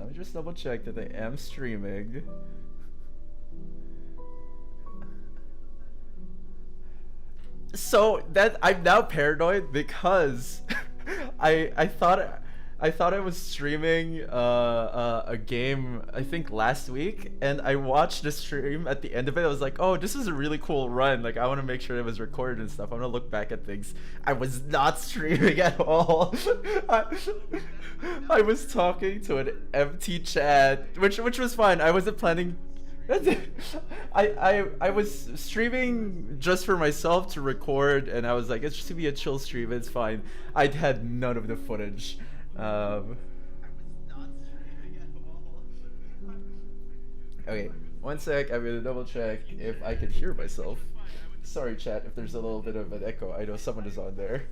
Let me just double check that I am streaming. So that I'm now paranoid because I thought I was streaming a game I think last week, and I watched the stream at the end of it. I was like, oh, this is a really cool run. Like I want to make sure it was recorded and stuff. I want to look back at things. I was not streaming at all. I was talking to an empty chat, which was fine. I wasn't planning. I was streaming just for myself to record, and I was like, it's just to be a chill stream. It's fine. I had none of the footage. Okay, one sec. I'm gonna double check if I can hear myself. Sorry, chat, if there's a little bit of an echo. I know someone is on there.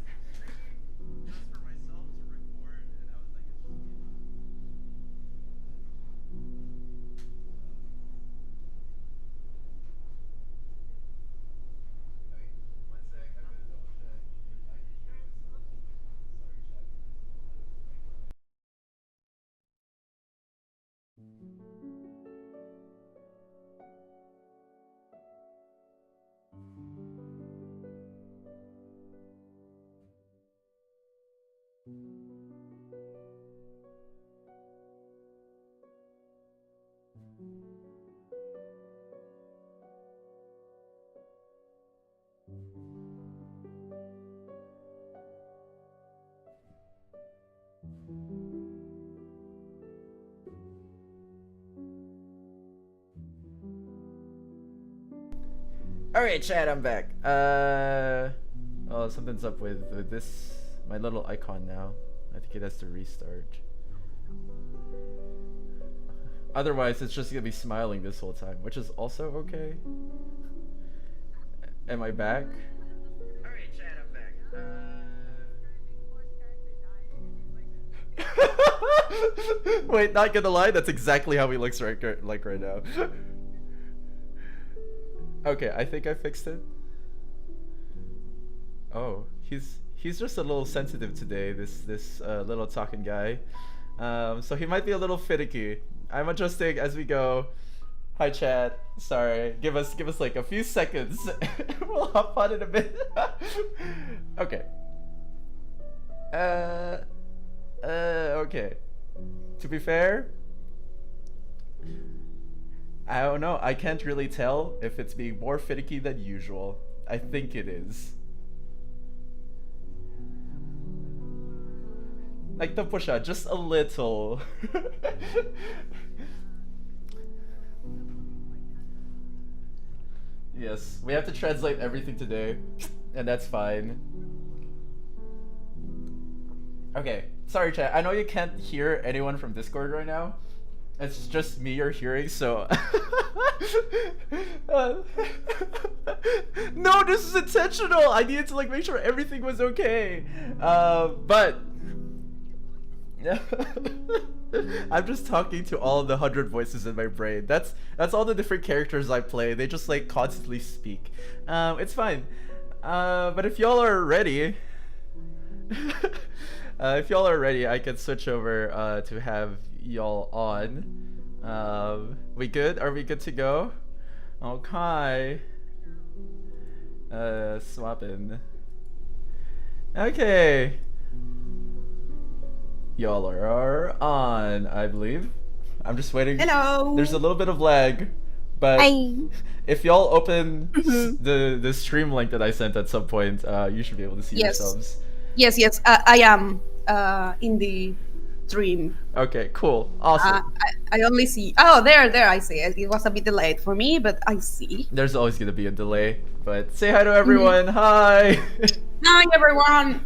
Alright, chat, I'm back. Oh, something's up with this, my little icon now. I think it has to restart. Otherwise, it's just gonna be smiling this whole time, which is also okay. Am I back? Alright, chat, I'm back. Wait, not gonna lie, that's exactly how he looks right now. Okay, I think I fixed it. Oh, he's just a little sensitive today, this little talking guy. So he might be a little finicky. I'm adjusting as we go. Hi chat. Sorry. Give us like a few seconds. We'll hop on in a bit. Okay. Okay. To be fair, I don't know. I can't really tell if it's being more finicky than usual. I think it is. Like the push out, just a little. Yes, we have to translate everything today, and that's fine. Okay, sorry chat. I know you can't hear anyone from Discord right now. It's just me you're hearing, so... No, this is intentional! I needed to like make sure everything was okay. But... I'm just talking to all of the 100 voices in my brain. That's all the different characters I play. They just like constantly speak. It's fine. But if y'all are ready... if y'all are ready, I can switch over to have y'all on. We good? Are we good to go? Okay. Swapping. Okay. Y'all are on, I believe. I'm just waiting. Hello. There's a little bit of lag, but Hi. if y'all open the stream link that I sent at some point, you should be able to see yourselves. Yes. I am in the stream. Okay, cool, awesome. I only see. Oh, there. I see it. It was a bit delayed for me, but I see. There's always gonna be a delay, but say hi to everyone. Hi. Hi, everyone.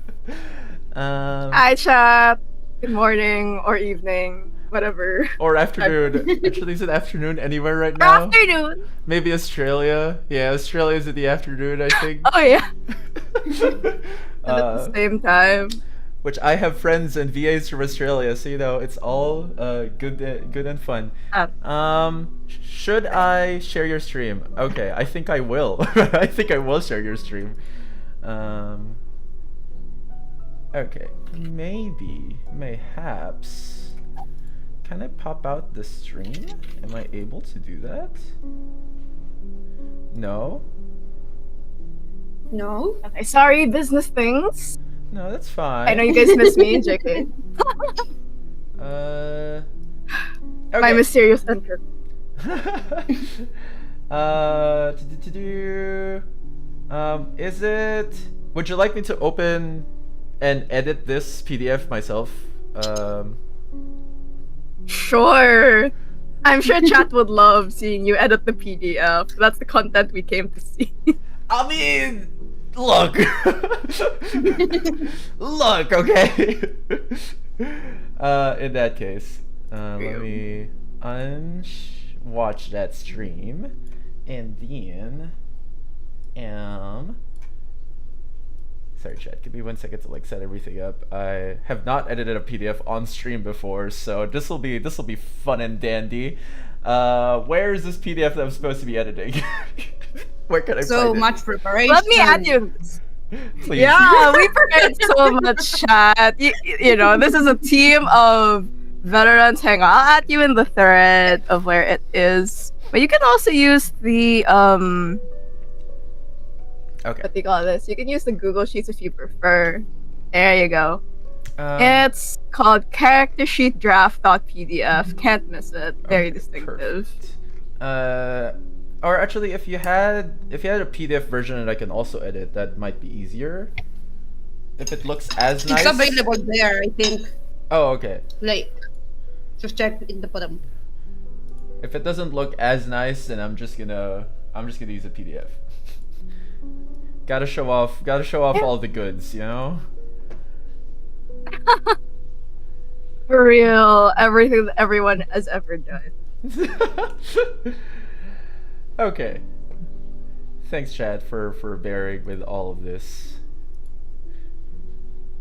Hi, chat. Good morning or evening, whatever. Or afternoon. Actually, is it afternoon anywhere right now? Afternoon. Maybe Australia. Yeah, Australia's in the afternoon, I think. Oh yeah. At the same time. Which I have friends and VAs from Australia, so you know it's all good and fun. Should I share your stream? Okay, I think I will. I think I will share your stream. Okay, maybe, mayhaps. can I pop out the stream? Am I able to do that? No? No. Okay, sorry, business things. No, that's fine. I know you guys miss me, JK. Okay. My mysterious entrance. Is it... Would you like me to open and edit this PDF myself? Sure. I'm sure chat would love seeing you edit the PDF. That's the content we came to see. I mean, look. Look, okay. In that case, let me watch that stream, and then, sorry chat, give me 1 second to like set everything up. I have not edited a PDF on stream before, so this will be fun and dandy. Where is this PDF that I'm supposed to be editing? Where can I So find it? much preparation. Let me add you. Please. Yeah, we prepared so much chat. You know, this is a team of veterans. Hang on, I'll add you in the thread of where it is. But you can also use the Okay. what do you call this? You can use the Google Sheets if you prefer. There you go. It's called character sheet draft.pdf. Can't miss it. Very distinctive. Perfect. Or actually, if you had a PDF version that I can also edit, that might be easier. If it looks as nice. It's available there, I think. Oh, okay. Like, just check in the bottom. If it doesn't look as nice, then I'm just gonna use a PDF. Gotta show off all the goods, you know? For real, everything that everyone has ever done. Okay. Thanks, chat, for bearing with all of this.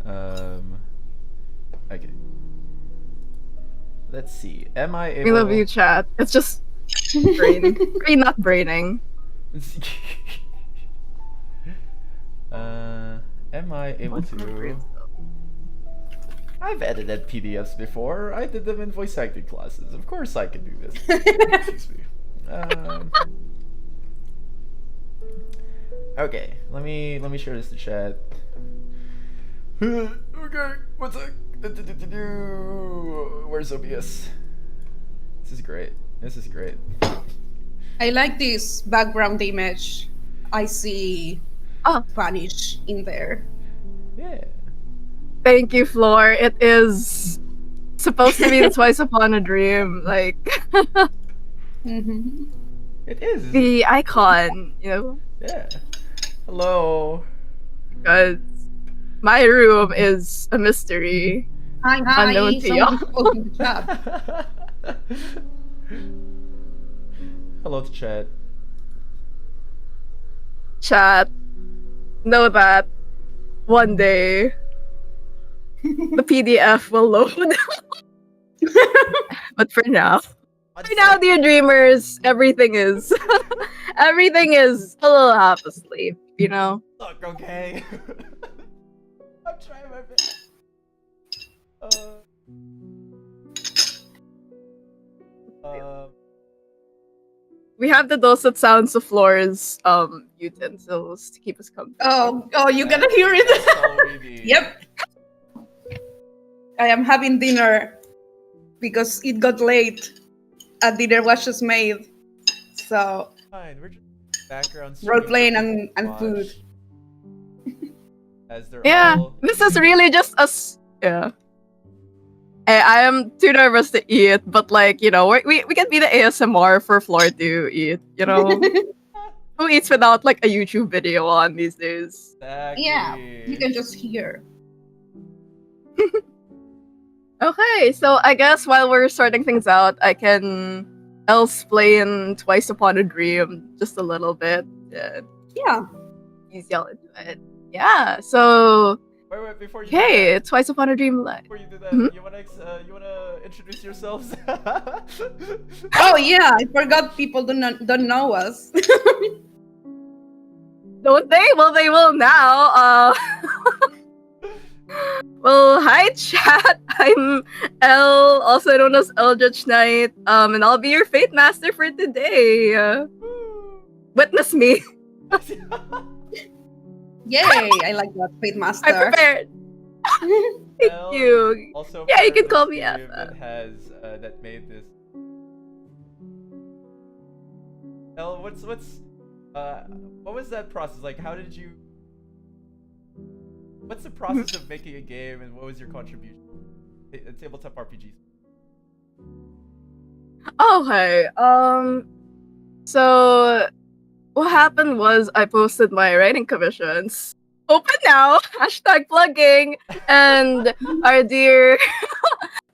Okay. Let's see. Am I able? We love you, chat. It's just brain, not braining. Am I able to? I've edited PDFs before. I did them in voice acting classes. Of course I can do this. Excuse me. Okay, let me share this to chat. Okay, what's up? Where's OBS? This is great. This is great. I like this background image. I see Vanish in there. Yeah. Thank you, Floor. It is supposed to be the Twice Upon a Dream, like Mm-hmm. It is. the icon, you know. Yeah. Hello. Because my room is a mystery. Hi, Unknown to y'all. someone's posting the chat. Hello to chat. Chat, know that one day the PDF will load. But for now, dear dreamers, everything is everything is a little half asleep, you know. Look, okay. I'm trying my best. We have the dulcet sounds of Floor's utensils to keep us comfortable. Oh, you gotta hear it. Already. Yep. I am having dinner because it got late. A dinner was just made. So, Fine, we're just background role playing streaming and watch food. As they're Yeah, all... this is really just us. Yeah. I am too nervous to eat, but like, you know, we can be the ASMR for Floor to eat, you know? Who eats without like a YouTube video on these days? Exactly. Yeah, you can just hear. Okay, so I guess while we're sorting things out, I can explain Twice Upon a Dream just a little bit. Yeah. Ease y'all into it. Yeah, so Wait, before you hey, Twice Upon a Dream Live. before you do that, Mhm. you wanna introduce yourselves? Oh yeah, I forgot people don't know us. Don't they? Well, they will now. Well, hi chat. I'm Elle, also known as Eldritch Knight. And I'll be your Fate Master for today. Witness me. Yay! I like that, Fate I'm Master. prepared. Thank Elle you. is also Yeah, you part can call of the me team Effa. that has that made this. Elle, what was that process like? How did you? What's the process of making a game, and what was your contribution? Tabletop RPGs. Okay. So what happened was I posted my writing commissions. Open now. Hashtag plugging. And our dear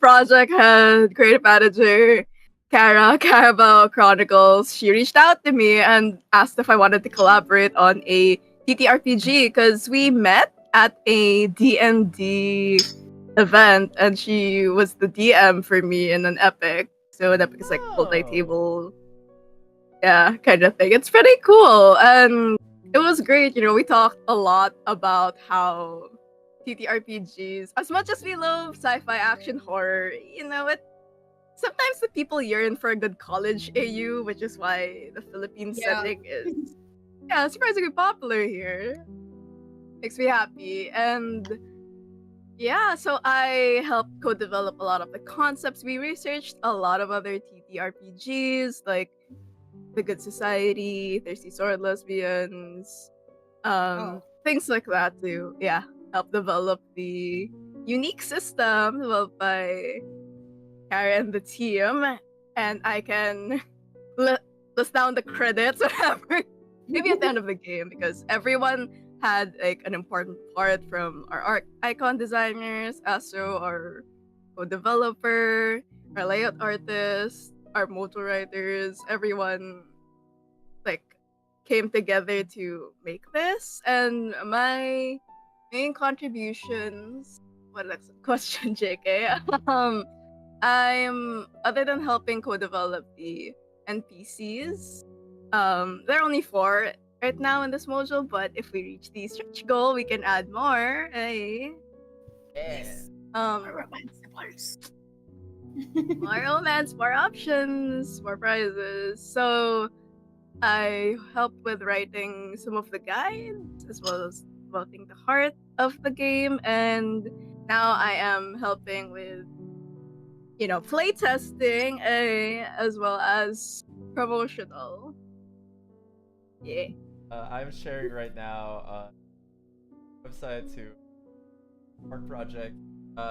project head, creative manager, Cara, Carabao Chronicles, she reached out to me and asked if I wanted to collaborate on a TTRPG because we met at a D&D event and she was the DM for me in an epic. So an epic is like multi-table, yeah, kind of thing. It's pretty cool and it was great. You know, we talked a lot about how TTRPGs, as much as we love sci-fi action horror, you know, sometimes the people yearn for a good college AU, which is why the Philippine Yeah. setting is surprisingly popular here. Makes me happy. And yeah, so I helped co-develop a lot of the concepts. We researched a lot of other TTRPGs like The Good Society, Thirsty Sword Lesbians, things like that to help develop the unique system developed by Cara and the team, and I can list down the credits whatever maybe at the end of the game because everyone had like an important part from our icon designers, Astro, our co-developer, our layout artist, our motor writers, everyone like came together to make this, and my main contributions. What next question, JK? I'm other than helping co-develop the NPCs. There are only 4 right now in this module, but if we reach the stretch goal, we can add more. Hey. Yes. More romance, more options, more prizes. So I helped with writing some of the guides as well as developing the heart of the game, and now I am helping with playtesting as well as promotional. Yeah. I'm sharing right now website to Park Project.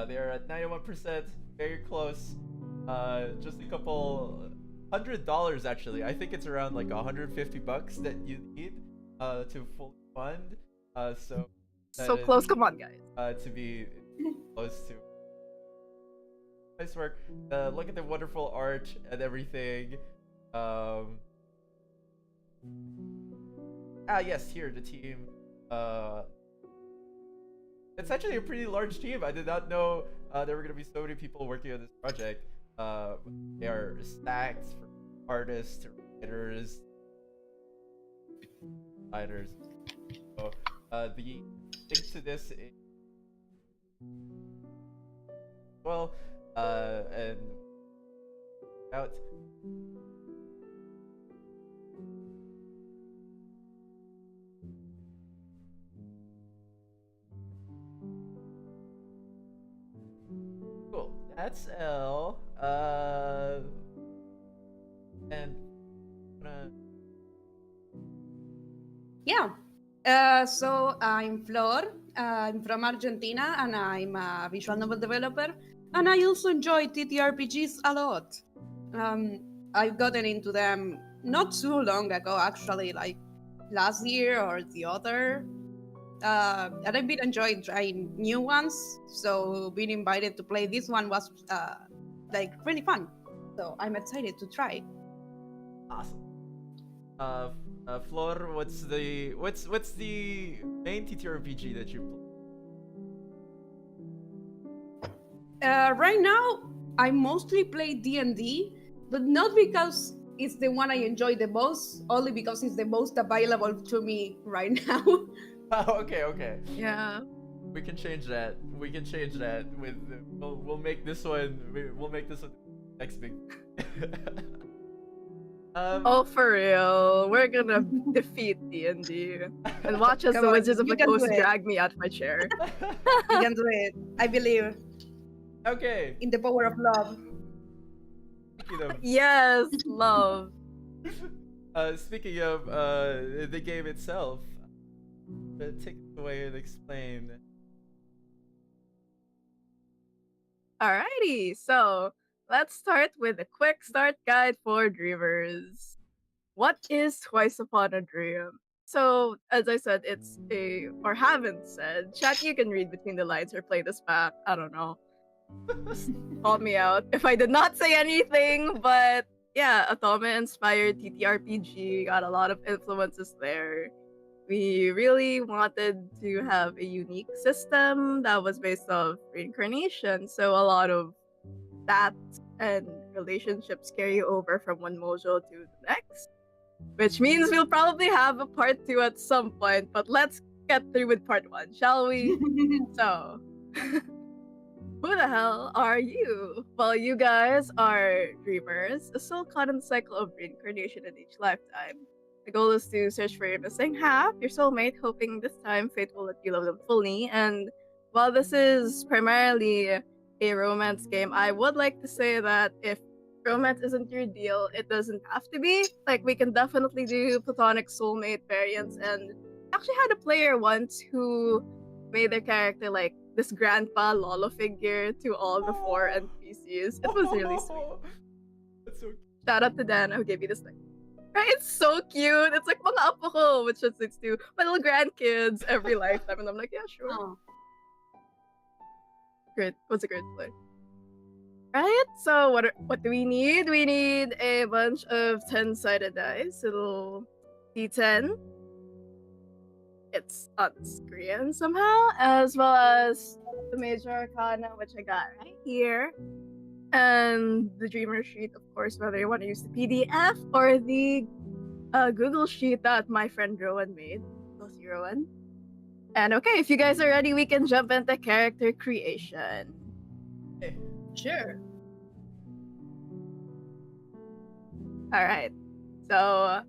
They are at 91%, very close. Just a couple $100 actually. I think it's around like $150 that you need to fully fund. So Close, come on guys. To be close to nice work. Look at the wonderful art and everything. Yes, here the team. It's actually a pretty large team. I did not know there were gonna be so many people working on this project. They are stacked from artists to writers, designers. So the link to this is and out. Cool. That's L. And yeah. So I'm Flor. I'm from Argentina, and I'm a visual novel developer. And I also enjoy TTRPGs a lot. I've gotten into them not too long ago, actually, like last year or the other. And I've been enjoying trying new ones. So being invited to play this one was like really fun. So I'm excited to try. Awesome. Flor, what's the main TTRPG that you play? Right now, I mostly play D&D, but not because it's the one I enjoy the most, only because it's the most available to me right now. Oh, okay. Yeah. We can change that. We can change that. We'll make this one. We'll make this one next big. Oh, for real. We're gonna defeat D&D. And watch as Come the on, Wizards of you the can do Coast it. drag me out my chair. You can do it. I believe Okay. in the power of love. Speaking of, Yes, love. speaking of the game itself, take it away and explain. Alrighty, so let's start with a quick start guide for dreamers. What is Twice Upon a Dream? So, as I said, it's a, or haven't said, chat, you can read between the lines or play this back. I don't know. Call me out if I did not say anything, but yeah, Otome-inspired TTRPG, got a lot of influences there. We really wanted to have a unique system that was based off reincarnation, so a lot of that and relationships carry over from one mojo to the next, which means we'll probably have a part 2 at some point, but let's get through with part 1, shall we? So, who the hell are you? Well, you guys are dreamers, a soul caught in the cycle of reincarnation in each lifetime. The goal is to search for your missing half, your soulmate, hoping this time fate will let you love them fully. And while this is primarily a romance game, I would like to say that if romance isn't your deal, it doesn't have to be. Like, we can definitely do platonic soulmate variants, and actually had a player once who made their character like this grandpa Lolo figure to all the 4 NPCs. It was really sweet. That's so Shout out to Dan who gave me this thing. Right? It's so cute. It's like mga apo ko, which translates to my little grandkids every lifetime. And I'm like, yeah, sure. Oh. Great. Was a great play. Right? So what do we need? We need a bunch of 10-sided dice. A little D10. It's on the screen somehow, as well as the Major Arcana, which I got right here. And the Dreamer sheet, of course, whether you want to use the PDF or the Google sheet that my friend Rowan made. Go see Rowan. And okay, if you guys are ready, we can jump into character creation. Sure. Alright. So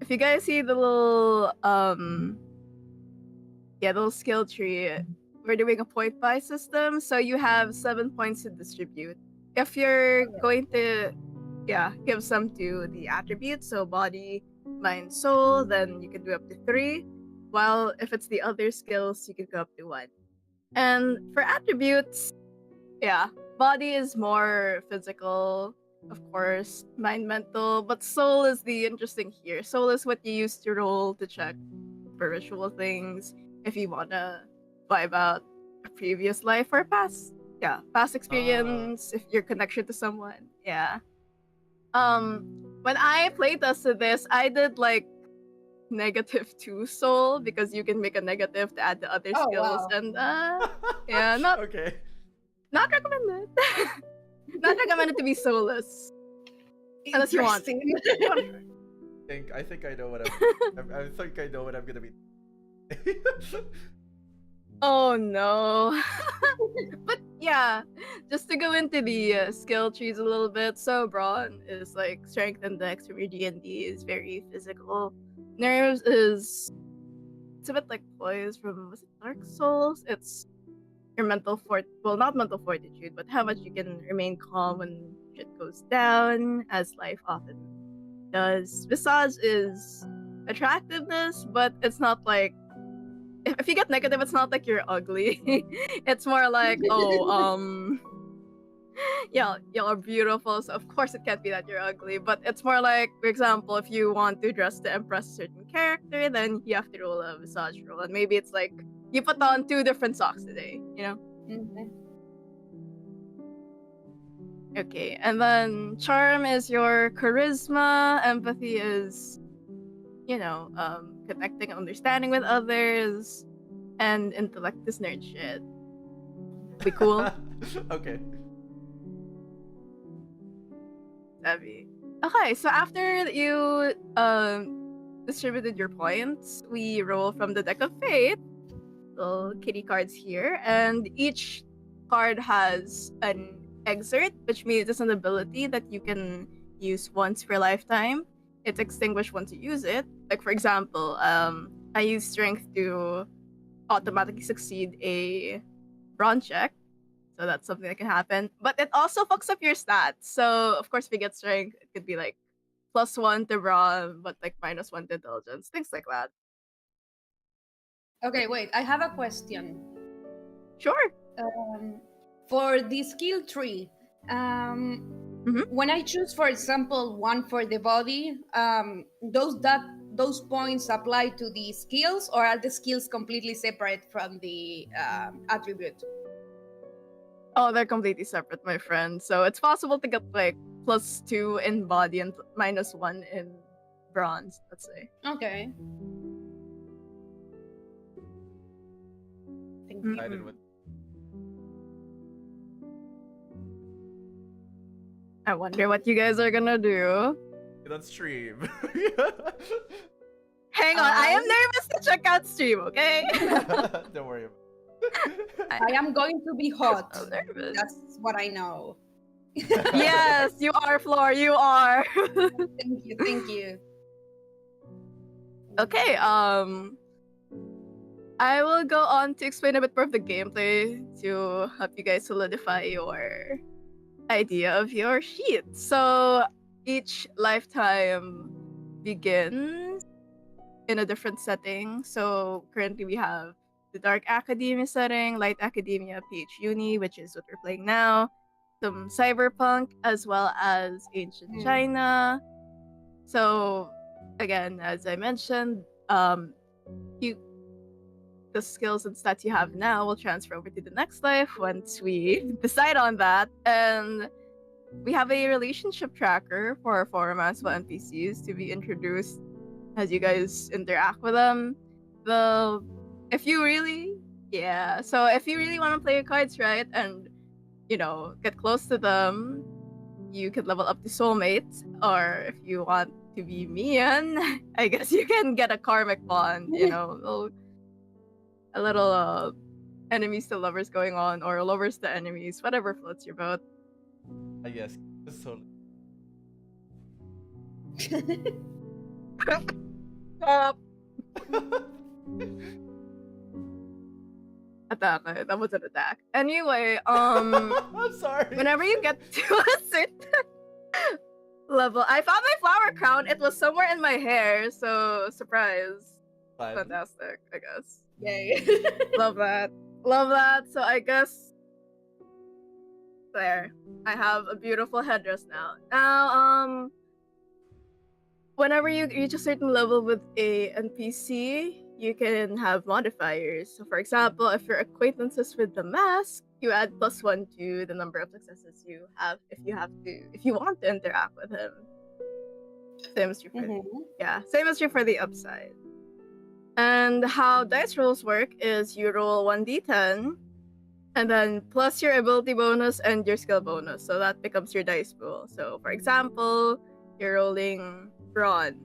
if you guys see the little little skill tree, we're doing a point buy system, so you have 7 points to distribute. If you're going to give some to the attributes, so body, mind, soul, then you can do up to 3. While if it's the other skills, you can go up to 1. And for attributes, body is more physical, of course, mind, mental, but soul is the interesting here. Soul is what you use to roll to check spiritual things, if you wanna vibe out a previous life or past experience, if your connection to someone. When I playtested this, I did like -2 soul because you can make a negative to add the other Oh, skills, wow. and not okay. not recommended. Not recommended to be soulless unless you want. Interesting. I think I know what I think I know what I'm gonna be. Oh no. But yeah, just to go into the skill trees a little bit. So Brawn is like strength and dex from your D&D is very physical. Nerves is it's a bit like poise from, was it Dark Souls? It's your mental not mental fortitude, but how much you can remain calm when shit goes down, as life often does. Visage is attractiveness, but it's not like, if you get negative, it's not like you're ugly. It's more like, y'all are beautiful, so of course it can't be that you're ugly, but it's more like, for example, if you want to dress to impress a certain character, then you have to roll a visage roll, and maybe it's like, you put on 2 different socks today, you know? Mhm. Okay, and then charm is your charisma, empathy is, connecting and understanding with others, and intellect is nerd shit. We cool? Okay. Savvy. Okay, so after you distributed your points, we roll from the deck of fate. little kitty cards here, and each card has an exert, which means it's an ability that you can use once per lifetime. It's extinguished once you use it. Like for example, I use strength to automatically succeed a brawn check. So that's something that can happen. But it also fucks up your stats. So of course if you get strength, it could be like +1 to brawn, but like -1 to intelligence, things like that. Okay, wait. I have a question. Sure. For the skill tree, when I choose, for example, one for the body, those points apply to the skills, or are the skills completely separate from the attribute? Oh, they're completely separate, my friend. So it's possible to get like +2 in body and -1 in bronze, let's say. Okay. Thank you. Excited with I wonder what you guys are gonna do. it on stream. Hang on, I am nervous to check out stream, okay? Don't worry about I am going to be hot. I'm nervous. That's what I know. Yes, you are, Floor, you are. Thank you. Thank you. Okay, I will go on to explain a bit more of the gameplay to help you guys solidify your idea of your sheet. So each lifetime begins in a different setting. So currently we have the Dark Academia setting, Light Academia, PH Uni, which is what we're playing now, some Cyberpunk, as well as Ancient China. So again, as I mentioned, the skills and stats you have now will transfer over to the next life once we decide on that. And we have a relationship tracker for our forum as well NPCs to be introduced as you guys interact with them. If you really want to play your cards right and get close to them, you can level up to soulmates, or if you want to be mean, I guess you can get a karmic bond, a little enemies to lovers going on, or lovers to enemies, whatever floats your boat. I guess. So Attack. That was an attack. Anyway, I'm sorry. whenever you get to a certain level, I found my flower crown. It was somewhere in my hair, so surprise. Fantastic, I guess. Yay. Love that. Love that. So I guess there. I have a beautiful headdress now. Now, whenever you reach a certain level with a NPC, you can have modifiers. So for example, if you're acquaintances with the mask, you add +1 to the number of successes you have if you want to interact with him. Same as true for the upside. And how dice rolls work is you roll 1d10 and then plus your ability bonus and your skill bonus. So that becomes your dice pool. So for example, you're rolling brawn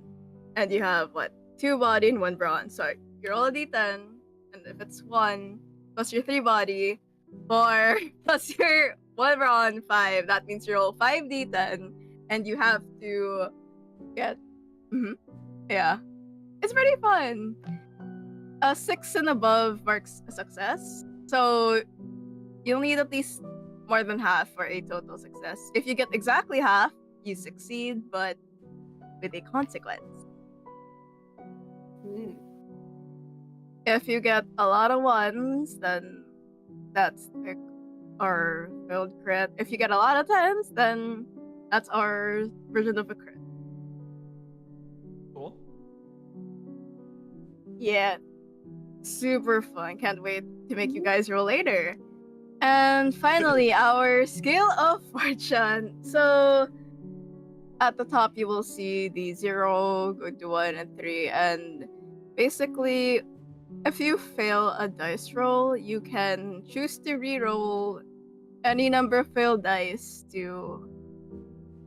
and you have 2 body and 1 brawn. So you roll a d10, and if it's 1 plus your 3 body, 4 plus your 1 brawn, 5. That means you roll 5d10 and you have to get yeah. It's pretty fun. A 6 and above marks a success. So you'll need at least more than half for a total success. If you get exactly half, you succeed, but with a consequence. If you get a lot of 1s, then that's our failed crit. If you get a lot of 10s, then that's our version of a crit. Cool. Yeah. Super fun. Can't wait to make you guys roll later. And finally, our scale of fortune. So at the top, you will see the 0, go to 1, and 3. And basically, if you fail a dice roll, you can choose to re-roll any number of failed dice to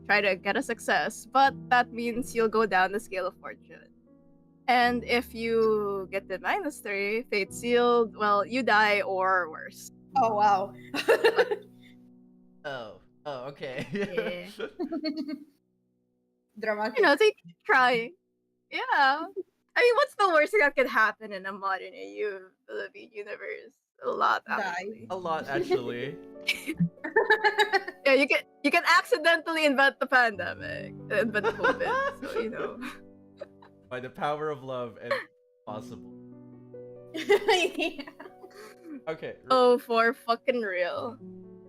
try to get a success. But that means you'll go down the scale of fortune. And if you get the -3, fate sealed, well, you die or worse. Oh wow. Oh, okay. Yeah. Dramatic. You know, take try. Yeah. I mean, what's the worst that could happen in a modern EU Philippine universe? A lot, Die. actually. A lot, actually. Yeah, you can accidentally invent the pandemic, invent COVID. So you know. By the power of love and possible. Yeah. Okay. Oh, for fucking real.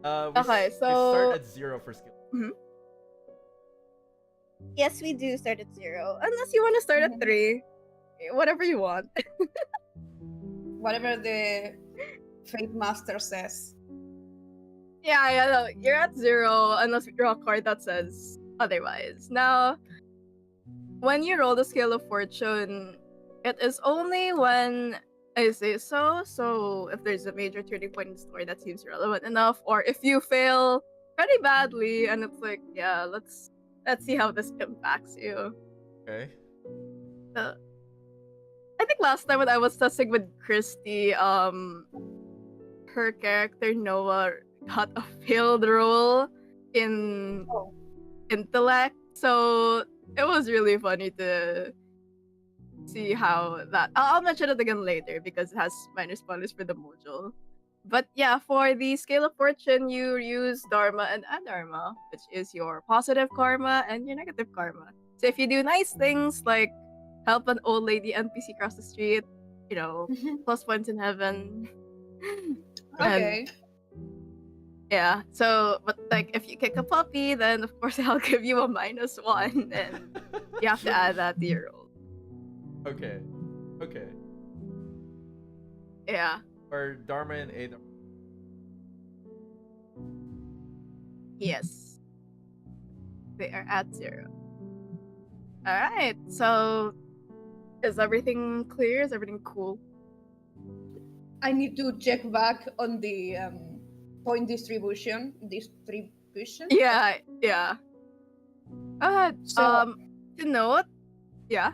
Okay, We so- start at 0 for skill. Yes, we do start at 0, unless you want to start at 3. Whatever you want. Whatever the Fate Master says. Yeah, no, you're at 0 unless you draw a card that says otherwise. Now, when you roll the scale of fortune, it is only when I say so. So if there's a major turning point in the story that seems relevant enough, or if you fail pretty badly, and it's like, yeah, let's see how this impacts you. Okay. I think last time when I was testing with Christy, her character Noah got a failed roll in Oh. intellect, so it was really funny to see how that. I'll mention it again later because it has minor spoilers for the module. But yeah, for the scale of fortune, you use Dharma and Adharma, which is your positive karma and your negative karma. So if you do nice things like help an old lady NPC cross the street, you know, plus points in heaven. Okay. Yeah, so, but like, if you kick a puppy, then of course I'll give you a -1, and you have to add that to your roll. Okay. Okay. Yeah. Or Dharma and Adharma. Yes. They are at 0. Alright, so is everything clear? Is everything cool? I need to check back on the point distribution. Yeah, yeah. So, To note, yeah.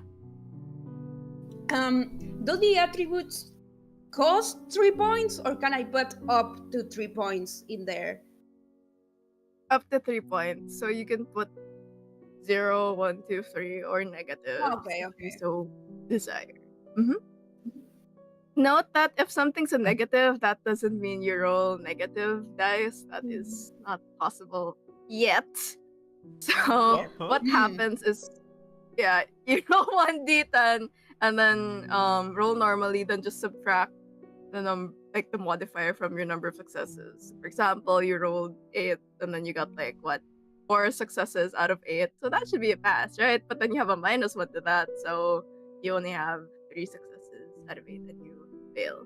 do the attributes cost 3 points, or can I put up to 3 points in there? Up to 3 points. So you can put 0, 1, 2, 3, or negative. Okay, if okay. you so desire. Note that if something's a negative, that doesn't mean you roll negative dice. That is not possible yet. So what happens is, yeah, you roll 1d10 and then roll normally, then just subtract the like the modifier from your number of successes. For example, you rolled 8 and then you got like what, 4 successes out of 8. So that should be a pass, right? But then you have a -1 to that, so you only have 3 successes out of 8 and you fail.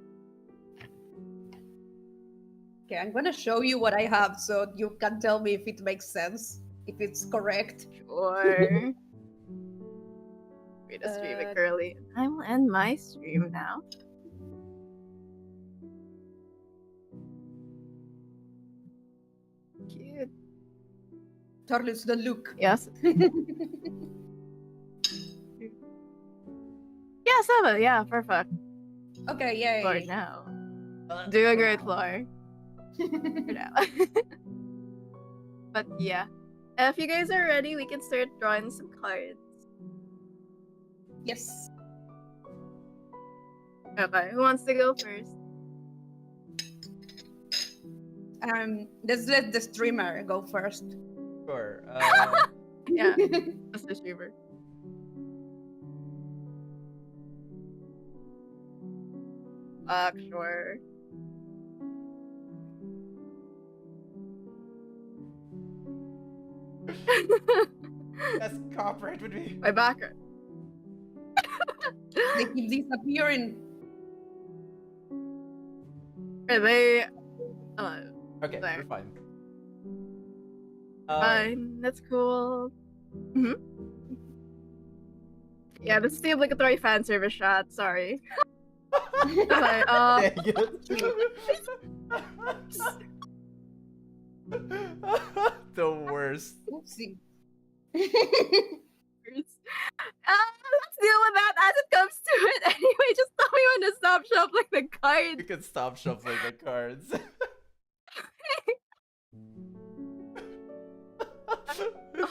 Okay, I'm gonna show you what I have so you can tell me if it makes sense, if it's correct. Sure. Read a stream it curly. I will end my stream now. Cute. Torlux, don't look. Yes. Yeah, 7. Yeah, perfect. Okay, yay. For now. Doing great, Floor. For now. But yeah. If you guys are ready, we can start drawing some cards. Yes. Okay, who wants to go first? Let's let the streamer go first. Sure. Yeah, that's the streamer. Sure. That's cooperate with me. My backer. They keep disappearing. Are they? Okay, There. we're fine. Fine, that's cool. Yeah, this is the obligatory fan service shot. Sorry. Okay, Dang it. The worst. Oopsie. let's deal with that as it comes card. You can stop shuffling the cards.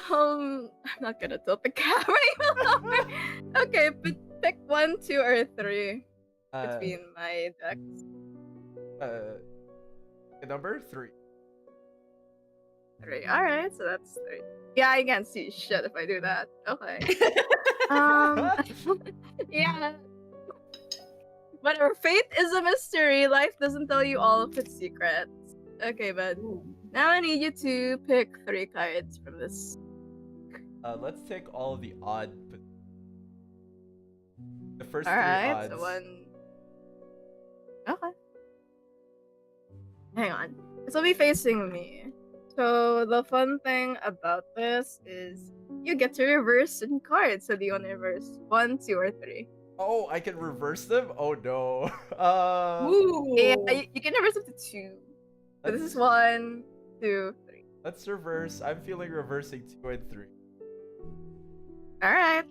I'm not gonna tilt the camera any longer. Okay, but pick 1, 2, or 3 between my decks. Number 3. 3. Alright, so that's 3. Yeah, I can't see shit if I do that. Okay. Yeah. Whatever. Fate is a mystery. Life doesn't tell you all of its secrets. Okay, but now I need you to pick 3 cards from this. Let's take all of the odd. The first 3 Alright, odds. so 1. Okay. Hang on. This will be facing me. So the fun thing about this is you get to reverse some cards. So do you want to reverse 1, 2, or 3? Oh, I can reverse them? Oh no. Yeah, you can reverse up to 2. So this is 1, 2, 3. Let's reverse. I'm feeling reversing 2 and 3. Alright.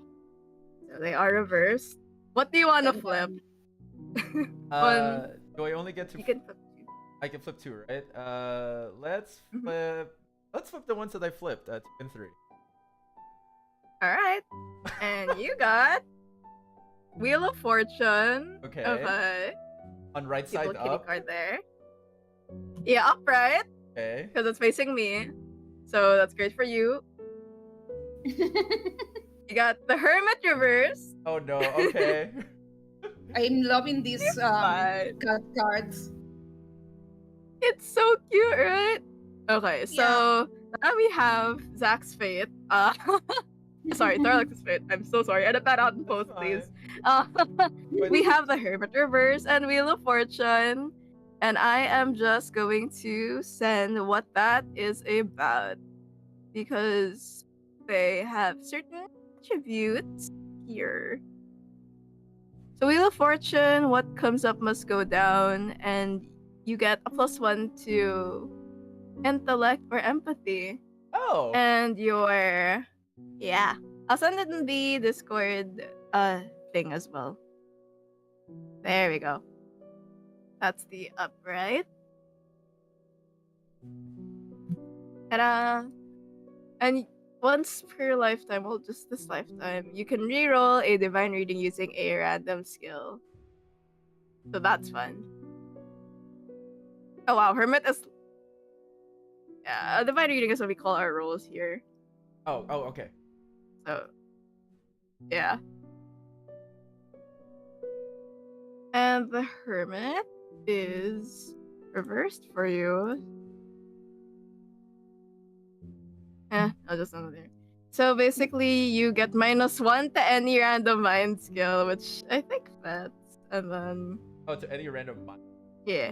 So they are reversed. What do you want to flip? Do I only get to? You can flip 2. I can flip 2, right? Let's flip. Let's flip the ones that I flipped at 2 and 3. Alright. And you got Wheel of Fortune. Okay. Okay. On right Little side kitty up. card there. Yeah, upright. Okay. Because it's facing me. So that's great for you. You got the Hermit reverse. Oh no. Okay. I'm loving these Fine. cards. It's so cute, right? Okay, so now we have Zach's fate. Sorry, Torlux's fate. I'm so sorry. Edit that out in post, please. We have the Hermit reverse and Wheel of Fortune. And I am just going to send what that is about. Because they have certain attributes here. So Wheel of Fortune, what comes up must go down, and you get a +1 to intellect or empathy. Oh. And your I'll send it in the Discord thing as well. There we go. That's the upright. Ta-da! And once per lifetime, well, just this lifetime, you can reroll a divine reading using a random skill. So that's fun. Oh wow, Hermit is... Yeah, divine reading is what we call our rolls here. Oh, okay. So, yeah. And the Hermit is reversed for you. I'll just send it there. So basically, you get -1 to any random mind skill, which I think fits. And then... Oh, to any random mind. Yeah.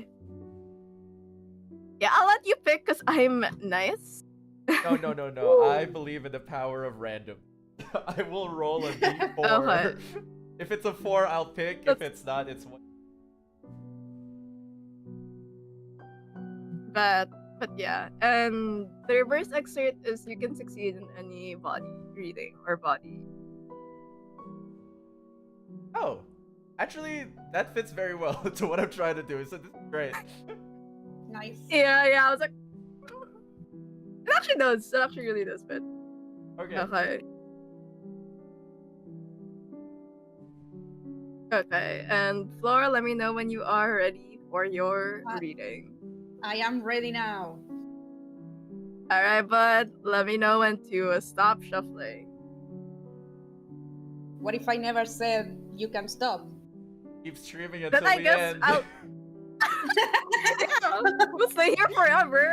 Yeah, I'll let you pick because I'm nice. No. I believe in the power of random. I will roll a d4. Okay. If it's a 4, I'll pick. If it's not, it's 1. But yeah, and the reverse excerpt is you can succeed in any body reading or body. Oh, actually, that fits very well to what I'm trying to do. So this is great. Nice. Yeah, I was like, it actually does. It actually really does fit. Okay. Okay, and Flora, let me know when you are ready for your reading. I am ready now. Alright, bud. Let me know when to stop shuffling. What if I never said you can stop? Keep streaming until Then I the guess end. I'll... We'll stay here forever.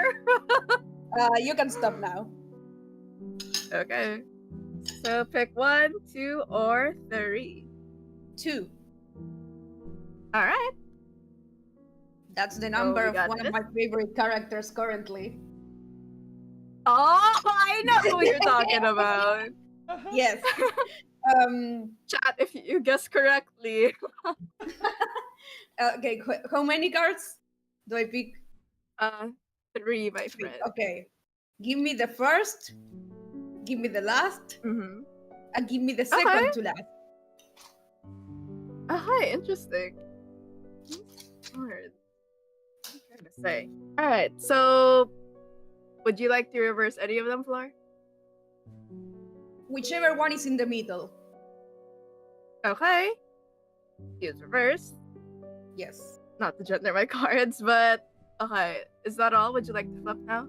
You can stop now. Okay. So pick 1, 2, or 3. 2. Alright. That's the number of got one this. of my favorite characters currently. Oh, I know who you're talking about. Yes. Chat, if you guess correctly. Okay, how many cards do I pick? 3, my friend. Okay. Give me the first, give me the last, and give me the second to last. Hi, interesting. Hard. What am I trying to say? Alright, so would you like to reverse any of them, Flor? Whichever one is in the middle. Okay. Use reverse. Yes. Not to gender my cards, but okay. Is that all? Would you like to flip now?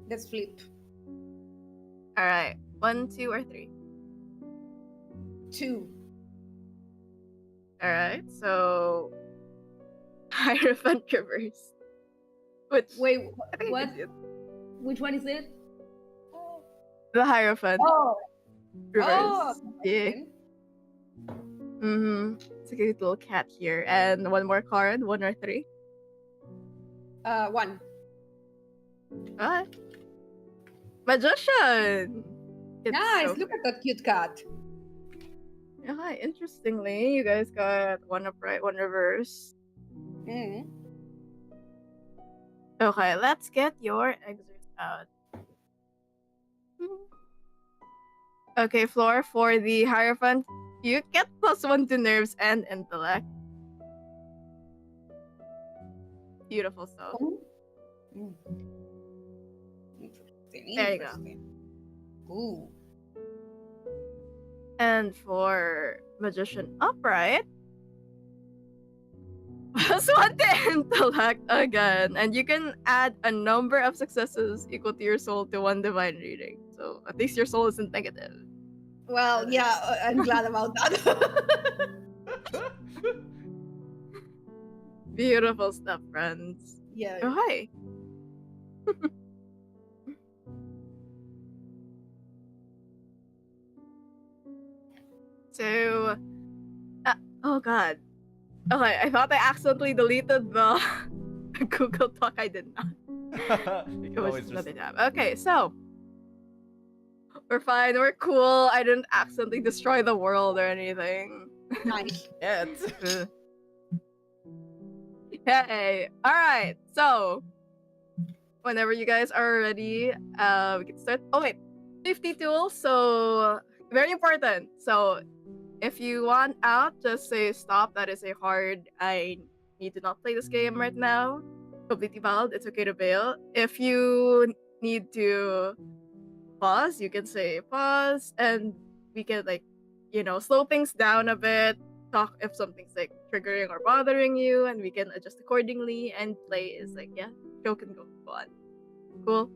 Let's flip. Alright. 1, 2, or 3? 2. Alright, so Hierophant reverse. Which Wait, I think what? it's it. Which one is it? The Hierophant Oh. reverse. Oh. Yeah. It's a cute little cat here. And one more card, 1 or 3. 1. Ah. Magician! It's Nice. so Look at that cute cat. yeah, interestingly, you guys got 1 upright, 1 reverse. Mm. Okay, let's get your excerpts out. Okay, Floor, for the Hierophant, you get +1 to nerves and intellect. Beautiful stuff. Mm. Interesting. There you go. Interesting. Ooh. And for Magician Upright, +1 to intellect again. And you can add a number of successes equal to your soul to 1 divine reading. So at least your soul isn't negative. Well, yeah, I'm glad about that. Beautiful stuff, friends. Yeah. Oh, hi. So, oh god. Okay, I thought I accidentally deleted the Google Doc. I did not. You It can was always just just another tab. Okay, so we're fine. We're cool. I didn't accidentally destroy the world or anything. Nice. yeah. Hey, all right. So, whenever you guys are ready, we can start. Oh wait, 50 tools. So very important. So, if you want out, just say stop. That is a hard. I need to not play this game right now. Completely valid. It's okay to bail. If you need to pause, you can say pause, and we can slow things down a bit. Talk if something's like triggering or bothering you, and we can adjust accordingly. And play is show can go on. Cool.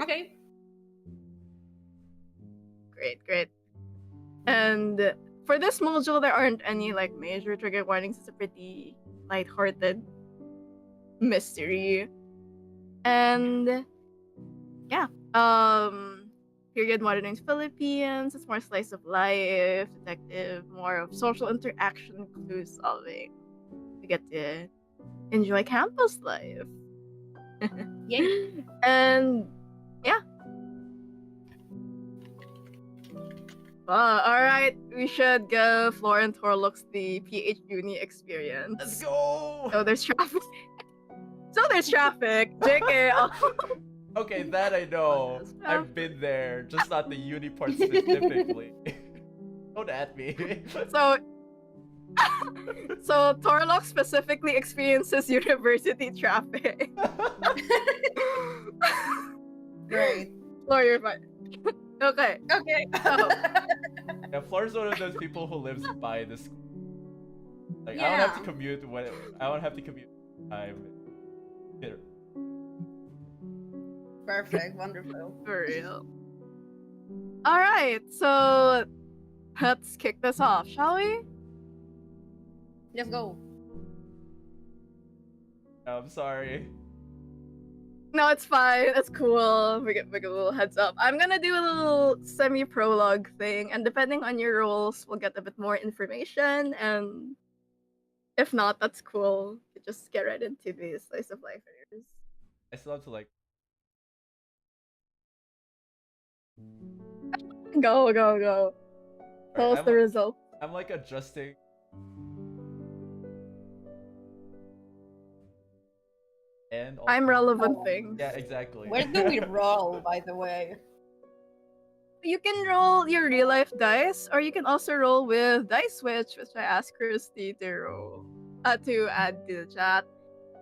Okay. Great. And for this module, there aren't any major trigger warnings. It's a pretty lighthearted mystery, and yeah. Period modeling Philippines. It's more slice of life, detective, more of social interaction, clue solving. We get to enjoy campus life. Yay. And yeah. Alright, we should go Floor and Torlux the PH Uni experience. Let's go. So there's traffic. JK. Okay, that I know. I've been there, just not the uni part specifically. Don't at me. So Torlux specifically experiences university traffic. Great. Floor, you're fine. Okay. Okay. So, Yeah, Floor's one of those people who lives by the school. I don't have to commute time. Here. Perfect. Wonderful. for real. Alright, so let's kick this off, shall we? Let's go. I'm sorry. No, it's fine. It's cool. We get a little heads up. I'm gonna do a little semi-prologue thing, and depending on your roles, we'll get a bit more information. And if not, that's cool. We just get right into the slice of life. I still have to Go. Tell Alright, us the result. I'm adjusting. And also, I'm relevant things. Yeah, exactly. Where do we roll, by the way? You can roll your real life dice, or you can also roll with Dice Switch, which I asked Christy to roll. to add to the chat.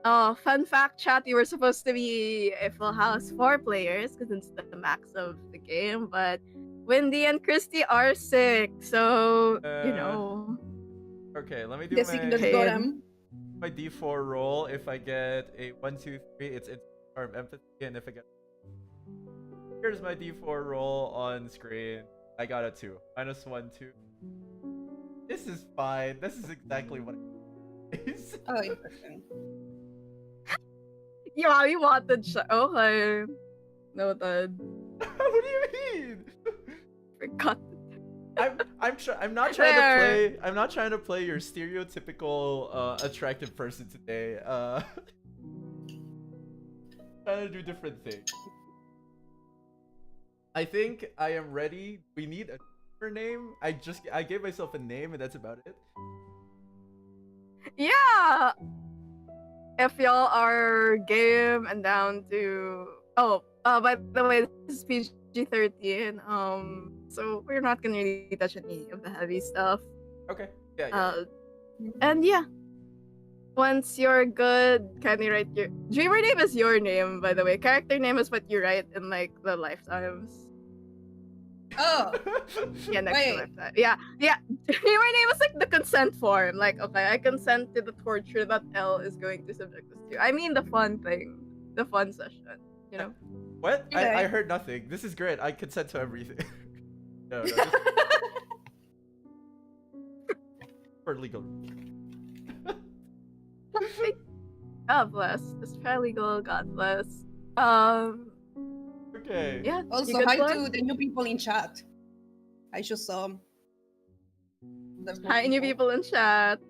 Fun fact, chat, you were supposed to be a full house 4 players because it's the max of the game, but Wendy and Christy are sick, so you know. Okay, let me do The sickness Pain. got him. my D4 roll. If I get a 1, 2, 3, it's charm empathy, and if I get here's my D4 roll on screen. I got a 2. -1, 2. This is fine. This is exactly what it is. Oh, interesting. Yeah, we wanted okay. Noted. What do you mean? Forgot. I'm not trying to play. I'm not trying to play your stereotypical attractive person today. Trying to do different things. I think I am ready. We need a name. I gave myself a name and that's about it. Yeah. If y'all are game and down to by the way, this is PG-13. So we're not gonna really touch any of the heavy stuff. Okay. Yeah. And yeah. Once you're good, can you write your dreamer name is your name, by the way. Character name is what you write in like the lifetimes. Oh, Yeah, next Wait. to lifetime. Yeah. Dreamer name is like the consent form. Like, okay, I consent to the torture that L is going to subject us to. I mean the fun thing. The fun session, you know? What? Okay. I heard nothing. This is great. I consent to everything. no, this- for legal. God bless. It's paralegal, God bless. Okay. Yeah. also you good, hi Flor? to the new people in chat. I just saw. Hi, new people in chat.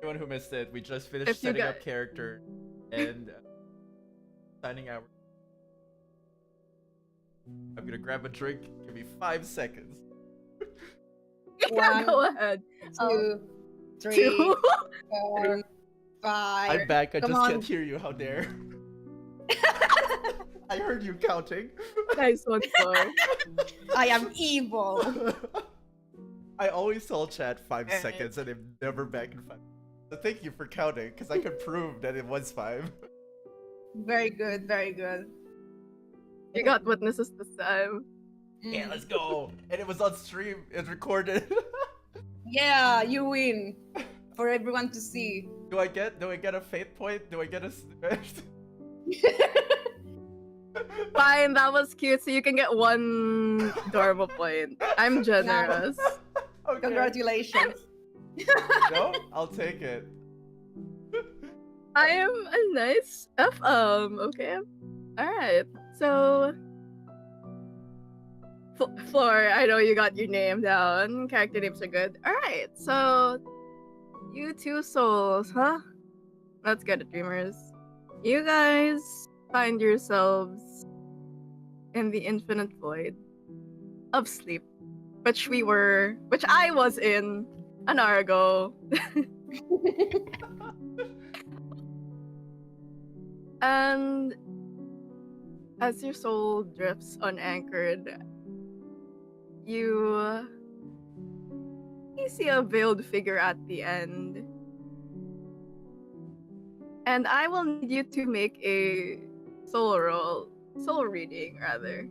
Anyone who missed it, we just finished If you setting got- up character and signing out. I'm gonna grab a drink. Give me 5 seconds. One, Go ahead. 2, 3, Two. 4, 5. I'm back. I Come just on. can't hear you. How dare? I heard you counting. Nice one, Flor. I am evil. I always tell chat 5 Alright. seconds and I'm never back in 5. So thank you for counting, because I could prove that it was 5. Very good, very good. You got witnesses this time. Yeah, let's go. And it was on stream. It's recorded. Yeah, you win. For everyone to see. Do I get a fate point? Do I get a Fine, that was cute. So you can get 1 Dharma point. I'm generous. Okay. Congratulations. No, I'll take it. I am a nice okay. Alright, so Floor, I know you got your name down. Character names are good. Alright, so you 2 souls, huh? Let's get it, dreamers. You guys find yourselves in the infinite void of sleep, which I was in an hour ago. And as your soul drifts unanchored, you see a veiled figure at the end. And I will need you to make a soul reading rather.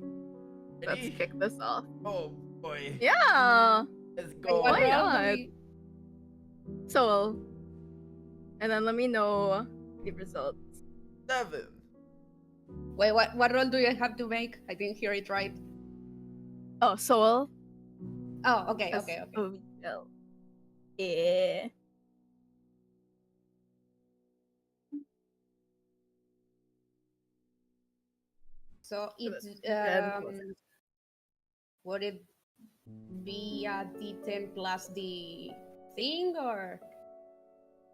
Let's Ready? kick this off. Oh boy. Yeah! Let's Wait, go. what Why round do not? we- Soul. And then let me know the results. 7. Wait, what roll do you have to make? I didn't hear it right. Oh, soul. Oh, okay. S-O-V-L. Yeah. So it's Then would it be a D10 plus the thing or?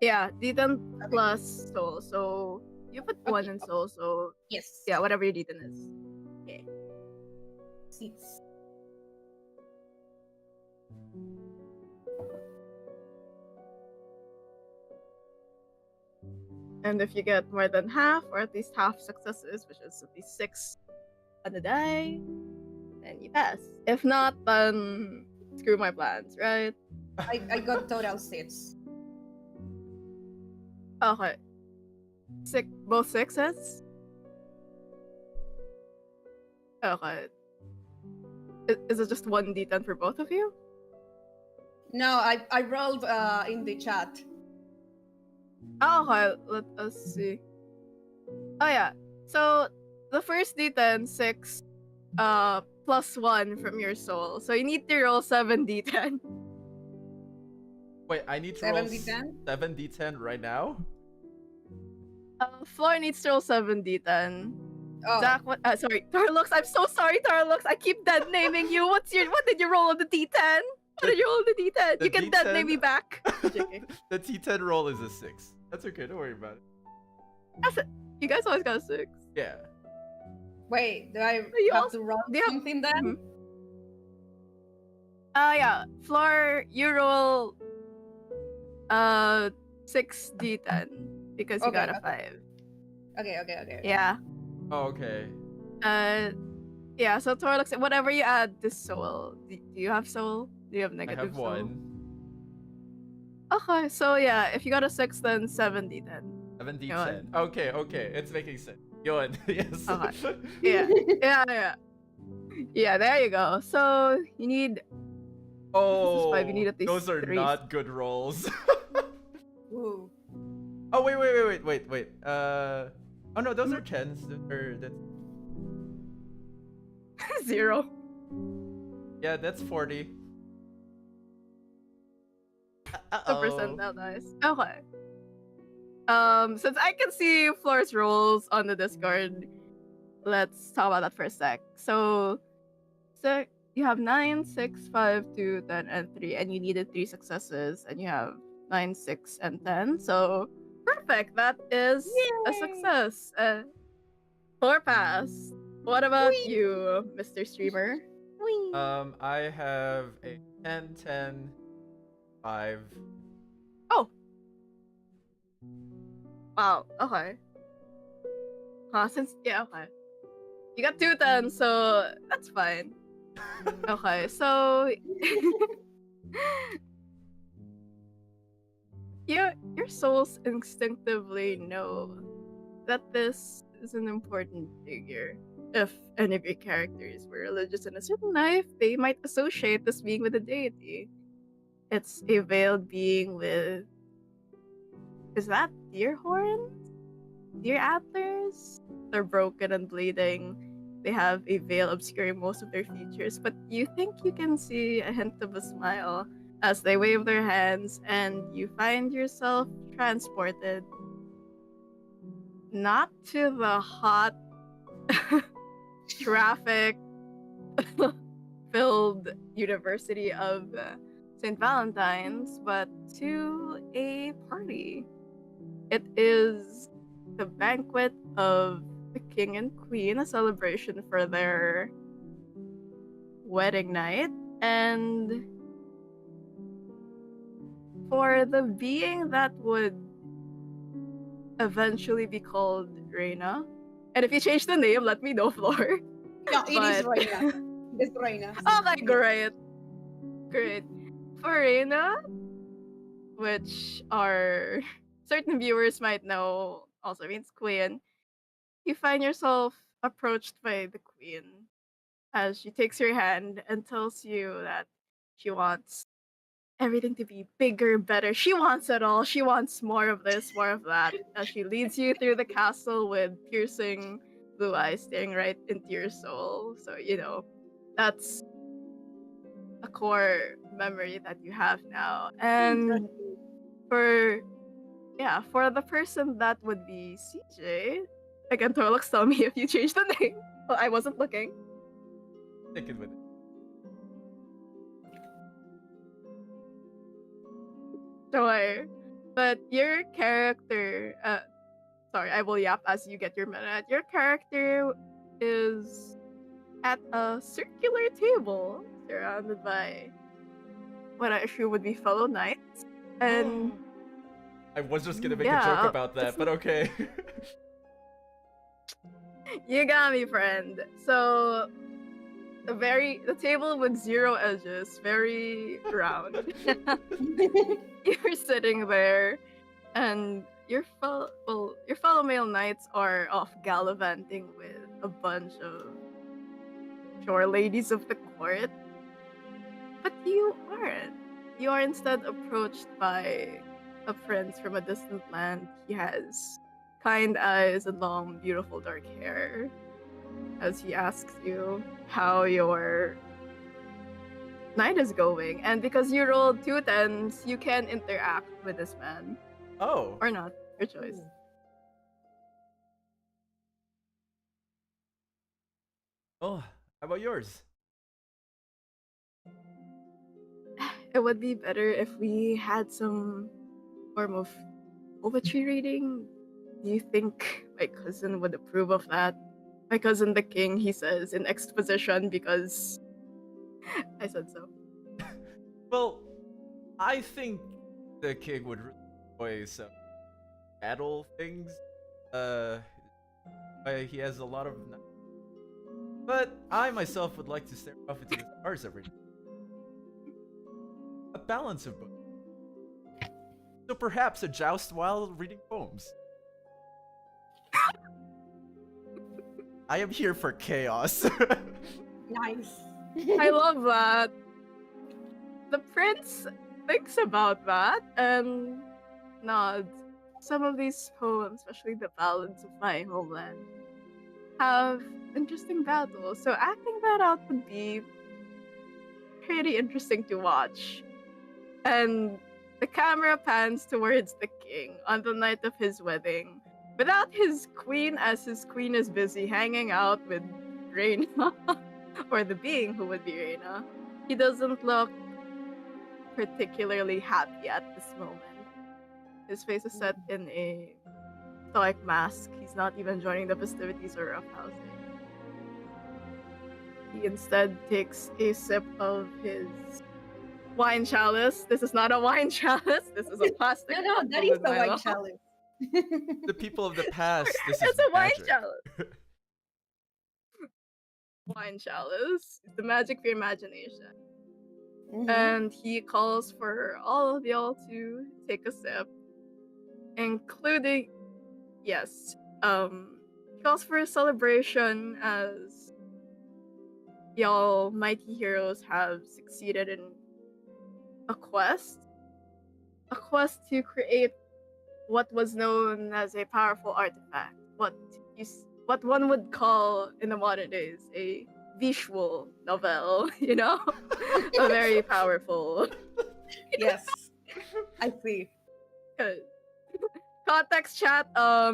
yeah, D10 plus soul. So you put 1 in soul, so Yes. yeah, whatever your D10 is. 6. And if you get more than half, or at least half successes, which is at least 6 on the die, then you pass. If not, then screw my plans, right? I got total 6. Okay. Both sixes? Okay. Is it just 1d10 for both of you? No, I rolled in the chat. Oh, okay. Let us see. Oh yeah. So the first d10, 6, plus 1 from your soul. So you need to roll 7d10. Wait, I need to roll 7d10? 7d10 right now? Floor needs to roll 7d10. Oh, Zach, what? Sorry, Torlux. I'm so sorry, Torlux. I keep dead naming you. What did you roll on the d10? What did you roll on the d10? The You can dead name D10 me back. JK. The T10 roll is a 6. That's okay, don't worry about it. You guys always got a 6. Yeah. wait, do I You have also- to roll do you have- something then? Mhm. Yeah. Floor, you roll 6d10 because you Okay, got a okay. 5. Okay. Yeah. Oh, okay. Yeah, so Torlux, whatever you add to soul, do you have soul? Do you have I negative have soul? 1. Okay, so yeah, if you got a 6, then 7d10. 7d10. Okay, it's making sense. Yon, yes. Okay. Yeah. Yeah, there you go. So you need Oh, 5, you need at least those are 3. not good rolls. Ooh. Oh, wait. Oh no, those are 10s. That's... 0. Yeah, that's 40. The percentile dice. Okay. Since I can see Floor's rolls on the Discord, let's talk about that for a sec. So you have 9, 6, 5, 2, 10, and 3, and you needed 3 successes, and you have 9, 6, and 10. So perfect. That is a success. Floor pass. What about you, Mr. Streamer? I have a 10, 10, 5. Oh. Wow. Okay. Okay. You got 2 10s, so that's fine. Okay, so your souls instinctively know that this is an important figure. If any of your characters were religious in a certain life, they might associate this being with a deity. It's a veiled being with... Is that deer horns? Deer antlers? They're broken and bleeding. They have a veil obscuring most of their features, but you think you can see a hint of a smile as they wave their hands, and you find yourself transported not to the hot traffic filled University of St. Valentine's, but to a party. It is the banquet of the king and queen, a celebration for their wedding night, and for the being that would eventually be called Reina. And if you change the name, let me know, Floor. No, it is But- Reina. It's Reina. Okay, great. For Reina, which are certain viewers might know also means queen, you find yourself approached by the queen as she takes your hand and tells you that she wants everything to be bigger, better. She wants it all. She wants more of this, more of that. As she leads you through the castle with piercing blue eyes staring right into your soul. So, that's a core memory that you have now. And for the person that would be CJ, again, Torlux, tell me if you changed the name. Well, I wasn't looking. Take it with it. Sure. But your character, sorry, I will yap as you get your minute. Your character is at a circular table surrounded by what I assume would be fellow knights. And I was just gonna make a Yeah, joke about that, but okay. you got me, friend. So the table with 0 edges, very round. You're sitting there, and your fellow male knights are off gallivanting with a bunch of shore ladies of the court, but you aren't. You are instead approached by a prince from a distant land. He has kind eyes and long, beautiful dark hair. As he asks you how your night is going, and because you rolled 2 10s, you can interact with this man. Oh. Or not, your choice. Oh, how about yours? It would be better if we had some form of poetry reading. Do you think my cousin would approve of that? My cousin the king, he says in exposition because I said so. Well, I think the king would really enjoy some battle things. He has a lot of. But I myself would like to stare off into the stars every day. A balance of both. So perhaps a joust while reading poems. I am here for chaos. Nice. I love that. The prince thinks about that and nods. Some of these poems, especially the ballads of my homeland, have interesting battles. So acting that out would be pretty interesting to watch. And the camera pans towards the king on the night of his wedding, without his queen, as his queen is busy hanging out with Reina, or the being who would be Reina. He doesn't look particularly happy at this moment. His face is set in a stoic mask. He's not even joining the festivities or roughhousing. He instead takes a sip of his wine chalice. This is not a wine chalice. This is a plastic. No, that is the wine chalice. The people of the past. This is It's a wine magic. chalice. Wine chalice. It's the magic for imagination. Mhm. And he calls for all of y'all to take a sip, including, yes, he calls for a celebration as y'all mighty heroes have succeeded in a quest to create what was known as a powerful artifact, what one would call in the modern days a visual novel, you know? A very powerful. Yes. I see. Good. Context chat,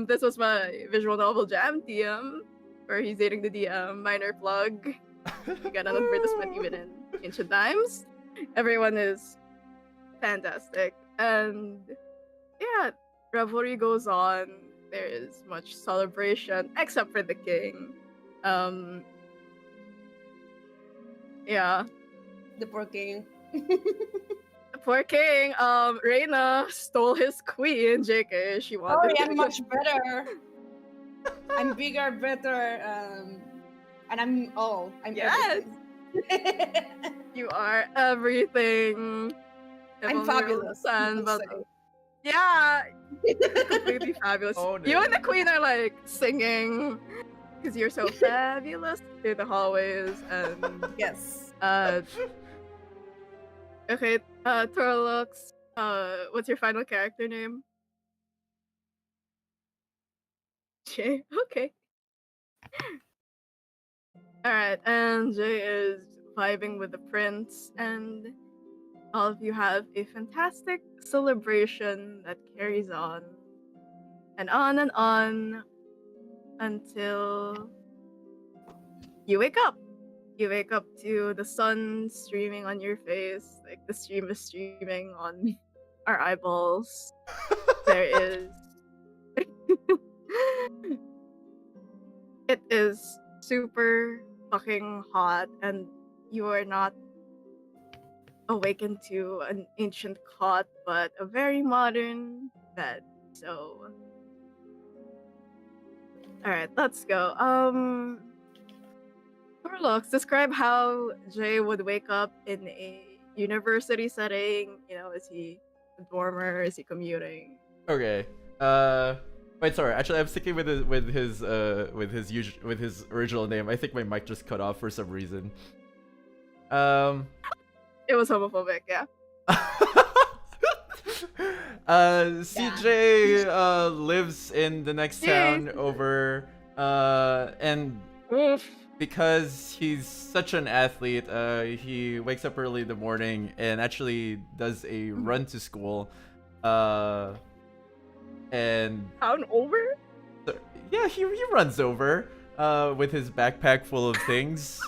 this was my visual novel jam DM, where he's dating the DM, minor plug. You got an advertisement even in ancient times. Everyone is fantastic. And yeah, revelry goes on. There is much celebration, except for the king. Yeah. The poor king. The poor king, Reina stole his queen, JK. She wanted I'm much better. I'm bigger, better, and I'm all. I'm Yes! everything. You are everything. If I'm only we fabulous. understand, you but could say. yeah, completely fabulous. Oh, no. You and the queen are like singing because you're so fabulous through the hallways and Yes. okay, Torlux, what's your final character name? Jay. Okay. Alright, and Jay is vibing with the prince, and all of you have a fantastic celebration that carries on and on until you wake up. You wake up to the sun streaming on your face, like the stream is streaming on our eyeballs. There is. It is super fucking hot, and you are not awakened to an ancient cot, but a very modern bed. So, alright, let's go. Torlux, describe how Jay would wake up in a university setting. You know, is he a dormer? Is he commuting? Okay. Wait, sorry. Actually, I'm sticking with his original name. I think my mic just cut off for some reason. It was homophobic, yeah. CJ lives in the next town over, and because he's such an athlete, he wakes up early in the morning and actually does a run to school, and Town over? yeah, he runs over with his backpack full of things.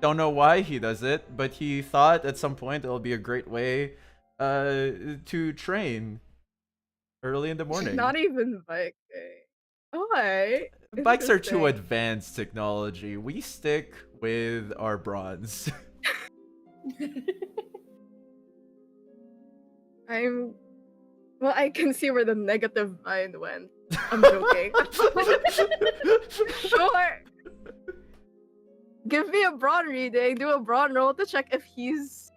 Don't know why he does it, but he thought at some point it'll be a great way to train early in the morning. Not even bike. Okay. Bikes are too advanced technology. We stick with our bronze. Well, I can see where the negative mind went. I'm joking. Sure. Give me a brawn reading, do a brawn roll to check if he's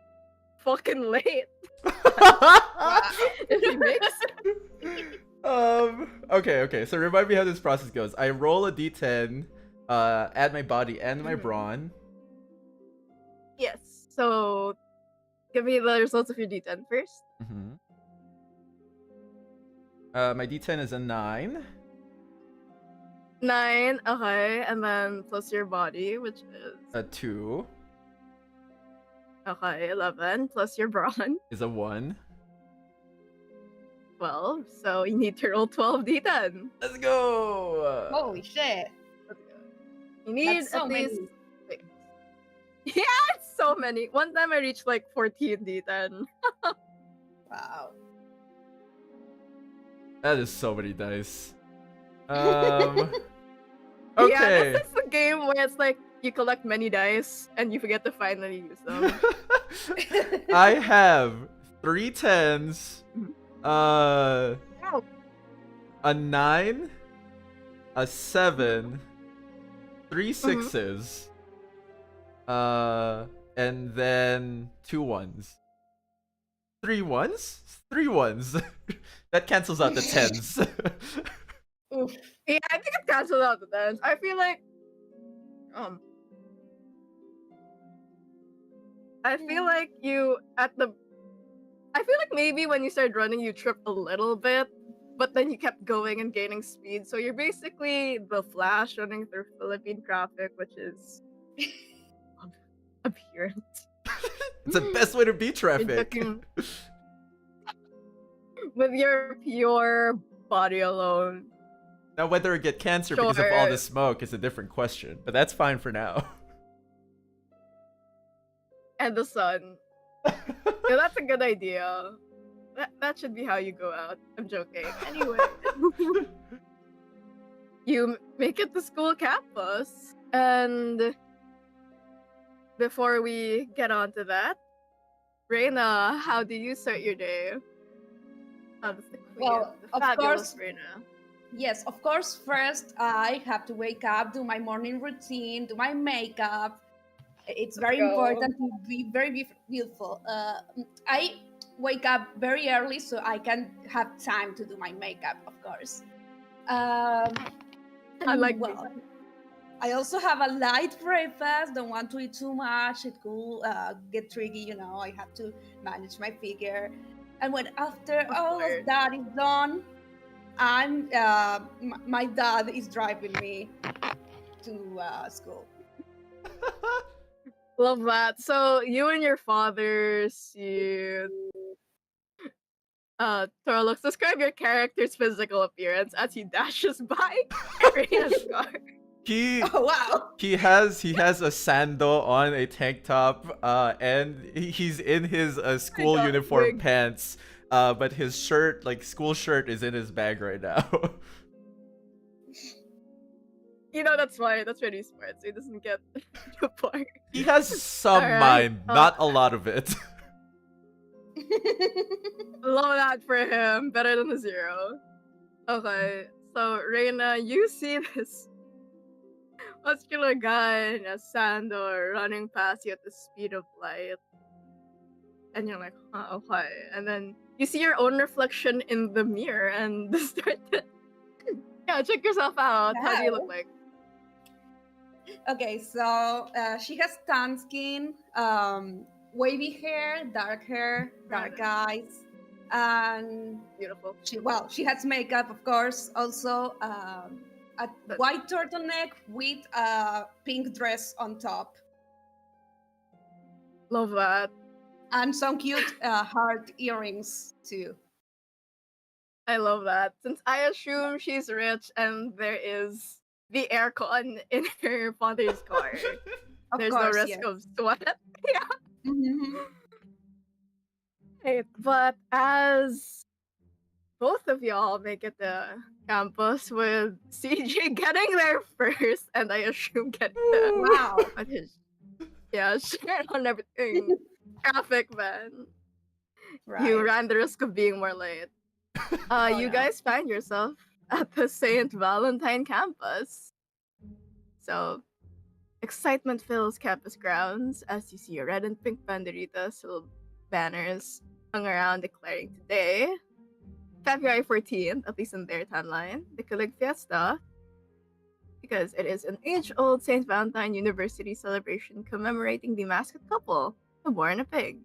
fucking late. If he makes it. Okay. So remind me how this process goes. I roll a d10, add my body and my brawn. Yes. So, give me the results of your d10 first. My d10 is a 9. 9, okay, and then plus your body, which is A 2. Okay, 11 plus your brawn, Is a 1. 12. So you need to roll 12 d10. Let's go! Holy shit. Let's go. You need That's so at least. many. Wait. Yeah, it's so many. One time I reached like 14 d10. Wow. That is so many dice. Yeah, Okay. this is the game where it's like you collect many dice and you forget to finally use them. I have 3 10s, Oh. a 9, a 7, 3 6s, and then 2 1s. 3 1s? 3 1s. That cancels out the 10s. Oof. Yeah, I think it cancels out the dance. I feel like I feel like maybe when you started running you tripped a little bit, but then you kept going and gaining speed. So you're basically the Flash running through Philippine traffic, which is apparent. It's the best way to beat traffic. With your pure body alone. Now, whether it get cancer because of all the smoke is a different question, but that's fine for now. And the sun. Yeah, that's a good idea. That should be how you go out. I'm joking. Anyway. You make it to school campus. And before we get on to that, Reina, how do you start your day? How does the queen, Well, the of fabulous course. Reina? Yes, of course, first I have to wake up, do my morning routine, do my makeup. It's very go. important to be very beautiful. I wake up very early so I can have time to do my makeup, of course. I like well, makeup. I also have a light breakfast. Don't want to eat too much. It could get tricky, you know. I have to manage my figure. And when after all course. of that is done, I'm my dad is driving me to school. Love that. So you and your father see Torlux, describe your character's physical appearance as he dashes by Reina's car. Oh wow! He has a sando on, a tank top, and he's in his school God, uniform wig. pants. But his shirt, like school shirt, is in his bag right now. You know, that's why. That's really smart. So he doesn't get the part. He has some Alright, mind, not a lot of it. Love that for him. Better than a 0. Okay, so Reina, you see this muscular guy in a sandal running past you at the speed of light. And you're like, huh, okay. And then you see your own reflection in the mirror and start to check yourself out. How do you look Wow. like? Okay, so she has tan skin, wavy hair, dark eyes, and Beautiful. she has makeup, of course. Also, a But- white turtleneck with a pink dress on top, Love that. and some cute heart earrings too. I love that. Since I assume she's rich and there is the aircon in her father's car, Of there's course, no risk yes. of sweat. Yeah. Mhm. Right. But as both of y'all make it to campus with CJ getting there first, and I assume getting the Wow. on his share on everything. Traffic, man. Right. You ran the risk of being more late. You no. guys find yourself at the St. Valentine campus. So, excitement fills campus grounds as you see your red and pink banderitas, little banners hung around declaring today, February 14th, at least in their timeline, the Kilig Fiesta, because it is an age-old St. Valentine University celebration commemorating the mascot couple who born a pig.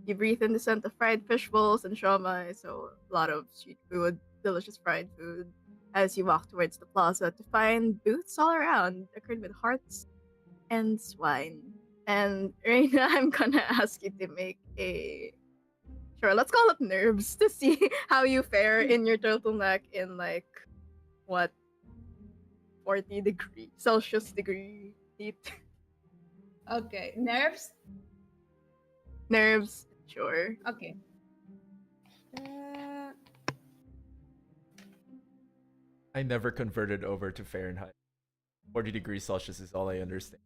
You breathe in the scent of fried fish balls and siomai, so a lot of street food, delicious fried food, as you walk towards the plaza to find booths all around, decorated with hearts and swine. And Reina, I'm gonna ask you to make a let's call it nerves to see how you fare in your turtleneck in like what 40 degree Celsius degree heat. Okay, nerves. Nerves, sure. Okay. Uh, I never converted over to Fahrenheit. 40 degrees Celsius is all I understand.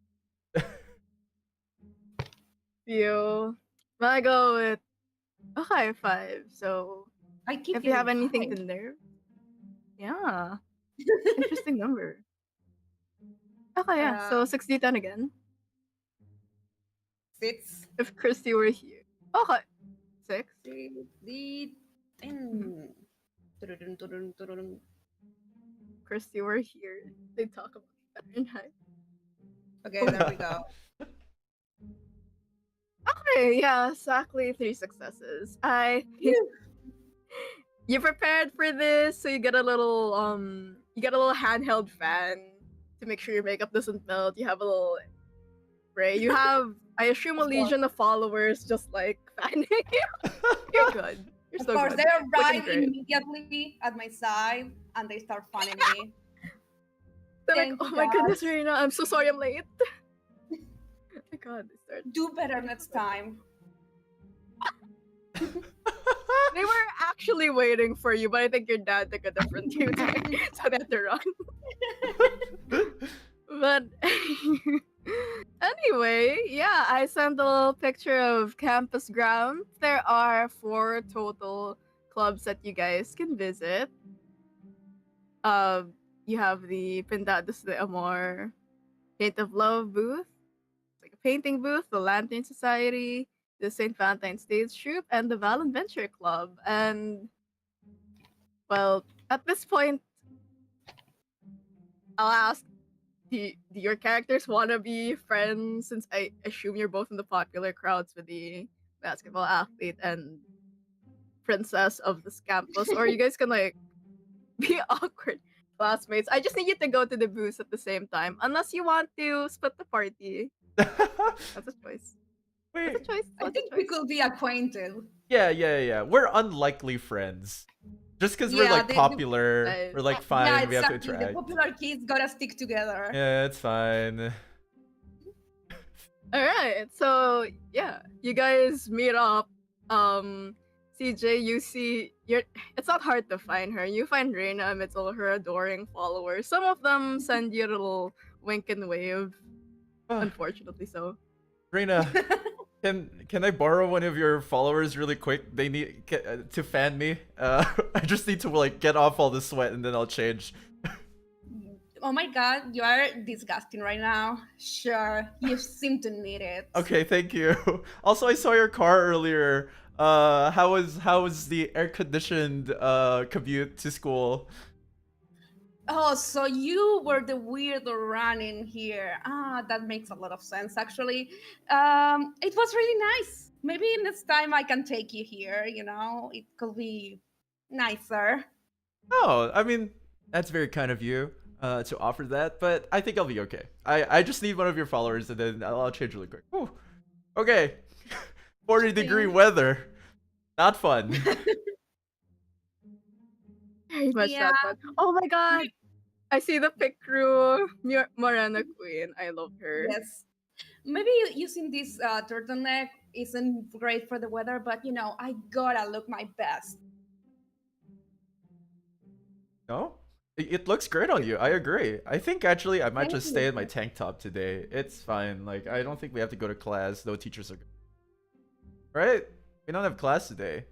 You. Well, I go with a high 5. So I keep if you have getting anything five. to nerve, yeah, interesting number. Okay, yeah. So 60-10 again. 6, If Christy were here. Okay. 6. 3, 10. Tururun, tururun, tururun. Christy were here. They talk about Fahrenheit. Okay, there we go. Okay, yeah, exactly 3 successes. You prepared for this, so you get a little handheld fan to make sure your makeup doesn't melt. You have a little spray. You have, I assume, a Of course. legion of followers just like fanning you. You're good. You're Of so course, good. they Looking arrive great. immediately at my side and they start fanning me. They're like, Thank oh you, my goodness, guys. Reina, I'm so sorry I'm late. Oh my god, they start. Do better next time. They were actually waiting for you, but I think your dad took a different route, so they had to run. But anyway, yeah, I sent a little picture of campus grounds. There are 4 total clubs that you guys can visit. You have the Pindados de Amor Paint of Love booth, like a painting booth, the Lantern Society, the St. Valentine's Stage Troupe, and the Val Adventure Club. And well, at this point, I'll ask, do your characters want to be friends? Since I assume you're both in the popular crowds with the basketball athlete and princess of this campus, or you guys can like be awkward classmates. I just need you to go to the booths at the same time, unless you want to split the party. That's a choice. Wait, That's a choice. I That's think a we choice. could be acquainted. yeah. We're unlikely friends. Just because we're Yeah, like the- popular, Nice. we're like fine. Yeah, We have to exactly. The interact. popular kids gotta stick together. Yeah, it's fine. All right. So yeah, you guys meet up. CJ, you see, it's not hard to find her. You find Reina amidst all her adoring followers. Some of them send you a little wink and wave. Unfortunately, so. Reina, can I borrow one of your followers really quick? They need to fan me. I just need to like get off all the sweat and then I'll change. Oh my god, you are disgusting right now. Sure, you seem to need it. Okay, thank you. Also, I saw your car earlier. how was the air conditioned commute to school? Oh, so you were the weirdo running here. Ah, that makes a lot of sense, actually. It was really nice. Maybe next time I can take you here, it could be nicer. Oh, I mean, that's very kind of you to offer that, but I think I'll be okay. I just need one of your followers, and then I'll change really quick. Whew. Okay, 40-degree weather, not fun. Very much Yeah. that one. Oh my god! I see the pick crew. Morena Queen. I love her. Yes. Maybe using this turtleneck isn't great for the weather, but I gotta look my best. No, it looks great on you. I agree. I think actually I might Thank just you. stay in my tank top today. It's fine. Like I don't think we have to go to class. No teachers are. Right? We don't have class today.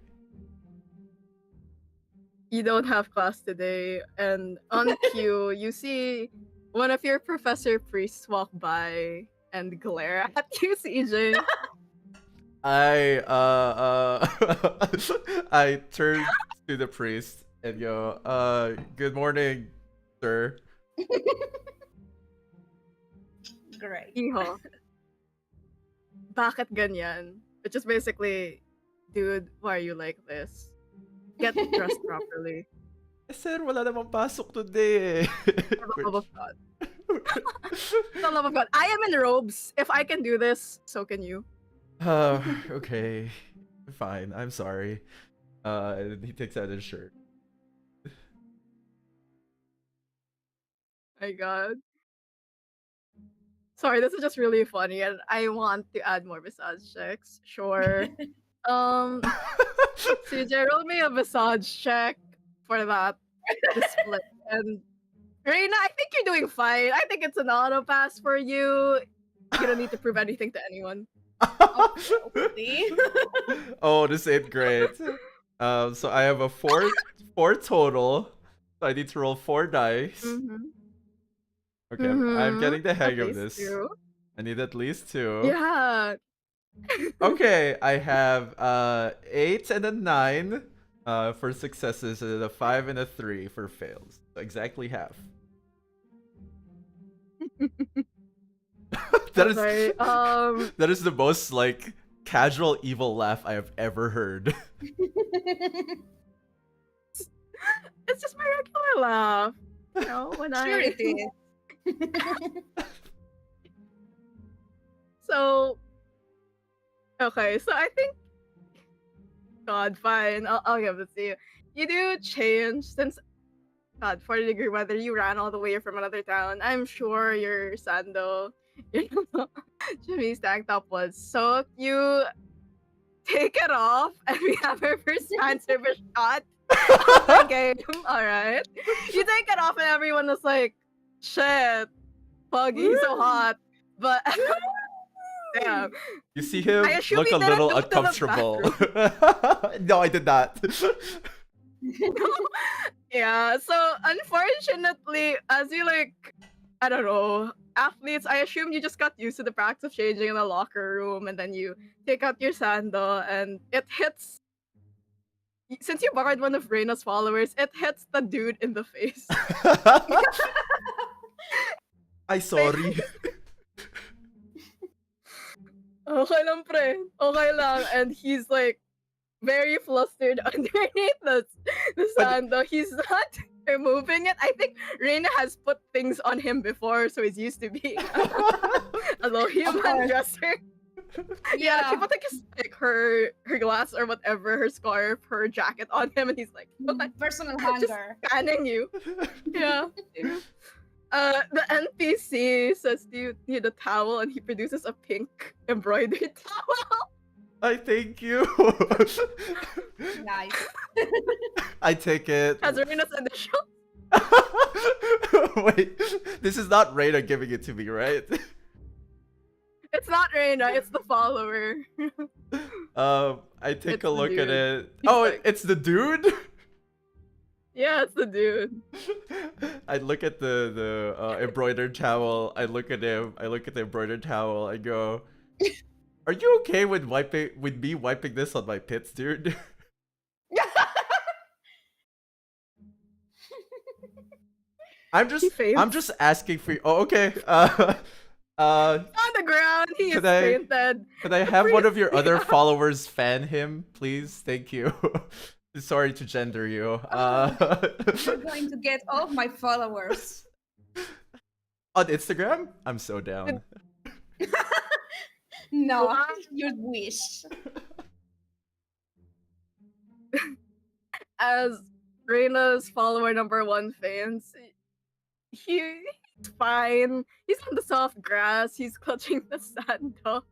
You don't have class today, and on cue, you see one of your professor priests walk by and glare at you, CJ. I I turn to the priest and go, good morning, sir. Great. Iho. Bakit ganyan? Which is basically, dude, why are you like this? Get dressed properly. Eh, sir, wala namang pasok today. For the love of God. For the love of God. I am in robes. If I can do this, so can you. Okay. Fine. I'm sorry. And he takes out his shirt. My God. Sorry, this is just really funny, and I want to add more massage checks. Sure. CJ, roll me a massage check for that display. And Reina, I think you're doing fine. I think it's an auto pass for you. You don't need to prove anything to anyone. See? Oh, this ain't great. So I have a four total. So I need to roll 4 dice. Mm-hmm. Okay, I'm getting the hang At of least this. 2. I need at least 2. Yeah. Okay, I have 8 and a 9 for successes, and then a 5 and a 3 for fails. So exactly half. That is Sorry. that is the most like casual evil laugh I have ever heard. It's just my regular laugh. You know, when Sure it is. So, okay, so I think, God, fine, I'll give this to you. You do change since, God, 40-degree weather, you ran all the way from another town. I'm sure your sando, Jimmy's tank top was soaked. You take it off, and we have our first fan service shot of the game. Alright. You take it off, and everyone was like, shit, Puggy, so hot. But damn. You see him I assume look you a didn't little go to the uncomfortable. No, I did not. Yeah, so unfortunately, as you I don't know, athletes, I assume you just got used to the practice of changing in the locker room, and then you take out your sando, and it hits. Since you borrowed one of Reina's followers, it hits the dude in the face. I sorry. Okay lang, pre. Okay lang. And he's very flustered underneath the sando. He's not removing it. I think Reina has put things on him before, so he's used to being a low human dresser. Yeah, she put her glass or whatever, her scarf, her jacket on him, and he's like, Personal just hanger. scanning you. Yeah. The NPC says, do you need a towel? And he produces a pink embroidered towel. I thank you. Nice. I take it. Has Reina's initial. Wait, this is not Reina giving it to me, right? It's not Reina, it's the follower. I take It's a the look at dude. it. He's Oh, like- it's the dude. Yeah, it's the dude. I look at the embroidered towel. I look at him. I look at the embroidered towel. I go, Are you okay with me wiping this on my pits, dude? I'm just asking for you. Oh, okay. On the ground, he is fainted. Could I have one of your other followers fan him, please? Thank you. Sorry to gender you. You're going to get all of my followers. On Instagram? I'm so down. No, your wish. As Reina's follower number 1 fans, he's fine. He's on the soft grass. He's clutching the sand dog.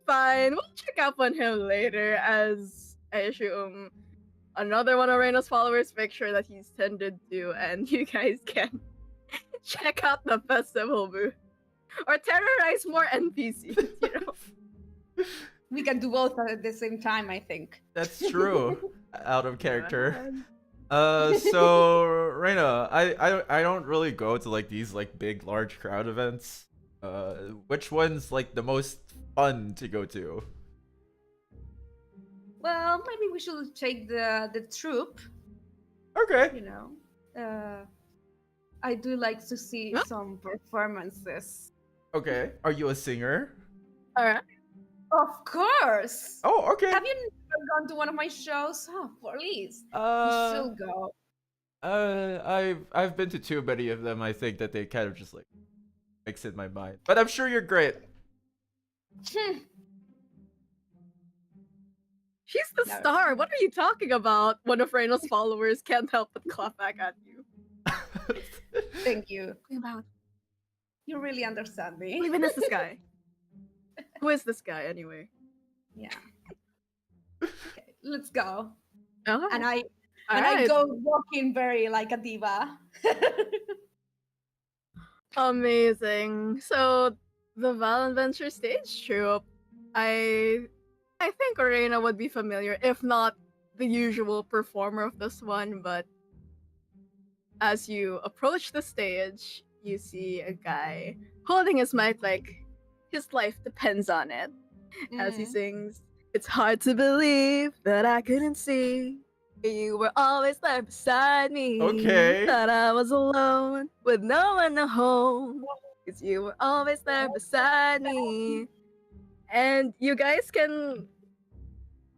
Fine. We'll check up on him later, as I assume another one of Reina's followers make sure that he's tended to, and you guys can check out the festival booth or terrorize more NPCs. You know. We can do both at the same time, I think. That's true. Out of character. So Reina, I don't really go to like these like big large crowd events. Which one's like the most fun to go to? Well, maybe we should take the troop. Okay. You know, I do like to see some performances. Okay. Are you a singer? Alright. Of course. Oh, okay. Have you never gone to one of my shows? Oh, please. You should go. I've been to too many of them. I think that they kind of just like mix in my mind. But I'm sure you're great. She's the star. What are you talking about? One of Reina's followers can't help but clap back at you. Thank you. You really understand me. Even is this guy? Who is this guy anyway? Yeah. Okay, let's go. Oh. And I go walking very like a diva. Amazing. So the Val Adventure stage troupe, I think Reina would be familiar, if not the usual performer of this one, but as you approach the stage, you see a guy holding his mic like his life depends on it. As he sings, "It's hard to believe that I couldn't see. You were always there beside me. Okay. That I was alone with no one to hold. Because you were always there beside me." And you guys can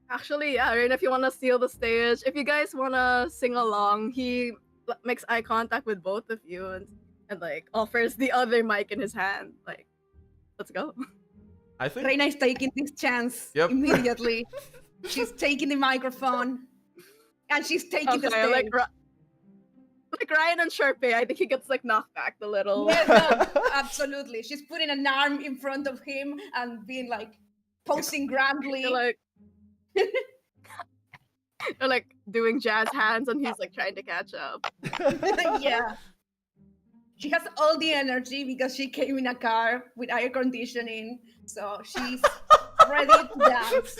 actually, yeah, Reina, if you want to steal the stage, if you guys want to sing along, he makes eye contact with both of you and like offers the other mic in his hand. Like, let's go. I think Reina is taking this chance immediately. She's taking the microphone. And she's taking the stage. Like Ryan and Sharpay, I think he gets like knocked back a little. Yeah, no, absolutely. She's putting an arm in front of him and being like posing grandly. They're like doing jazz hands and he's like trying to catch up. Yeah. She has all the energy because she came in a car with air conditioning. So she's ready to dance.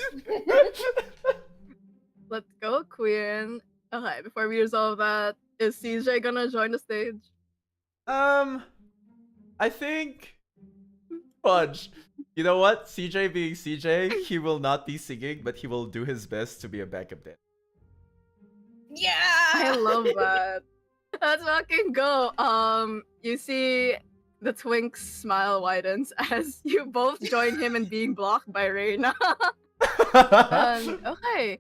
Let's go, Queen. Okay, before we resolve that, is CJ gonna join the stage? I think Fudge. You know what? CJ being CJ, he will not be singing, but he will do his best to be a backup dancer. Yeah! I love that. Let's fucking go. You see the Twink's smile widens as you both join him in being blocked by Reina. Okay.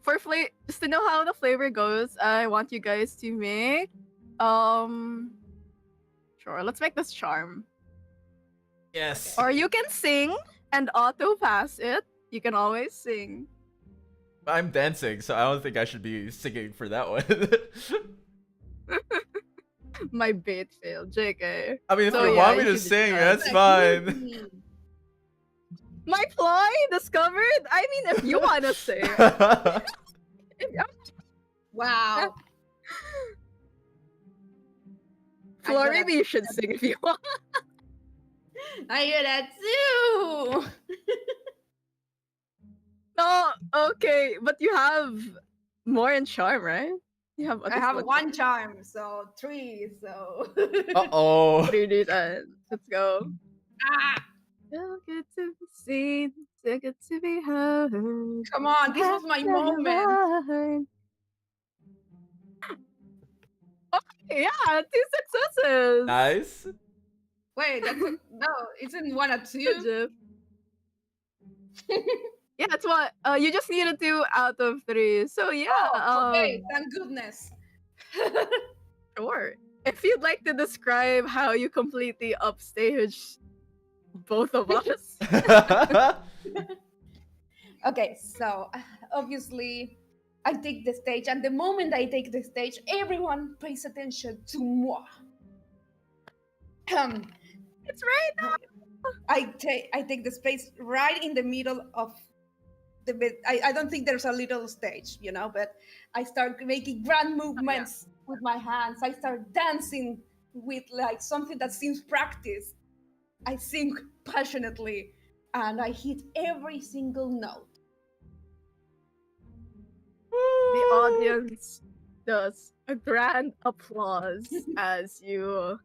For just to know how the flavor goes, I want you guys to make sure, let's make this charm. Yes. Or you can sing and auto pass it. You can always sing. I'm dancing, so I don't think I should be singing for that one. My bait failed, JK. I mean, if you want me to sing, that's fine. My ploy discovered? I mean, if you want to sing. Wow. Floor, maybe you should sing if you want. I hear that too. No, okay, but you have more in charm, right? You have at I least have one one charm, so 3. So. Uh-oh. 3D. Let's go. Ah, So good to be seen, so good to be heard. come on, this was my moment. Okay, yeah, 2 successes. Nice. Wait, no, isn't 1 or 2? Good job. Yeah, it's what you just needed 2 out of 3. So yeah, Okay, thank goodness. sure. If you'd like to describe how you completely upstage both of us. Okay, so obviously I take the stage, and the moment I take the stage, everyone pays attention to moi. It's right now. I take the space right in the middle of the bit. I don't think there's a little stage, but I start making grand movements with my hands. I start dancing with like something that seems practice. I sing passionately, and I hit every single note. The audience does a grand applause as you.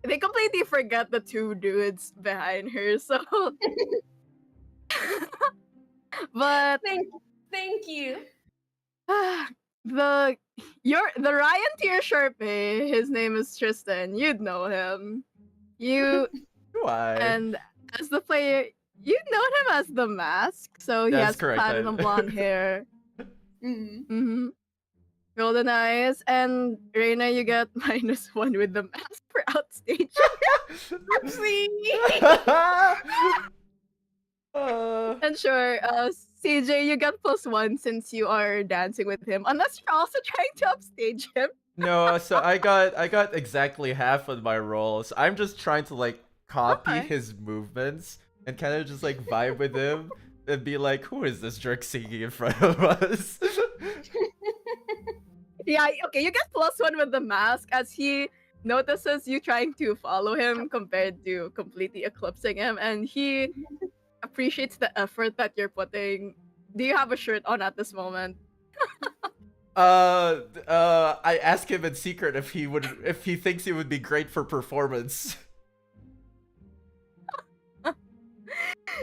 They completely forget the 2 dudes behind her, so. But Thank you. the Ryan tier Sharpay, his name is Tristan. You'd know him. You Why? and as the player, you know him as the Mask. So he That's has correct, platinum blonde hair. Mm-hmm. Golden eyes, and Reina, you get -1 with the mask for outstage. And sure, CJ, you get +1 since you are dancing with him, unless you're also trying to upstage him. No, so I got exactly half of my rolls. I'm just trying to like copy Okay. his movements and kind of just like vibe with him and be like, who is this jerk singing in front of us? Yeah, okay, you get +1 with the mask as he notices you trying to follow him compared to completely eclipsing him, and he appreciates the effort that you're putting. Do you have a shirt on at this moment? I asked him in secret if he thinks it would be great for performance.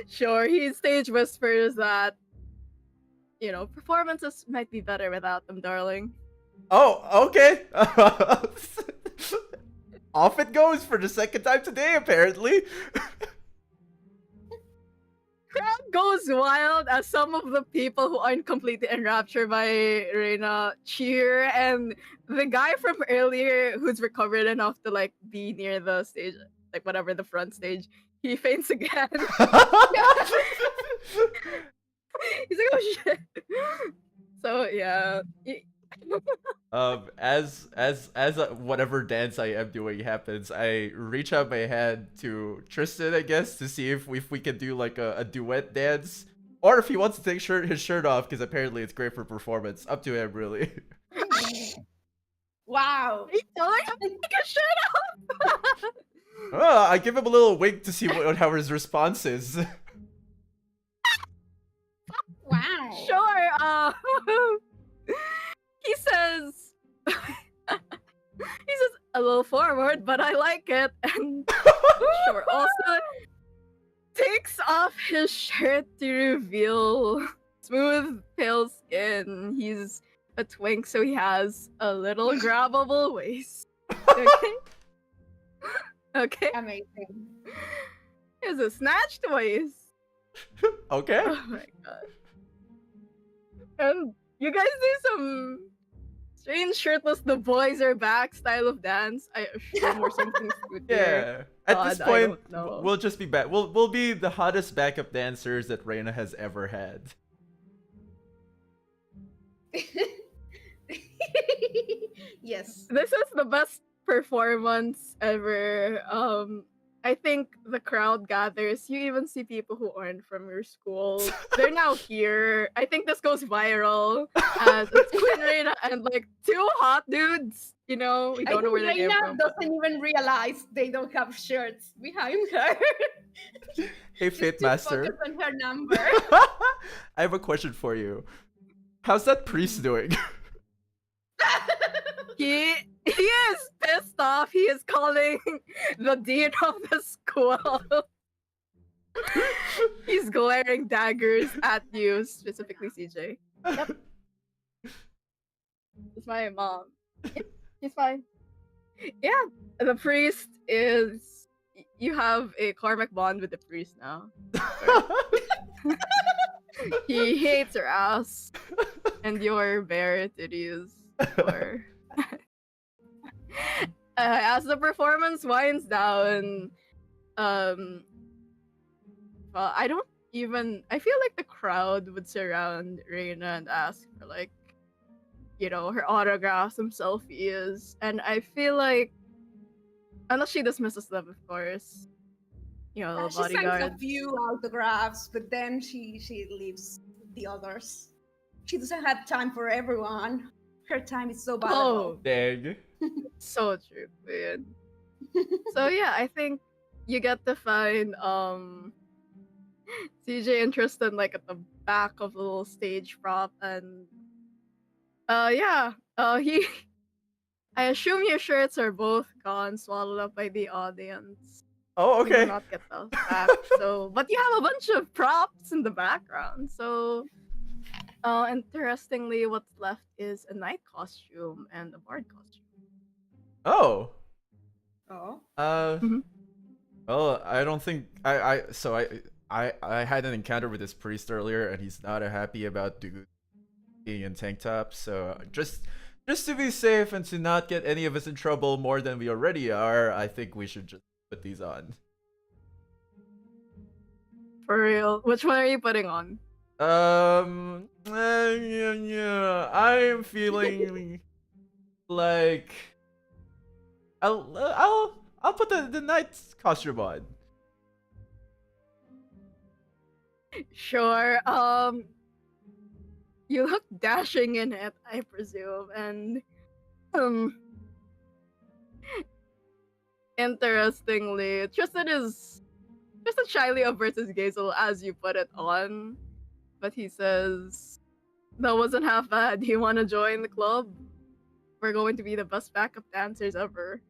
Sure, he stage whispers that, performances might be better without them, darling. Oh, okay. Off it goes for the second time today, apparently. Crowd goes wild as some of the people who aren't completely enraptured by Reina cheer, and the guy from earlier who's recovered enough to like be near the stage, like whatever the front stage, he faints again. He's like, oh shit. So yeah. As whatever dance I am doing happens, I reach out my hand to Tristan, I guess, to see if we can do like a duet dance, or if he wants to take his shirt off, because apparently it's great for performance. Up to him, really. Wow. He's telling him to take a shirt off. I give him a little wink to see how his response is. Wow. Sure. He says, a little forward, but I like it. And sure, also takes off his shirt to reveal smooth, pale skin. He's a twink, so he has a little grabbable waist. Okay. Okay. Amazing. He has a snatched waist. Okay. Oh my god. And you guys do some strange shirtless the boys are back style of dance. I assume or something stupid. Yeah. At this God, I point, don't know. we'll just be back. We'll be the hottest backup dancers that Reina has ever had. Yes. This is the best performance ever. I think the crowd gathers. You even see people who aren't from your school. They're now here. I think this goes viral as it's Queen Reina and like 2 hot dudes. We don't know where they came Reina from. doesn't even realize they don't have shirts behind her. Hey, She's Fit too Master. focused on her number. I have a question for you. How's that priest doing? He is pissed off. He is calling the dean of the school. He's glaring daggers at you, specifically CJ. Yep. It's my mom. Yep, he's fine. Yeah, the priest is. You have a karmic bond with the priest now. He hates your ass and your bare titties. Or... as the performance winds down, well, I don't even. I feel like the crowd would surround Reina and ask for like, you know, her autographs, some selfies, and I feel like, unless she dismisses them, of course. You know, the She sends bodyguard. a few autographs, but then she leaves the others. She doesn't have time for everyone. Her time is so valuable. Oh, Dang. so true, man. So yeah, I think you get to find CJ and Tristan like at the back of the little stage prop, and he I assume your shirts are both gone, swallowed up by the audience. Oh, You do okay. not get those back. So, but you have a bunch of props in the background. So, interestingly, what's left is a knight costume and a bard costume. Oh. Oh. Mhm. Well, I don't think I had an encounter with this priest earlier, and he's not happy about dude being in tank top. So just to be safe and to not get any of us in trouble more than we already are, I think we should just put these on. For real. Which one are you putting on? Yeah, I'm feeling like I'll put the knight's costume on. Sure. You look dashing in it, I presume, and interestingly, Tristan shyly averts his gaze as you put it on, but he says, "That wasn't half bad. Do you want to join the club? We're going to be the best backup dancers ever."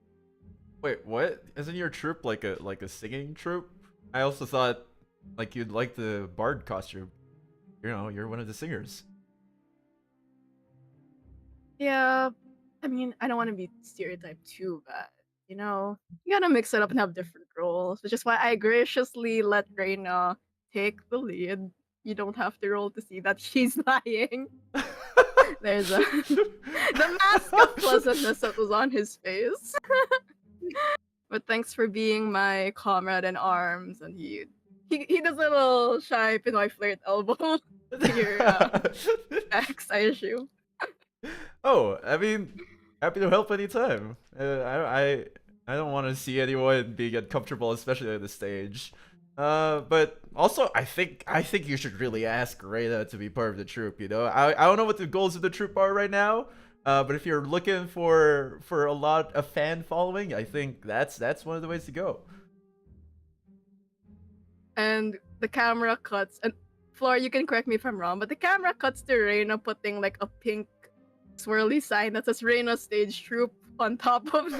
Wait, what? Isn't your troupe like a singing troupe? I also thought like you'd like the bard costume. You know, you're one of the singers. Yeah, I mean, I don't want to be stereotyped too bad. You know, you gotta mix it up and have different roles, which is why I graciously let Reina take the lead. You don't have to roll to see that she's lying. There's the mask of pleasantness that was on his face. But thanks for being my comrade in arms, and he does a little shy Pinoy flirt elbow to your ex, I assume. Oh, I mean, happy to help anytime. I don't want to see anyone being uncomfortable, especially on the stage. But also, I think you should really ask Reyna to be part of the troupe. You know, I don't know what the goals of the troupe are right now. But if you're looking for a fan following, I think that's one of the ways to go. And the camera cuts, and Flora, you can correct me if I'm wrong, but the camera cuts to Reyna putting like a pink swirly sign that says Reyna Stage Troupe on top of the.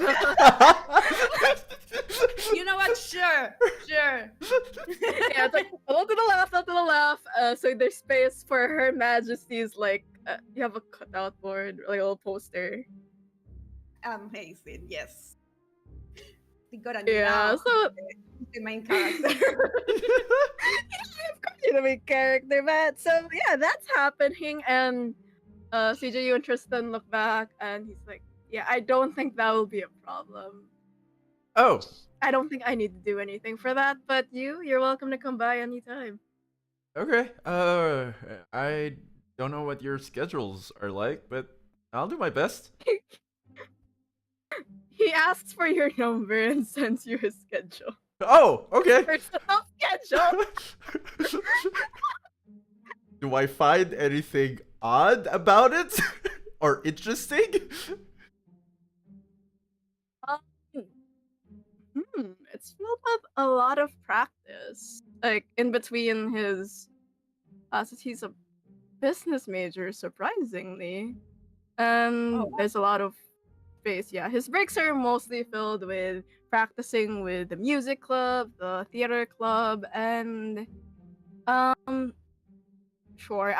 You know what? Sure. Yeah, it's like a little to the left. So there's space for Her Majesty's, like, you have a cutout board, like a little poster. Amazing. Yes. We got a Yeah, so the main character. of course you're the main character, man. So yeah, that's happening, and CJ, you and Tristan look back, and he's like, "Yeah, I don't think that will be a problem. Oh, I don't think I need to do anything for that, but you're welcome to come by anytime." okay. I don't know what your schedules are like, but I'll do my best. He asks for your number and sends you his schedule. Oh, okay. Personal schedule. Do I find anything odd about it or interesting? It's filled with a lot of practice. Like in between his classes, he's a business major, surprisingly. And Oh, wow. there's a lot of space. Yeah, his breaks are mostly filled with practicing with the music club, the theater club, and um, sure.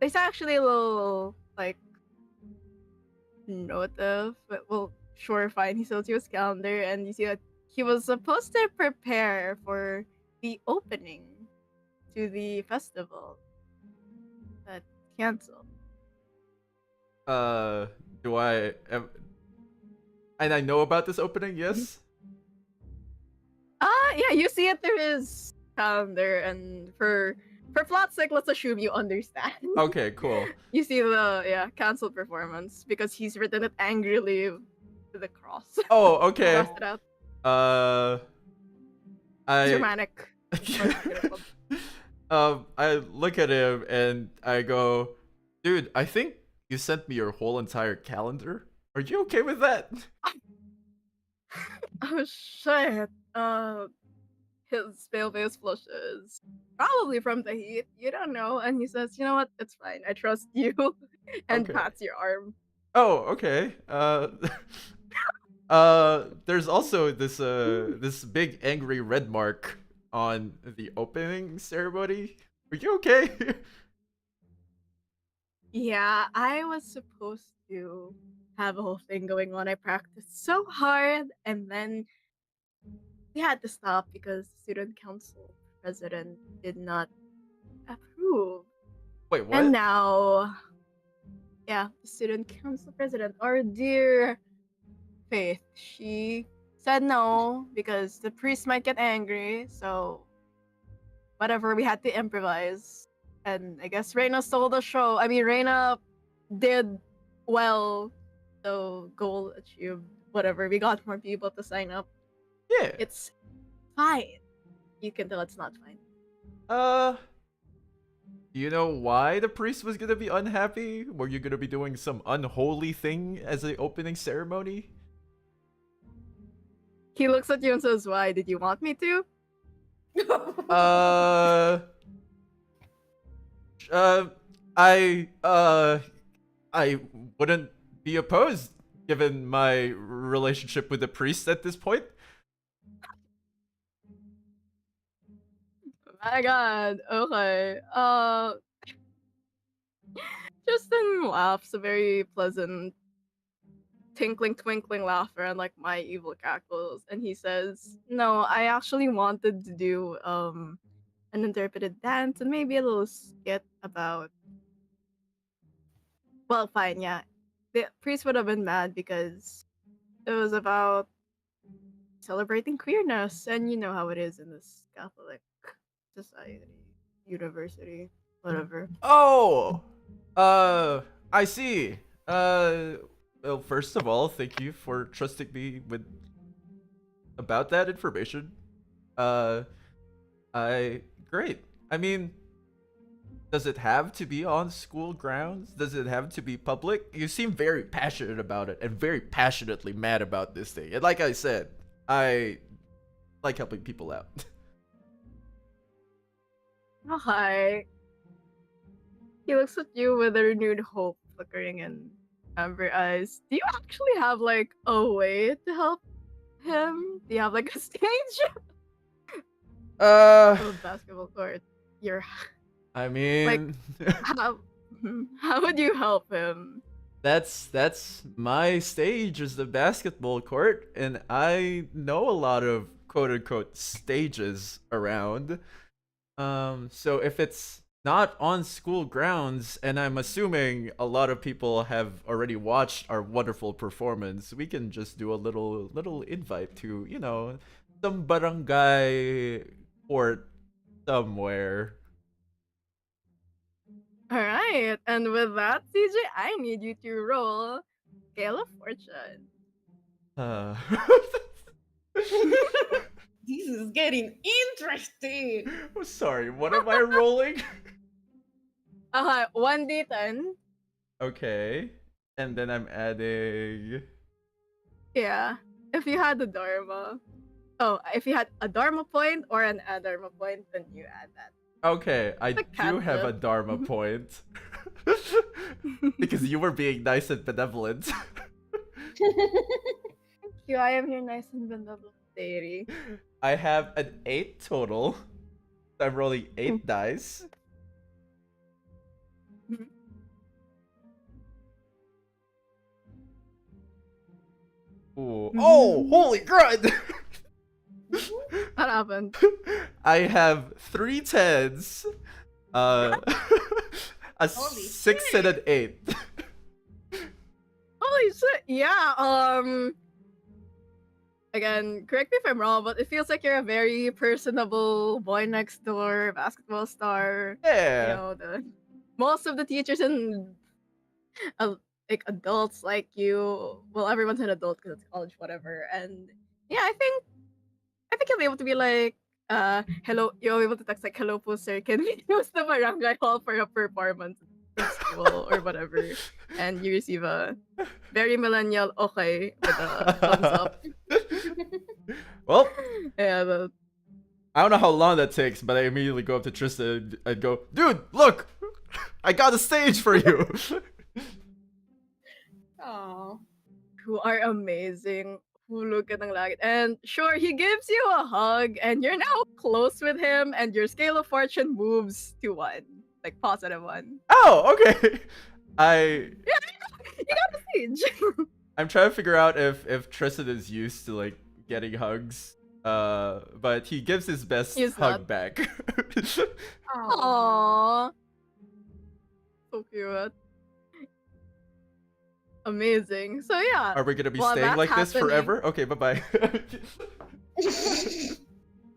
There's actually a little like note of, but well, sure, fine. He shows you his calendar, and you see that he was supposed to prepare for the opening to the festival, but canceled. Do and I know about this opening, yes? Yeah, you see it through his calendar, and for plot's sake, let's assume you understand. Okay, cool. You see the canceled performance because he's written it angrily with a cross. Oh, okay. Crossed it out. Uh, He's I romantic. I look at him and I go, dude, I think you sent me your whole entire calendar. Are you okay with that? Oh shit. His pale face flushes. Probably from the heat. You don't know. And he says, "You know what? It's fine. I trust you." And Okay. pats your arm. Oh, okay. There's also this big angry red mark on the opening ceremony. Are you okay? Yeah, I was supposed to have a whole thing going on. I practiced so hard, and then we had to stop because student council president did not approve. Wait, what? And now, yeah, the student council president, our dear Faith, she said no because the priest might get angry. So, whatever, we had to improvise. And I guess Reina stole the show. I mean, Reina did well, so goal achieved. Whatever, we got more people to sign up. Yeah. It's fine. You can tell it's not fine. Do you know why the priest was gonna be unhappy? Were you gonna be doing some unholy thing as the opening ceremony? He looks at you and says, "Why did you want me to?" Uh, I wouldn't be opposed given my relationship with the priest at this point. My God. Okay. Justin laughs a very pleasant, tinkling, twinkling laughter, and like my evil cackles, and he says, "No, I actually wanted to do an interpreted dance and maybe a little skit about." Well, fine, yeah. The priest would have been mad because it was about celebrating queerness, and you know how it is in this Catholic society, university, whatever. Oh, I see. Well, first of all, thank you for trusting me with about that information. Uh, great. I mean, does it have to be on school grounds? Does it have to be public? You seem very passionate about it and very passionately mad about this thing. And like I said, I like helping people out. Oh, hi. He looks at you with a renewed hope flickering in amber eyes. Do you actually have like a way to help him? Do you have like a stage? Oh, basketball court. You're I mean, how would you help him? that's my stage is the basketball court, and I know a lot of quote unquote stages around. So if it's not on school grounds, and I'm assuming a lot of people have already watched our wonderful performance, we can just do a little invite to, some barangay court somewhere. Alright, and with that, CJ, I need you to roll Scale of Fortune. This is getting interesting. I'm sorry, what am I rolling? 1d10. Okay. And then I'm adding. Yeah. If you had a Dharma. Oh, if you had a Dharma point or an Adharma point, then you add that. Okay, I The do have a catnip. Dharma point. Because you were being nice and benevolent. Thank you. I am here nice and benevolent, lady. I have an 8 total. I'm rolling 8 dice. Ooh. Oh, holy crud! What happened? I have 3 10s, a Holy 6 and an 8. Holy shit! Yeah. Again, correct me if I'm wrong, but it feels like you're a very personable boy next door basketball star. You Yeah. know, most of the teachers and like adults like you. Well, everyone's an adult because it's college, whatever. And yeah, I think you'll be able to be like, hello. You'll be able to text like, hello po sir, can we use the barangay hall for a performance in school or whatever? And you receive a very millennial okay with a thumbs up. Well, Yeah, I don't know how long that takes, but I immediately go up to Tristan and go, dude, look! I got a stage for you! Oh. who are amazing. Who look at ng langit. And sure, he gives you a hug, and you're now close with him, and your scale of fortune moves to 1. Like, positive 1. Oh, okay. You got the stage. I'm trying to figure out if Tristan is used to like getting hugs. But he gives his best He's hug not. back. Aww. So cute. Amazing. So yeah. Are we gonna be While staying that's like this happening- forever? Okay, bye-bye.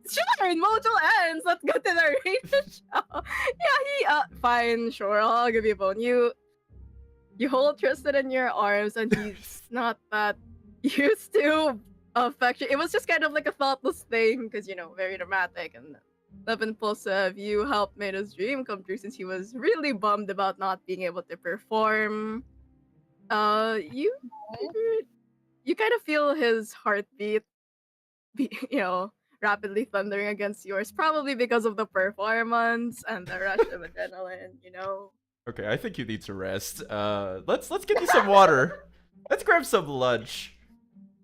Sure, module ends. Let's go to the radio show. Yeah, fine, sure, I'll give you a bone. You hold Tristan in your arms, and he's not that used to affection. It was just kind of like a thoughtless thing, because very dramatic and love impulsive. You helped made his dream come true since he was really bummed about not being able to perform. You kind of feel his heartbeat, rapidly thundering against yours, probably because of the performance and the rush of adrenaline. Okay, I think you need to rest. Let's get you some water. Let's grab some lunch.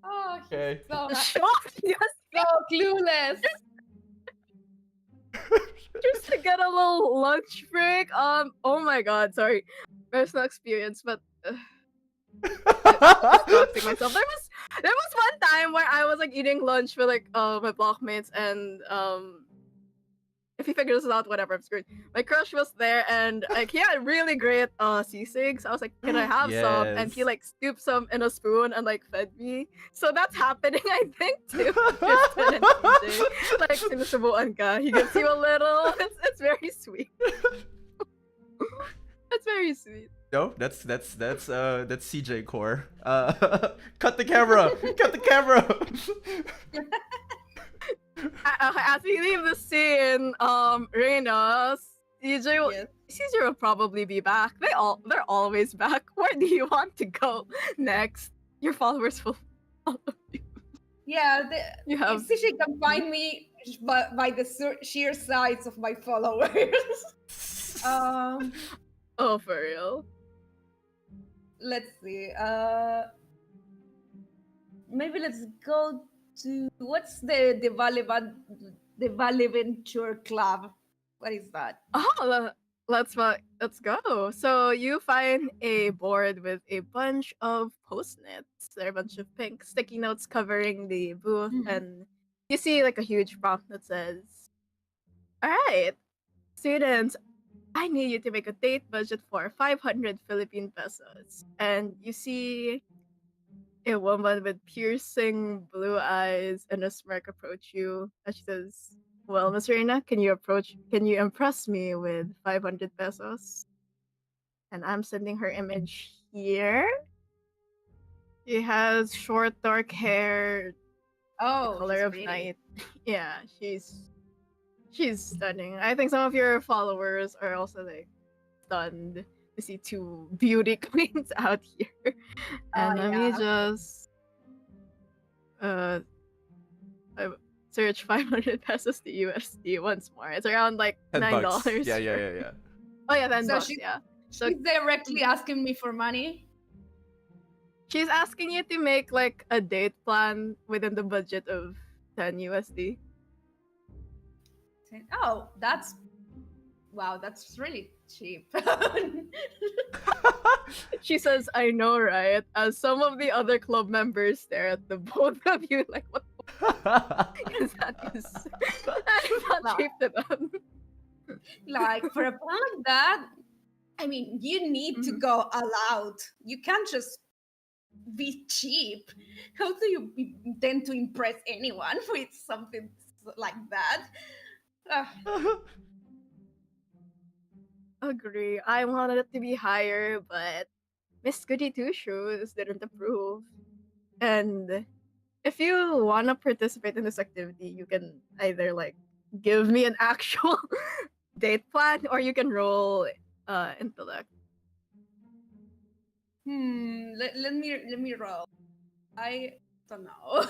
Oh, he's Okay. so, Shocked, yes, so clueless. just to get a little lunch break. Oh my god, sorry, personal experience, but. Distracting myself. There was one time where I was like eating lunch with like my blockmates, and if he figures this out, whatever, I'm screwed. My crush was there, and like he had really great sisigs. I was like, can I have some? And he Yes. like scooped some in a spoon and like fed me. So that's happening, I think, too. Tristan and TJ. Like sinusubuan ka. He gives you a little. It's very sweet. That's very sweet. No, that's CJ core. Cut the camera. Cut the camera. As we leave the scene, Reina, CJ, Yes. CJ will probably be back. They're always back. Where do you want to go next? Your followers will follow you. Yeah, You have Sishi can find me by the sheer size of my followers. oh, for real. Let's see. Maybe let's go to what's the Valeventure Club? What is that? Oh, let's go. So you find a board with a bunch of post-its. There are a bunch of pink sticky notes covering the booth, Mhm. and you see like a huge prompt that says, "All right, students, I need you to make a date budget for 500 Philippine pesos." And you see a woman with piercing blue eyes and a smirk approach you. And she says, "Well, Miss Reina, can you impress me with 500 pesos?" And I'm sending her image here. She has short dark hair, Oh, color she's of pretty. night. Yeah, she's stunning. I think some of your followers are also like stunned to see 2 beauty queens out here. And let me yeah. just search 500 pesos to USD once more. It's around like $10. $9. Yeah. Oh yeah, $10, So yeah. So she's directly asking me for money. she's asking you to make like a date plan within the budget of 10 USD. Oh, that's really cheap. She says, I know, right? As some of the other club members stare at the both of you like, what is that? I'm not cheap to them. Like for a plan like that, I mean, you need to go all out. You can't just be cheap. How do you intend to impress anyone with something like that? Agree. I wanted it to be higher, but Miss Goody Two Shoes didn't approve. And if you wanna participate in this activity, you can either like give me an actual date plan or you can roll intellect. Let me roll. I don't know.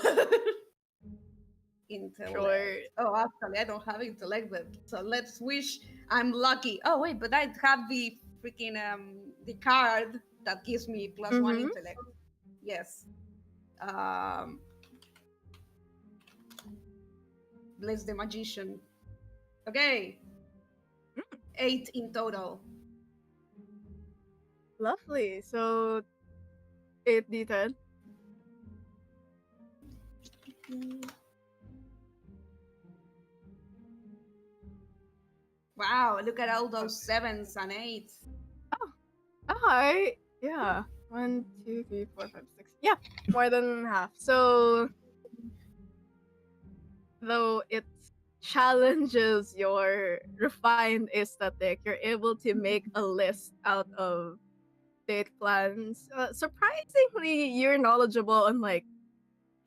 Intellect. Sure. Oh, actually, I don't have intellect, but so let's wish I'm lucky. Oh wait, but I have the freaking the card that gives me plus one intellect. Yes. Bless the magician. Okay. 8 in total. Lovely. So 8d10. Wow, look at all those 7s and 8s. Alright. Yeah. 1, 2, 3, 4, 5, 6. Yeah, more than half. So though it challenges your refined aesthetic, you're able to make a list out of date plans. Surprisingly, you're knowledgeable on like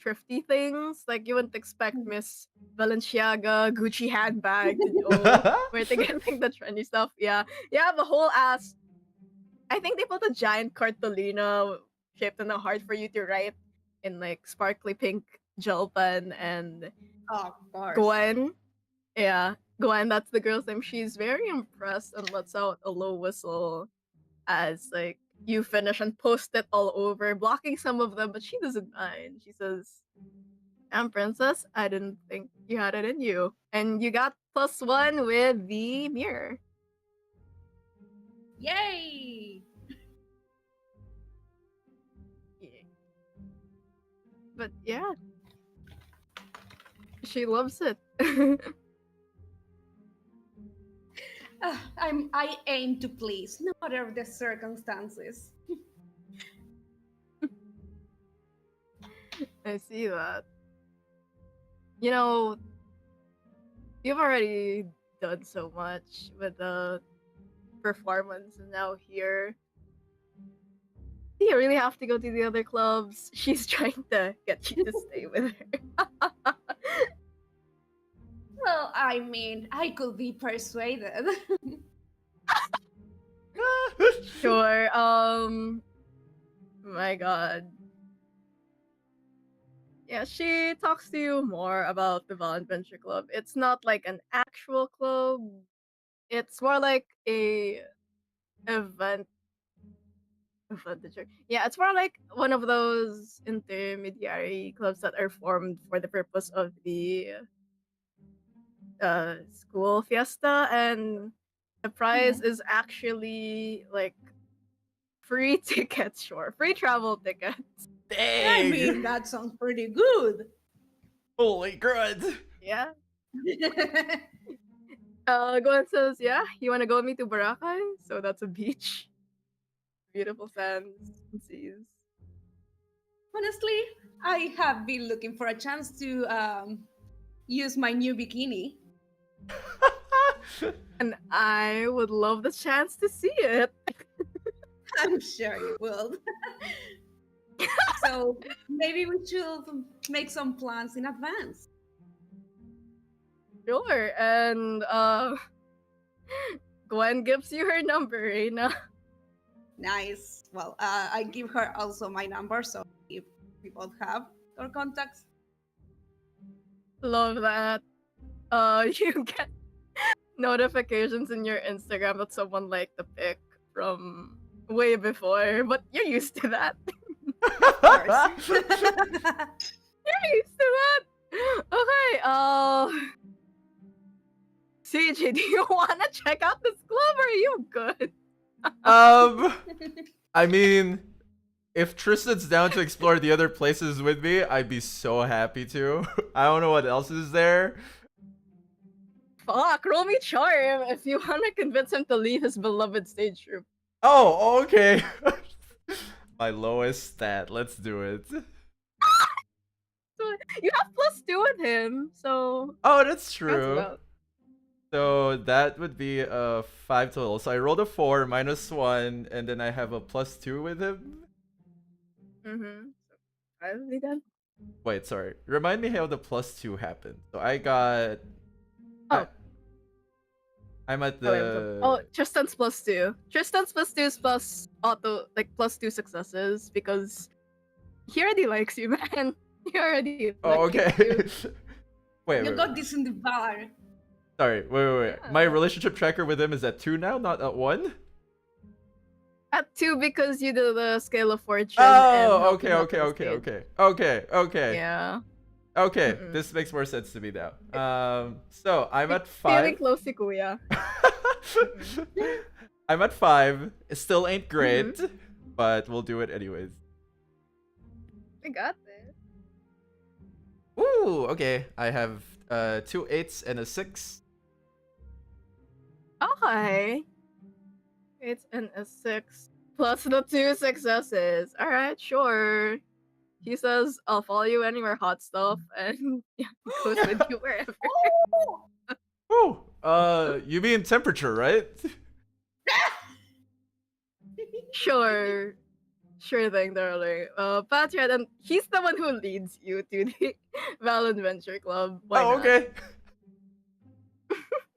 thrifty things. Like you wouldn't expect Miss Balenciaga Gucci handbag to know where to get like the trendy stuff. Yeah, you have a whole ass. I think they put a giant cartolina shaped in a heart for you to write in like sparkly pink gel pen. And Oh, of course. Gwen, yeah, Gwen, that's the girl's name. She's very impressed and lets out a low whistle as like you finish and post it all over, blocking some of them, but she doesn't mind. She says, "I'm princess. I didn't think you had it in you, and you got +1 with the mirror." Yay! Yeah. But yeah, she loves it. I aim to please, no matter the circumstances. I see that. You know, you've already done so much with the performance, and now here. Do you really have to go to the other clubs? She's trying to get you to stay with her. Well, I mean, I could be persuaded. Sure. My god. Yeah, she talks to you more about the Val Adventure Club. It's not like an actual club. It's more like a event. Yeah, it's more like one of those intermediary clubs that are formed for the purpose of the school fiesta, and the prize is actually like free tickets, sure, free travel tickets. I mean, that sounds pretty good. Holy crud! Yeah. Gwen says, "Yeah, you want to go with me to Boracay? So that's a beach, beautiful sands and seas." Honestly, I have been looking for a chance to use my new bikini. And I would love the chance to see it. I'm sure you will. So maybe we should make some plans in advance. Sure. And Gwen gives you her number, Reina. Nice. Well, I give her also my number, so if we both have our contacts. Love that. You get notifications in your Instagram that someone liked the pic from way before, but you're used to that. Of course. You're used to that. Okay, CJ, do you wanna check out this club or are you good? I mean, if Tristan's down to explore the other places with me, I'd be so happy to. I don't know what else is there. Fuck, roll me charm if you wanna convince him to leave his beloved stage group. Oh, okay. My lowest stat. Let's do it. So you have +2 with him, so Oh, that's that's true. about. So that would be 5 total. So I rolled a 4 minus 1, and then I have a +2 with him. Mm-hmm. So probably then. Wait, sorry. Remind me how the +2 happened. So I got. Oh. I'm at Oh, wait, the. oh, Tristan's +2. Tristan's +2 is plus auto, like +2 successes because he already likes you, man. He already. Oh, likes okay. you. Wait, You wait. got this in the bar. Sorry, wait. Yeah. My relationship tracker with him is at 2 now, not at 1? At 2 because you do the scale of fortune. Oh, and okay. help him up the stage. Yeah. Okay, Mm-mm. this makes more sense to me now. So I'm at Feeling 5. close to Kuya. I'm at 5. It still ain't great, Mm-hmm. but we'll do it anyways. We got this. Ooh, okay. I have 2 8s and a 6. Okay. It's an a 6 plus the 2 successes. Alright, sure. He says, I'll follow you anywhere, hot stuff, and yeah, goes with you wherever. Ooh, you mean temperature, right? Sure. Sure thing, darling. Patriot, and he's the one who leads you to the Val Adventure Club. Why Oh, not? okay.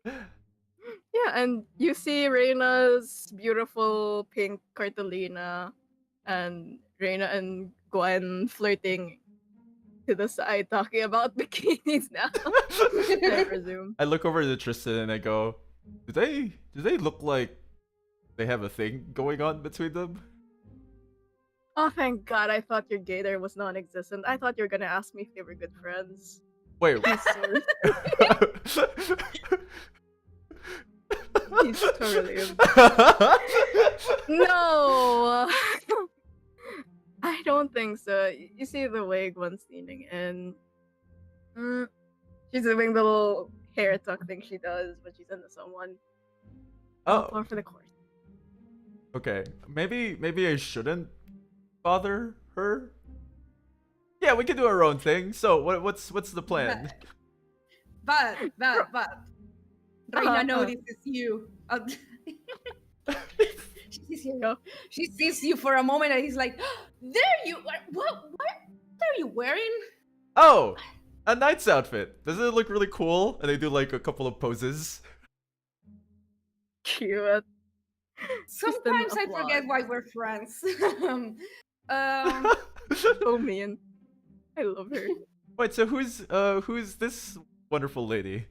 Yeah, and you see Reina's beautiful pink Cartolina, and Reina and Gwen flirting to the side, talking about bikinis now. I presume. I look over to Tristan and I go, do they look like they have a thing going on between them? Oh, thank God! I thought your gator was non-existent. I thought you were gonna ask me if they were good friends. Wait. He's He's totally. No, I don't think so. You see the way Gwen's leaning in. She's doing the little hair tuck thing she does when she's into someone. Oh, Going for the course. okay. Maybe I shouldn't bother her. Yeah, we can do our own thing. So what's the plan? But Reina notices you. She sees you. She sees you for a moment, and he's like, "There you are. What are you wearing?" Oh, a knight's outfit. Doesn't it look really cool? And they do like a couple of poses. Cute. Sometimes I applause. forget why we're friends. So mean. I love her. Wait, so who's this wonderful lady?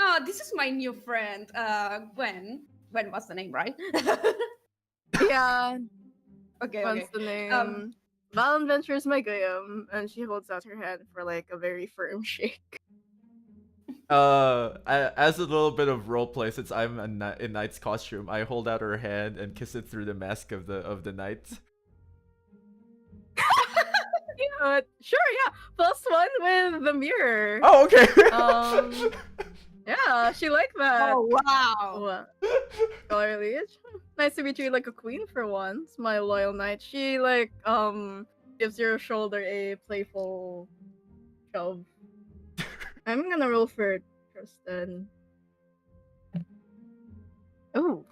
Oh, this is my new friend, Gwen. Gwen was the name, right? Yeah. Okay, What's okay. the name? Val Adventures my Guyam, and she holds out her hand for like a very firm shake. As a little bit of roleplay, since I'm in knight's costume, I hold out her hand and kiss it through the mask of the knight. Yeah, sure, yeah. +1 with the mirror. Oh, okay. Yeah, she liked that. Oh wow! Colorist. Nice to be treated like a queen for once, my loyal knight. She like gives your shoulder a playful shove. I'm gonna roll for Tristan. Oh.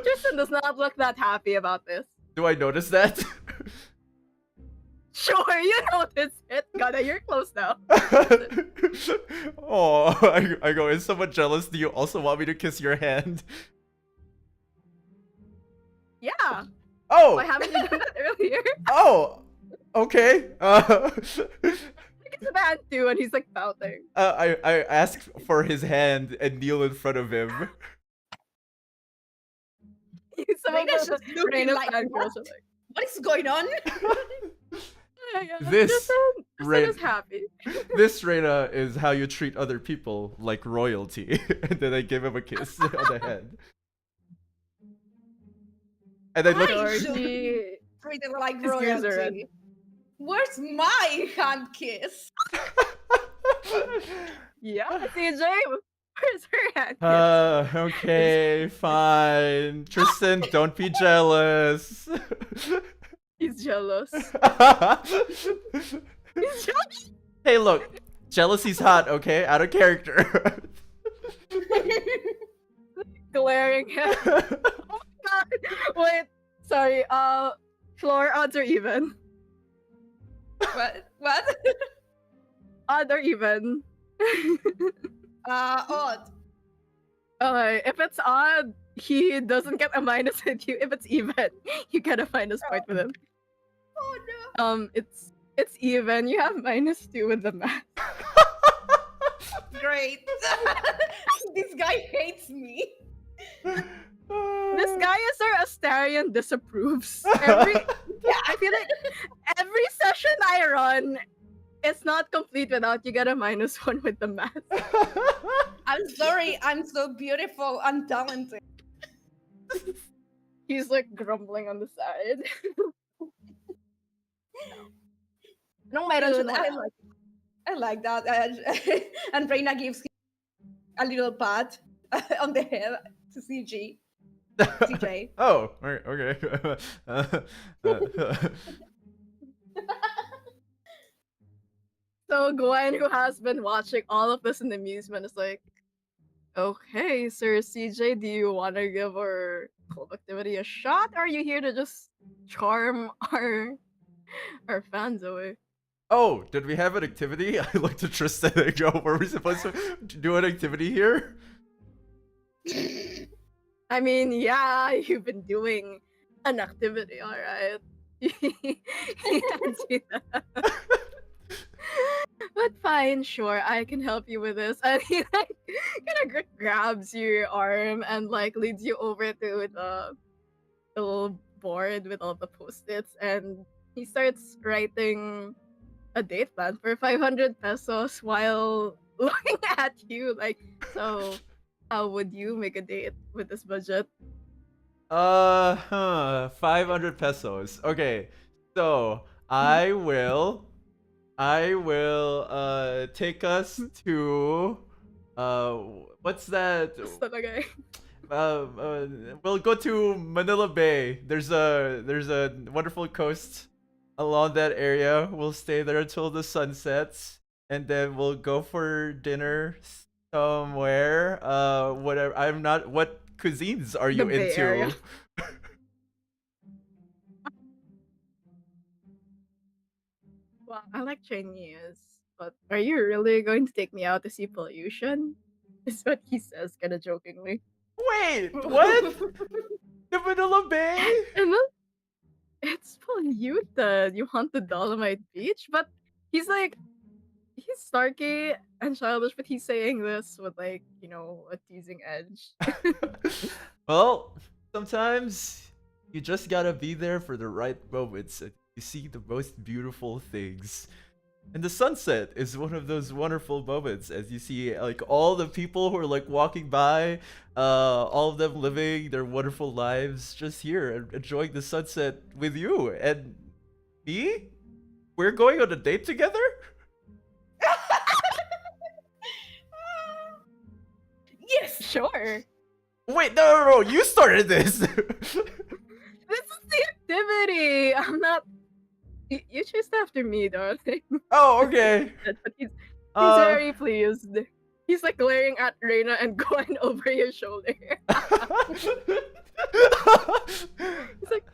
Tristan does not look that happy about this. Do I notice that? Sure, you notice it. Gana, you're close now. Oh, I go, is someone jealous? Do you also want me to kiss your hand? Yeah. Oh! Why haven't you done that earlier? Oh! Okay. It's a man too, and he's like pouting. I ask for his hand and kneel in front of him. Some of Reina's the just looking Reina like, fangirls what? are like, What is going on? This Reina is happy. This Reina is how you treat other people like royalty. And then I give him a kiss on the head. And I look. I should Georgie. treat it like His gears are red. royalty. Where's my hand kiss? Yeah, CJ, where's her hand? Okay, fine. Tristan, don't be jealous. He's jealous. He's jealous. Hey, look, jealousy's hot. Okay, out of character. Glaring at. Oh my god. Wait, sorry. Floor odds are even. What? Odd or even. Odd. Okay, if it's odd, he doesn't get a minus with you. If it's even, you get a minus point with him. Oh no. It's even. You have -2 with the math. Great. This guy hates me. This guy is our Astarian disapproves. I feel like every session I run, it's not complete without you get a -1 with the math. I'm sorry, I'm so beautiful and talented. He's like grumbling on the side. No, I like that. And Reina gives him a little pat on the head to CJ. CJ. Oh, okay. So Gwen, who has been watching all of this in amusement, is like, okay, Sir CJ, do you want to give our club activity a shot? Or are you here to just charm our fans away? Oh, did we have an activity? I looked at Tristan and go, were we supposed to do an activity here? I mean, yeah, you've been doing an activity, alright. You can see that. But fine, sure, I can help you with this. And he like kind of grabs your arm and like leads you over to the little board with all the post-its, and he starts writing a date plan for 500 pesos while looking at you like, so how would you make a date with this budget? 500 pesos. Okay, so I will take us to what's that? Okay. We'll go to Manila Bay. There's a wonderful coast along that area. We'll stay there until the sun sets, and then we'll go for dinner somewhere. Whatever. I'm not. What cuisines are you The Bay into? Area. Well, I like Chinese, but are you really going to take me out to see pollution? Is what he says, kind of jokingly. Wait, what? The Manila Bay? And then it's polluted. You want the Dolomite Beach, but he's like, he's snarky and childish, but he's saying this with like, a teasing edge. Well, sometimes you just gotta be there for the right moments and you see the most beautiful things. And the sunset is one of those wonderful moments as you see like all the people who are like walking by, all of them living their wonderful lives just here and enjoying the sunset with you. And me? We're going on a date together? Yes. Sure. Wait, no, you started this! This is the activity. I'm not. You chased after me, Dorothy. Oh, okay. But he's very pleased. He's like glaring at Reina and going over your shoulder. He's like.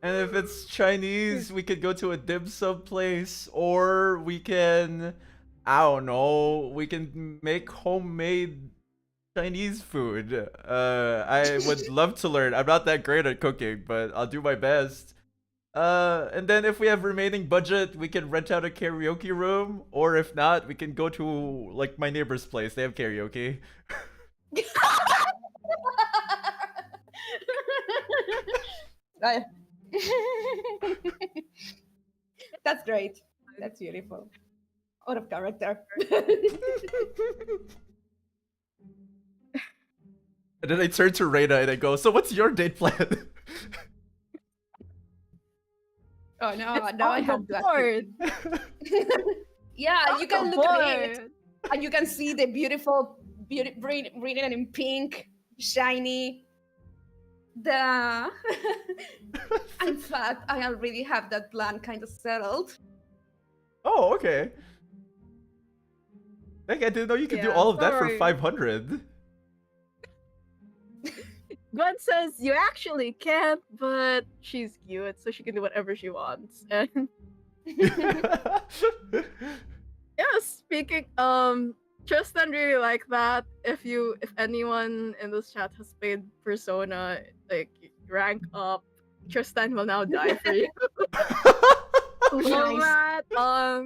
And if it's Chinese, we could go to a dim sum place, or we can, I don't know, we can make homemade Chinese food. I would love to learn. I'm not that great at cooking, but I'll do my best. And then if we have remaining budget, we can rent out a karaoke room, or if not, we can go to like my neighbor's place. They have karaoke. Right. That's great. That's beautiful. Out of character. And then I turn to Reina and I go, "So what's your date plan?" Oh no! It's Now I on have the to. board. Yeah, you can The look at it, board. and you can see the beautiful, written in pink, shiny. The. In fact, I already have that plan kind of settled. Oh, okay. Like, I didn't know you could do Yeah, all of that for sorry. 500. Gwen says you actually can't, but she's cute, so she can do whatever she wants. And yeah, speaking, Tristan really like that. If anyone in this chat has played Persona, like rank up, Tristan will now die for you. Love Nice. that.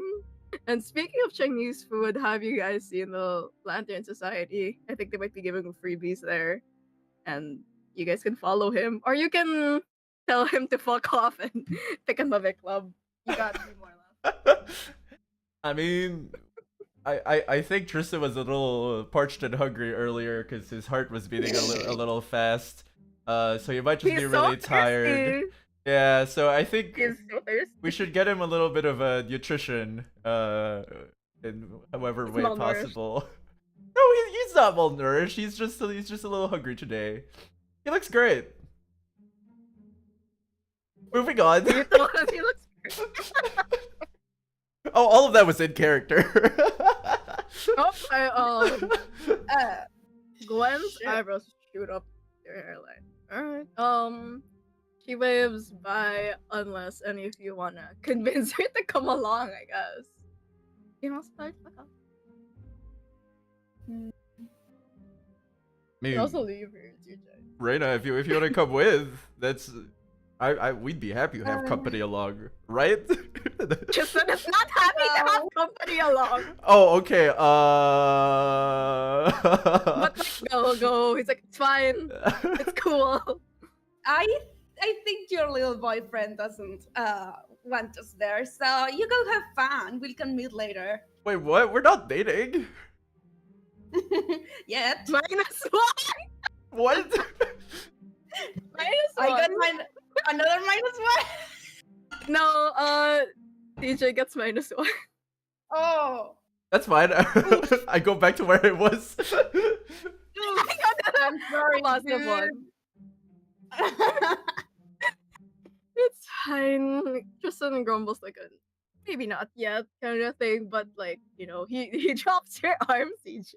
And speaking of Chinese food, have you guys seen the Lantern Society? I think they might be giving freebies there, and you guys can follow him, or you can tell him to fuck off and pick another club. You got 3 more left. I mean, I think Tristan was a little parched and hungry earlier because his heart was beating a little fast. So he might just He's be so really tired. thirsty. Yeah, so I think He's so thirsty. we should get him a little bit of a nutrition, in however He's way malnourished. possible. No, he's not malnourished. He's just a little hungry today. He looks great. Moving on. He looks great. Oh, all of that was in character. Oh, Uh, Gwen's eyebrows shoot up your hairline. Alright. She waves bye unless any of you wanna convince her to come along, I guess. You know, start fuck up. You Maybe can also leave her, it's your choice. Reina, if you want to come with, that's we'd be happy to have company along, right? Tristan is not happy to have company along. Oh, okay. But like, go. He's like, it's fine. It's cool. I think your little boyfriend doesn't want us there, so you go have fun. We can meet later. Wait, what? We're not dating. Yet. -1. What? I got -1. another -1. No, DJ gets -1. Oh. That's fine. I go back to where I was. I'm sorry, Lost of dude. one. It's fine. Tristan grumbles like a maybe not yet kind of thing, but like, you know, he drops your arm, CJ.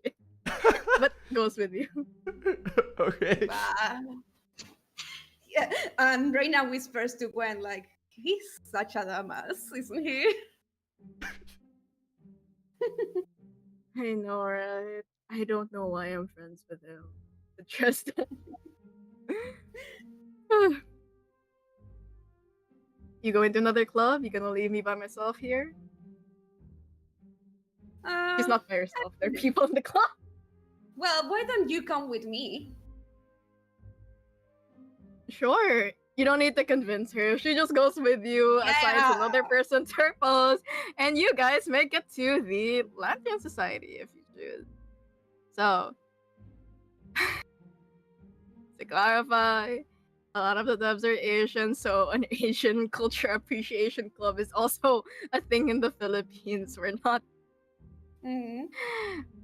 But goes with you. Okay. Yeah, and Reina whispers to Gwen like, he's such a dumbass, isn't he? I know, right? I don't know why I'm friends with him. But Tristan. You go into another club? You gonna leave me by myself here? He's not by yourself. There are people in the club. Well, why don't you come with me? Sure. You don't need to convince her. She just goes with you, assigns another person to her post, and you guys make it to the Lantern Society if you choose. So, to clarify, a lot of the devs are Asian, so an Asian culture appreciation club is also a thing in the Philippines. We're not. Mm-hmm.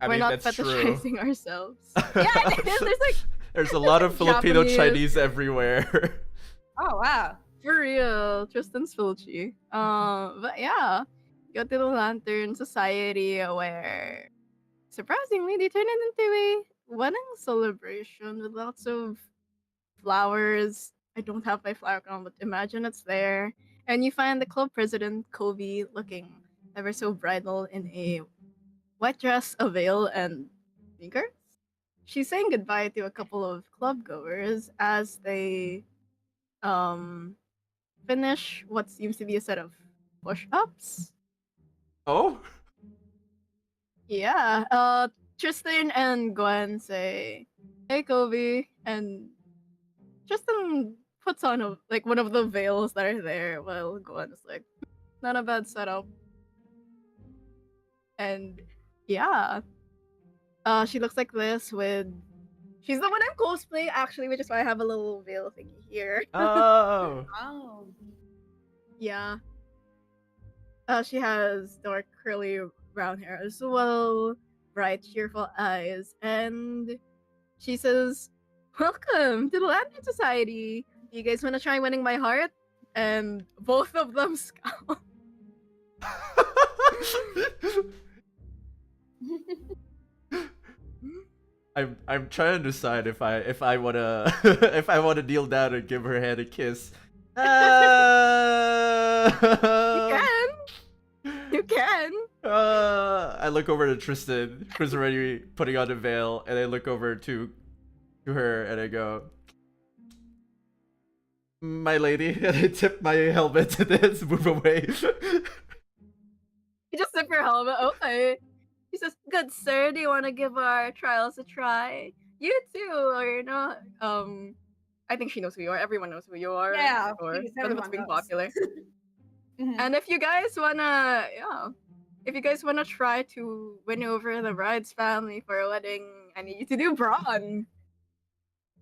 We're not that's true. fetishizing ourselves. Yeah, it is. There's like There's a lot of Filipino Japanese. Chinese everywhere. Oh wow. For real, Tristan's Filchi. But yeah, go to the Lantern Society where, surprisingly, they turn it into a wedding celebration with lots of flowers. I don't have my flower crown, but imagine it's there. And you find the club president, Kobe, looking ever so bridal in a white dress, a veil, and sneakers. She's saying goodbye to a couple of club goers as they finish what seems to be a set of push-ups. Oh? Yeah. Tristan and Gwen say, "Hey, Kobe," and Tristan puts on one of the veils that are there, while Gwen is like, "Not a bad setup." And yeah, she looks like this with. She's the one I'm cosplaying actually, which is why I have a little veil thingy here. Oh. Oh. Yeah. She has dark curly brown hair as well, bright cheerful eyes, and she says, "Welcome to the Lantern Society. You guys want to try winning my heart?" And both of them scowl. I'm trying to decide if I wanna if I wanna kneel down and give her hand a kiss. You can. You can. I look over to Tristan, who's already putting on the veil, and I look over to her and I go, "My lady," and I tip my helmet and then move away. You just zip your helmet. Okay. He says, "Good sir, do you want to give our trials a try? You too, or not?" I think she knows who you are. Everyone knows who you are. Yeah, or please, none of it's everyone being knows. popular. Mhm. And if you guys wanna, if you guys wanna try to win over the bride's family for a wedding, I need you to do brawn.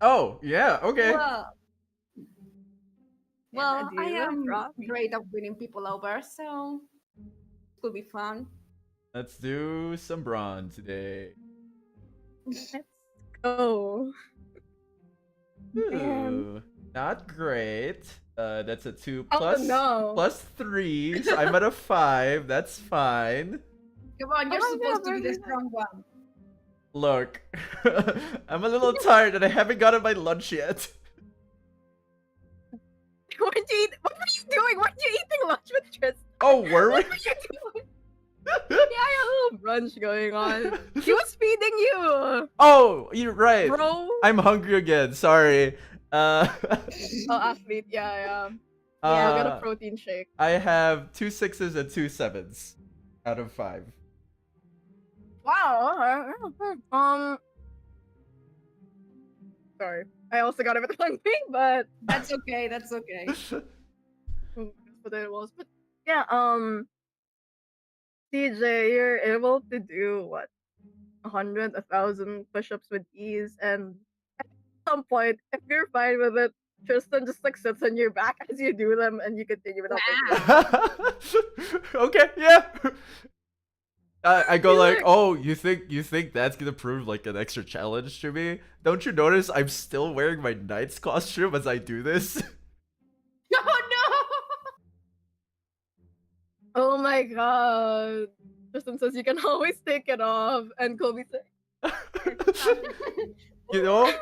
Oh, yeah, okay. Well, I do am brawn. great at winning people over, so it could be fun. Let's do some brawn today. Let's go. Ooh, not great. That's a 2 Oh, plus no. plus 3, so I'm at a 5. That's fine. Come on, you're Oh my supposed God, to be the where's strong one. Look, I'm a little tired and I haven't gotten my lunch yet. What were you doing? Weren't you eating lunch with Tristan? Oh, were we? What were you doing? Yeah, I had a little brunch going on. He was feeding you. Oh, you're right. Bro. I'm hungry again. Sorry. Oh, athlete. Yeah. I'll get a protein shake. I have 2 6s and 2 7s out of 5. Wow. Sorry. I also got a bit hungry, but That's okay. That's okay. but it was. But yeah. TJ, you're able to do what? 100, 1,000 push-ups with ease, and at some point, if you're fine with it, Tristan just like sits on your back as you do them, and you continue without making Okay, yeah. I go He's like, like- "Oh, you think that's gonna prove like an extra challenge to me? Don't you notice I'm still wearing my knight's costume as I do this?" Oh Oh my god. Tristan says you can always take it off, and Kobe says, You know,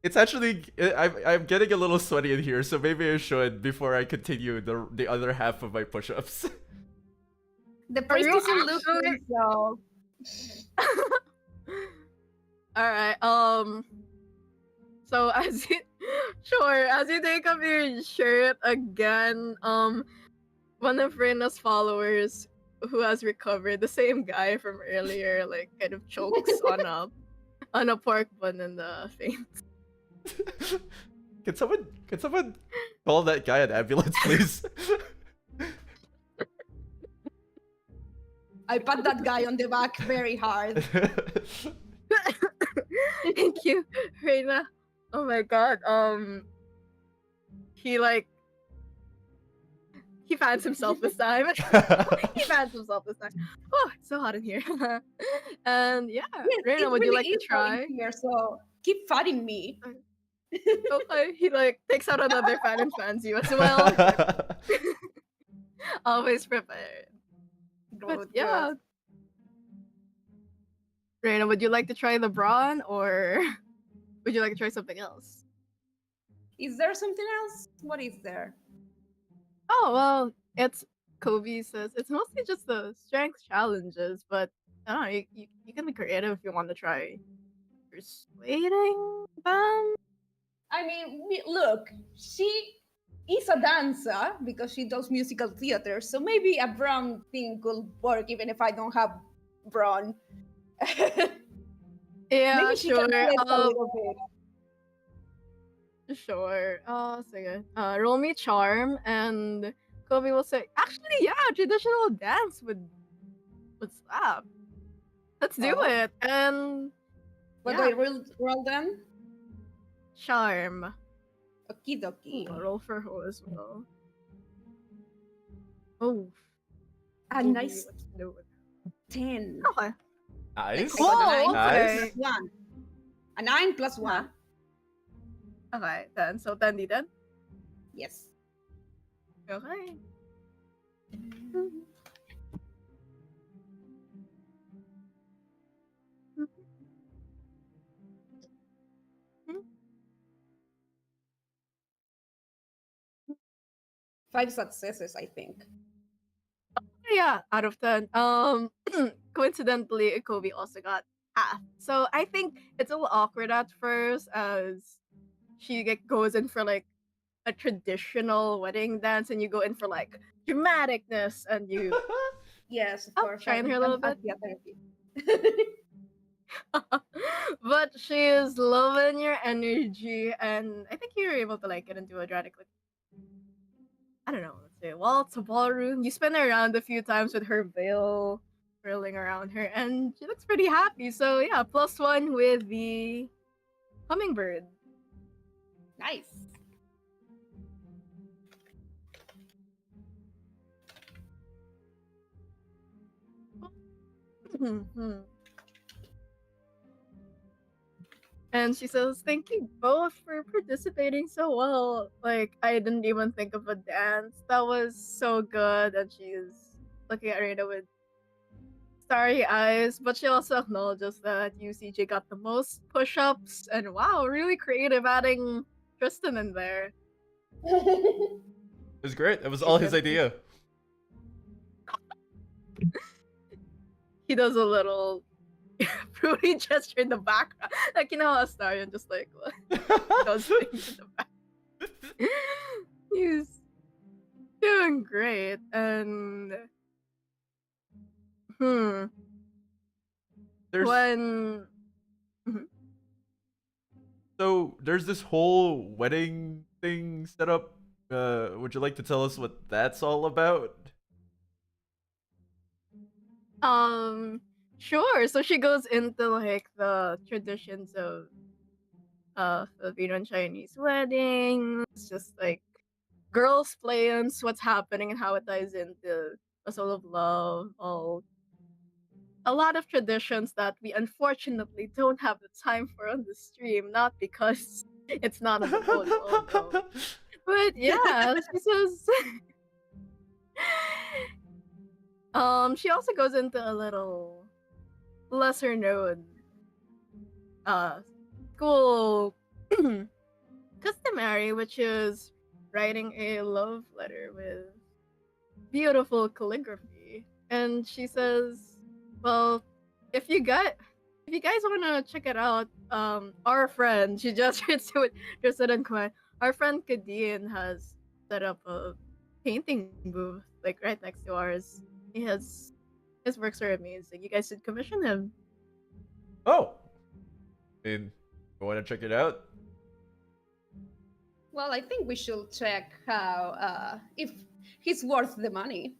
it's actually I'm getting a little sweaty in here, so maybe I should before I continue the other half of my push-ups. no! The priest you isn't looking, so. Alright, so as you take off your shirt again, one of Rena's followers who has recovered, the same guy from earlier, like kind of chokes on a pork bun in the face. Can someone call that guy an ambulance, please? I pat that guy on the back very hard. Thank you, Reina. Oh my god. He fans himself this time. He fans himself this time. Oh, it's so hot in here. And yeah, Reina, It would you really like to is hot in try? Here, so keep fighting me. Okay, he like takes out another fan and fans you as well. Always prepared. But Good, yeah. good. Reina, would you like to try the brawn, or would you like to try something else? Is there something else? What is there? Oh well, it's Kobe says it's mostly just the strength challenges, but I don't know, you can be creative if you want to try persuading them. I mean, look, she is a a dancer because she does musical theater, so maybe a brown thing could work even if I don't have brown. Yeah, Maybe she sure. can flex a little bit. Sure. Sige. Roll me charm, and Kobe will say, actually, yeah, traditional dance would slap. Let's do Oh. it. And What yeah, do I roll then? charm. Okie dokie. Ooh, roll for her as well. Oh, A Kobe, nice let's do it. 10. Okay. Nice. I got a 9 Whoa, Nice. okay. plus 1. A 9 plus 1. Okay, then. So, 10 then? Yes. Okay. Five successes, I think. Yeah, out of 10. Coincidentally, Kobe also got half. So I think it's a little awkward at first as she goes in for like a traditional wedding dance and you go in for like dramaticness and you Yes, of course. shine her a I'm little bit. happy at therapy. But she is loving your energy and I think you're able to like get into a dramatic like I don't know, let's say waltz, a ballroom. You spin her around a few times with her veil swirling around her, and she looks pretty happy. So yeah, +1 with the hummingbird. Nice. And she says, "Thank you both for participating so well. Like I didn't even think of a dance. That was so good." And she's looking at Rena with starry eyes, but she also acknowledges that UCJ got the most push-ups, and wow, really creative adding Tristan in there. It was great. It was all his idea. He does a little fruity gesture in the background, like you know how Astarion just like does things in the back. He's doing great, and There's when so there's this whole wedding thing set up. Would you like to tell us what that's all about? sure. So she goes into like the traditions of Filipino and Chinese weddings, just like girls' plans, what's happening and how it ties into a soul of love, all a lot of traditions that we unfortunately don't have the time for on the stream, not because it's not on the phone, no. But yeah, she says she also goes into a little lesser known school customary, which is writing a love letter with beautiful calligraphy. And she says, well, if you guys want to check it out, our friend, she just to it just and quiet, our friend Katy has set up a painting booth like right next to ours. His works are amazing. You guys should commission him. Oh, I mean, you want to check it out? Well, I think we should check how if he's worth the money.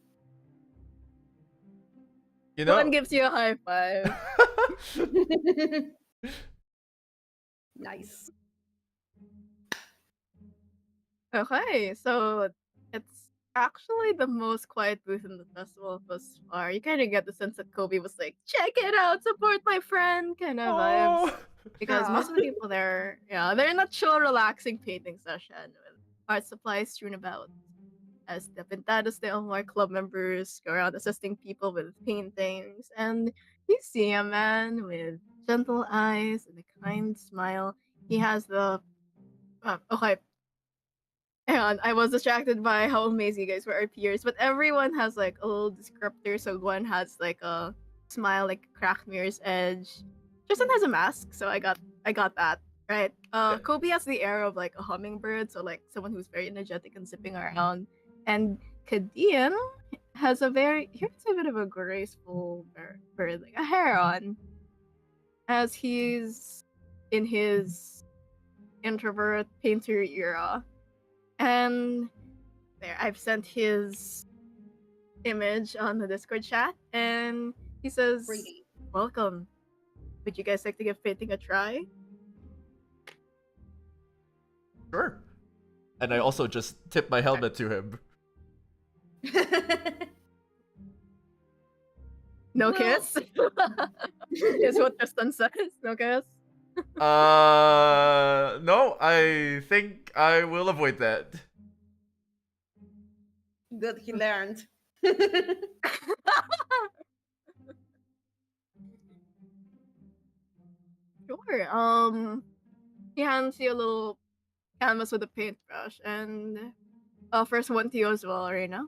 You know. One gives you a high five. Nice. Okay, so it's actually the most quiet booth in the festival thus far. You kind of get the sense that Kobe was like, check it out, support my friend kind of vibes. Because most of the people there, yeah, they're in a chill, relaxing painting session with art supplies strewn about. As the Pintados de Omar club members go around assisting people with paintings, and you see a man with gentle eyes and a kind smile. He has the okay. Hang on, I was distracted by how amazing you guys were our peers, but everyone has like a little descriptor. So one has like a smile, like cracked mirror's edge. Tristan has a mask, so I got that. right? Yeah. Kobe has the air of like a hummingbird, so like someone who's very energetic and zipping around. And Kadian has a here's a bit of a graceful bird, like a heron, as he's in his introvert painter era. And there, I've sent his image on the Discord chat, and he says, Pretty. "Welcome. Would you guys like to give painting a try?" Sure. And I also just tip my helmet to him. No No. kiss. Is what Tristan says. No kiss. No, I think I will avoid that. Good, he learned. Sure. He hands you a little canvas with a paintbrush, and offers one to you as well, Arena.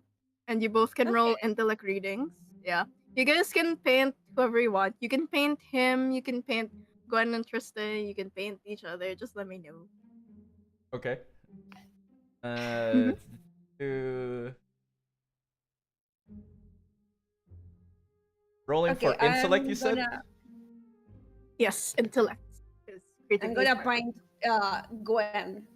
And you both can roll intellect readings. Yeah. You guys can paint whoever you want. You can paint him, you can paint Gwen and Tristan, you can paint each other. Just let me know. Okay. Mhm. Rolling Okay, for intellect, you I'm said? gonna Yes, intellect. Is I'm creativity gonna smart. paint Gwen.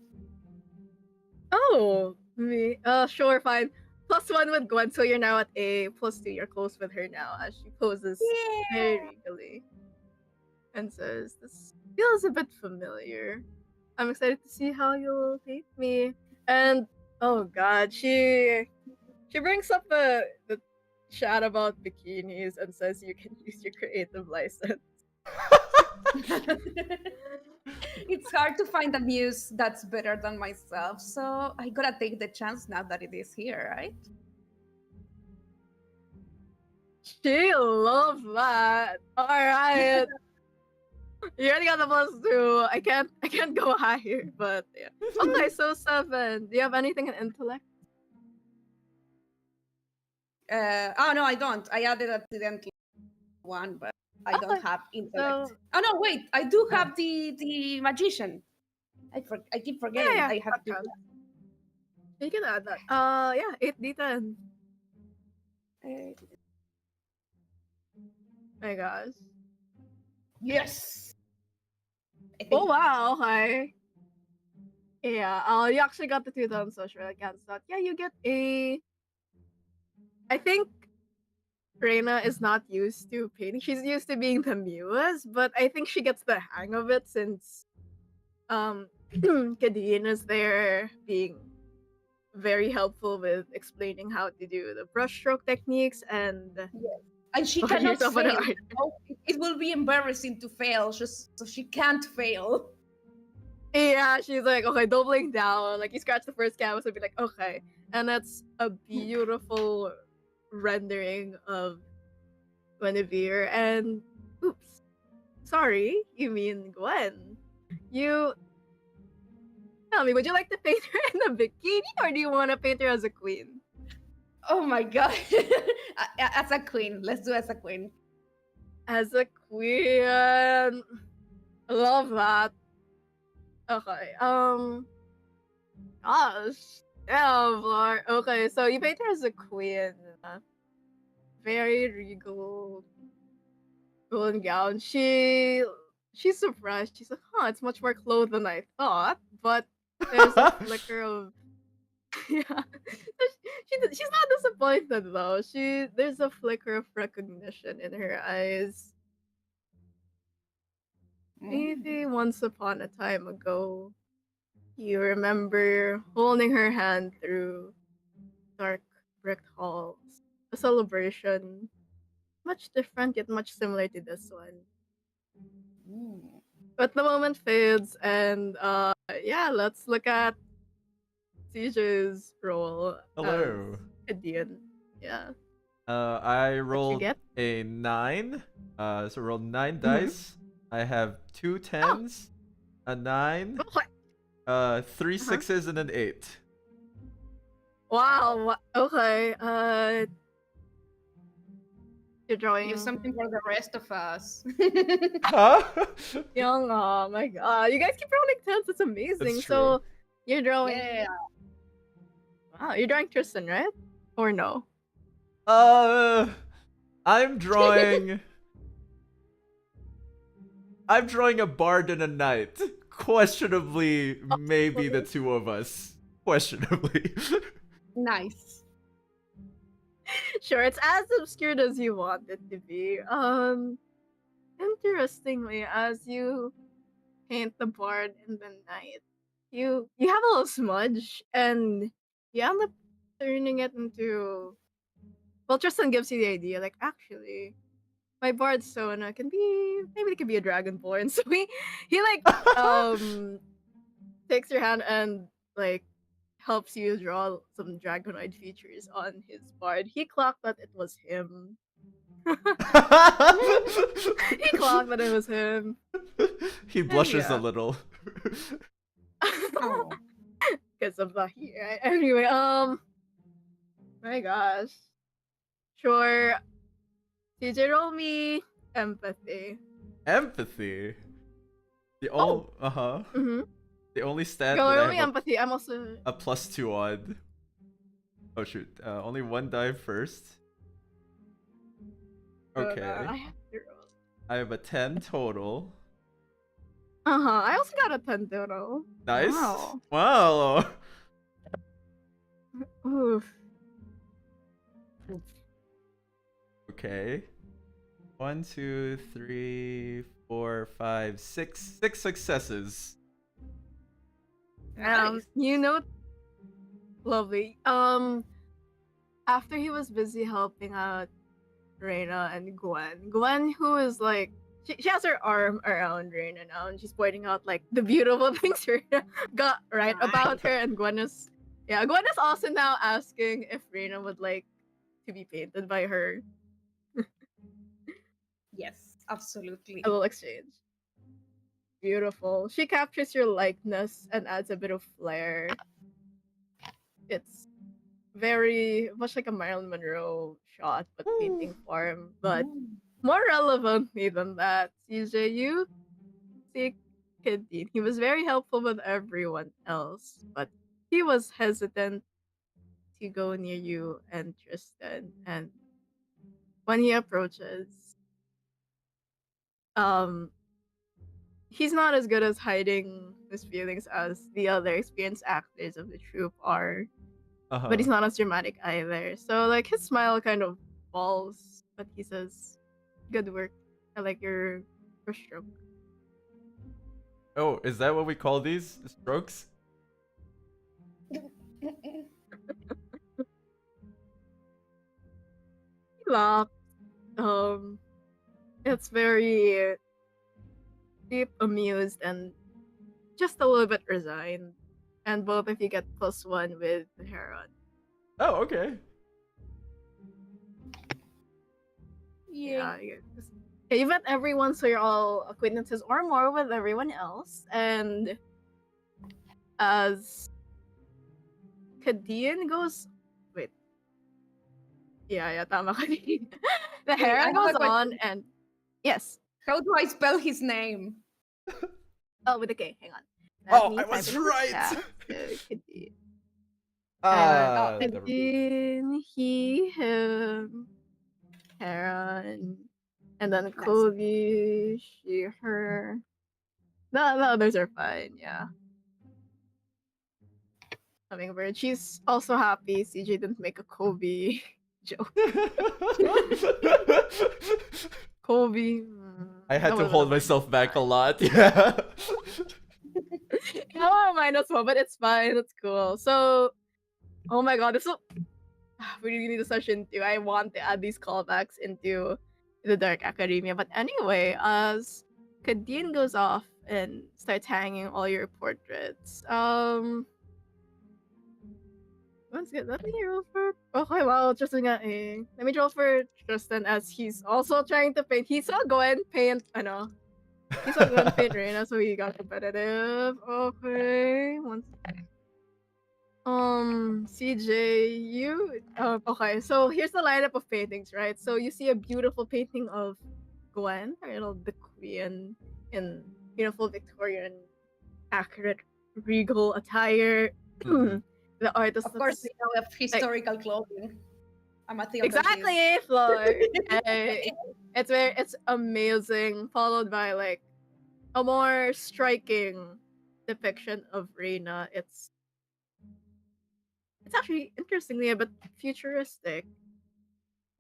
Oh, me. Sure, fine. +1 with Gwen, so you're now at a +2. You're close with her now as she poses very regally and says, "This feels a bit familiar. I'm excited to see how you'll paint me." And oh god, she brings up the chat about bikinis and says you can use your creative license. It's hard to find a muse that's better than myself, so I gotta take the chance now that it is here, right? She loves that. All right. You already got the +2. I can't go higher, but yeah. Okay, so 7. Do you have anything in intellect? Oh no, I don't. I added accidentally one, but I don't Okay, have intellect. so Oh no, wait, I do have the magician. I keep forgetting. yeah, I have that to. counts. You can add that. Yeah, 8d10. Uh, My gosh. yes. I Oh think. wow, okay. Yeah, you actually got the 2,000 social against that. Yeah, you get a. I think Reina is not used to painting. She's used to being the muse, but I think she gets the hang of it since Kadeen is there being very helpful with explaining how to do the brushstroke techniques and Yes. And she find cannot yourself an fail. art. It will be embarrassing to fail, just so she can't fail. Yeah, she's like, okay, doubling down. Like, you scratch the first canvas and be like, okay. And that's a beautiful rendering of Guinevere. And, oops, sorry, you mean Gwen. You, tell me, would you like to paint her in a bikini or do you want to paint her as a queen? Oh my god. As a queen. Let's do as a queen. As a queen. Love that. Okay, gosh. Yeah, Vlar. Okay, so you paint her as a queen. Very regal golden gown. She's surprised. She's like, huh, it's much more clothes than I thought. But there's a flicker of yeah. She's not disappointed though. There's a flicker of recognition in her eyes. Maybe once upon a time ago, you remember holding her hand through dark brick halls. A celebration, much different yet much similar to this one. But the moment fades, and yeah, let's look at CJ's role Hello. as Gideon. Yeah. I What you rolled get? a 9. So I rolled 9 Mhm. dice. I have 2 10s, a 9, Okay. 3 6s, and an 8. Wow. Okay. You're drawing. Use something for the rest of us. Huh? Young, oh my god. You guys keep rolling 10s, it's amazing. That's So you're drawing. Yeah. Wow, you're drawing Tristan, right? Or no? I'm drawing. I'm drawing a bard and a knight. Questionably, maybe the two of us. Questionably. Nice. Sure, it's as obscured as you want it to be. Interestingly, as you paint the bard and the knight, you have a little smudge, and you end up turning it into. Well, Tristan gives you the idea, like actually, my bard Sona can be maybe it could be a dragonborn. So he like takes your hand and like helps you draw some dragonoid features on his bard. He clocked that it was him. He clocked that it was him. He blushes yeah. a little. Oh. Because of the here. Anyway, my gosh. Sure. TJ, roll me empathy. Empathy. The Mm-hmm. The only stat Go that roll I me have empathy. I'm also. a +2 odd. Oh shoot! Only one die first. Okay. I have to roll. I have a 10 total. I also got a 10 total. Nice. Wow. Wow. Oof. Okay. 1, 2, 3, 4, 5, 6. 6 successes. Nice. You know, lovely. After he was busy helping out Reina and Gwen, who is like, she has her arm around Reina now, and she's pointing out like the beautiful things Reina got right about her, and Gwen is also now asking if Reina would like to be painted by her. Yes, absolutely. A little exchange. Beautiful. She captures your likeness and adds a bit of flair. It's very much like a Marilyn Monroe shot, but painting form. But more relevantly than that, CJ, you see Katy. He was very helpful with everyone else, but he was hesitant to go near you and Tristan. And when he approaches, he's not as good as hiding his feelings as the other experienced actors of the troupe are. But he's not as dramatic either. So like his smile kind of falls, but he says, "Good work. I like your stroke." Oh, is that what we call these? Strokes? He laughs. It's very deep, amused, and just a little bit resigned. And both of you get +1 with the Heron. Oh, okay. Yeah, you met everyone, so you're all acquaintances or more with everyone else. And as Kadian goes, wait, yeah, tama Kadian. The Heron goes on, and yes. How do I spell his name? Oh, with a K. Hang on. Oh, I was right. Kadian, he, him, Heron, and then Kobe, she, her. The others are fine, yeah. Hummingbird. She's also happy CJ didn't make a Kobe joke. Kobe. I had to hold myself back a lot. Yeah. No, mine as well, but it's fine. It's cool. So, oh my god, this will. We really need a session 2. I want to add these callbacks into the Dark Academia. But anyway, as Kadeen goes off and starts hanging all your portraits, let's get let me roll for. Okay, well, Tristan got a. Let me roll for Tristan as he's also trying to paint. He saw Gwen paint. I know. He saw Gwen paint Reina, so he got competitive. Okay, one second. CJ, okay, so here's the lineup of paintings, right? So you see a beautiful painting of Gwen, the queen in beautiful Victorian, accurate, regal attire. Mhm. The artist Of course, looks we know of historical clothing. I'm a theater kid. exactly, Flor. It's amazing, followed by like a more striking depiction of Reina. It's actually interestingly a bit futuristic.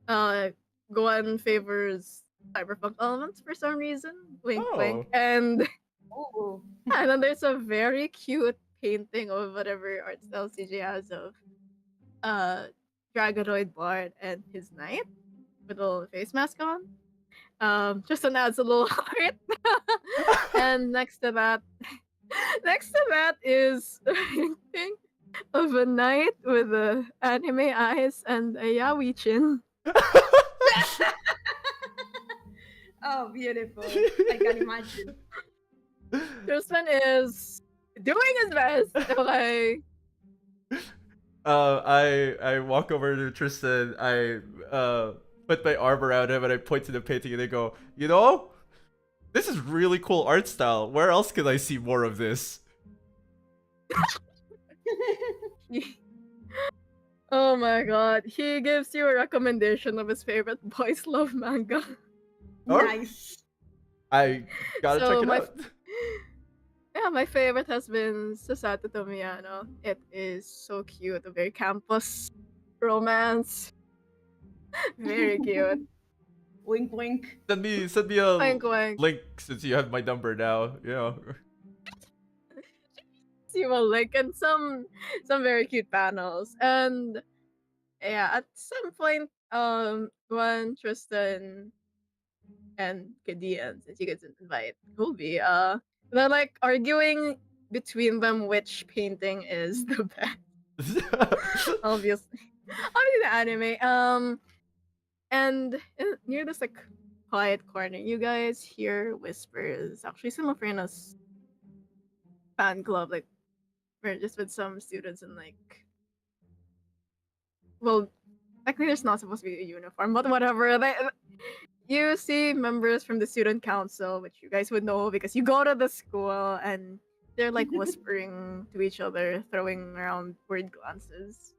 Uh, Gwen favors cyberpunk elements for some reason. Wink, wink. Oh. And Ooh. and then there's a very cute painting of whatever art style CJ has of Dragonoid Bard and his knight with a little face mask on. Tristan adds a little heart. And next to that is a painting of a knight with anime eyes and a yaoi chin. Oh, beautiful. I can imagine. Tristan is doing his best. Okay. I walk over to Tristan. I put my arm around him and I point to the painting and I go, you know, this is really cool art style. Where else can I see more of this? Oh my god. He gives you a recommendation of his favorite boys love manga. Alright. Nice. I gotta So check it my out. Yeah, my favorite has been Sasato Tomiyano. It is so cute, a very campus romance. Very cute. Wink, wink. Send me a Wink, wink. link since you have my number now. You know. See a link and some very cute panels. And yeah, at some point, when Tristan and Kadian, since you guys invite Colby, they're like arguing between them which painting is the best. Obviously the anime. And near this like quiet corner, you guys hear whispers. Actually, some of Rena's fan club, like we're just with some students in like, well, technically there's not supposed to be a uniform, but whatever. You see members from the student council, which you guys would know because you go to the school, and they're like whispering to each other, throwing around word glances.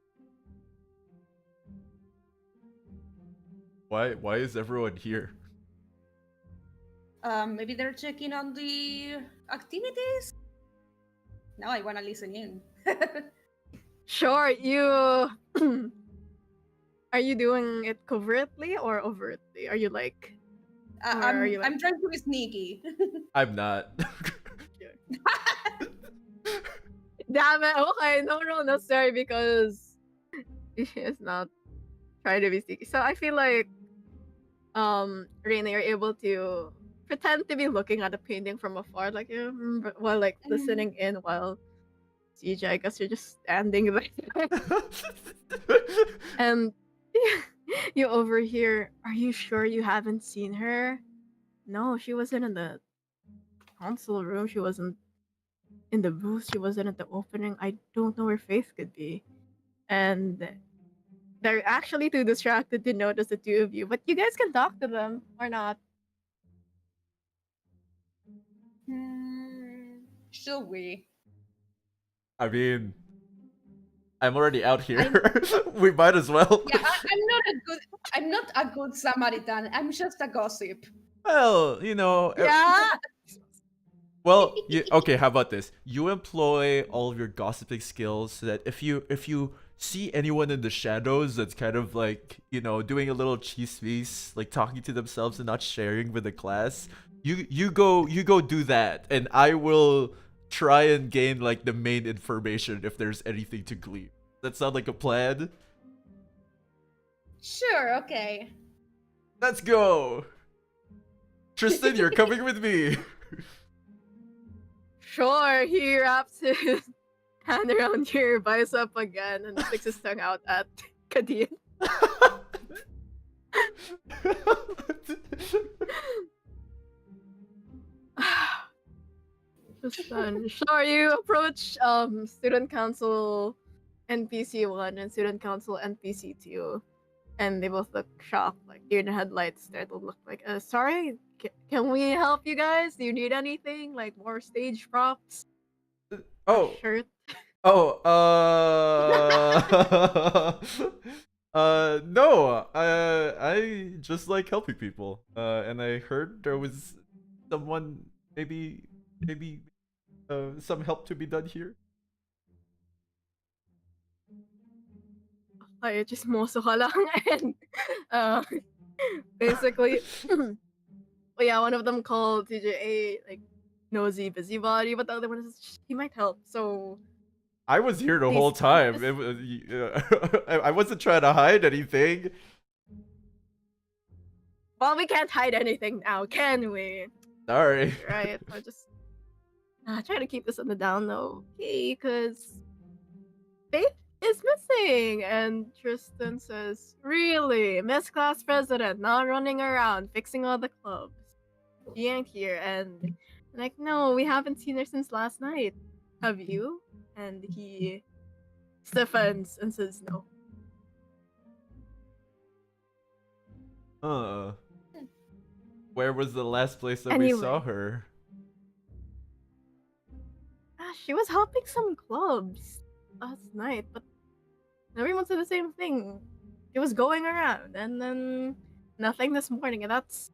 Why is everyone here? Maybe they're checking on the activities. Now I wanna listen in. Sure, you are you doing it covertly or overtly? Are you like are you, like- I'm trying to be sneaky. I'm not. damn it? Okay, no rule necessary because it's not trying to be sneaky. So I feel like Reina, you're able to pretend to be looking at the painting from afar, like while like listening in while CJ, I guess you're just standing there. And you overhear, are you sure you haven't seen her? No, she wasn't in the console room. She wasn't in the booth. She wasn't at the opening. I don't know where Faith could be. And they're actually too distracted to notice the two of you. But you guys can talk to them or not. Should we? I mean, I'm already out here. We might as well. Yeah, I'm not a good Samaritan. I'm just a gossip. Well, you know. Yeah. Well, okay. How about this? You employ all of your gossiping skills so that if you see anyone in the shadows that's kind of like, you know, doing a little cheese feast, like talking to themselves and not sharing with the class, you go do that, and I will try and gain like the main information if there's anything to glean. That sound like a plan? Sure, okay. Let's go. Tristan, you're coming with me. Sure, he wraps his hand around your bicep again and sticks his tongue out at Katy. Sure, you approach student council NPC 1 and student council NPC 2. And they both look shocked, like deer in the headlights. They look like, sorry, can we help you guys? Do you need anything? Like more stage props? Or Oh, shirt? oh, no, I just like helping people. And I heard there was someone, maybe, some help to be done here. Ay, chismoso ka lang. And, basically, yeah, one of them called TJA, like, nosy busybody, but the other one is, he might help, so... I was here the Please, whole time. just- It was, I wasn't trying to hide anything. Well, we can't hide anything now, can we? Sorry. Right, I'll just... try to keep this on the down low, okay, because... Faith is missing, and Tristan says, really? Miss Class President, not running around, fixing all the clubs. She ain't here, and like, no, we haven't seen her since last night. Have you? And he stiffens and says no. Where was the last place that Anyway. we saw her? She was helping some clubs last night, but everyone said the same thing. She was going around, and then nothing this morning, and that's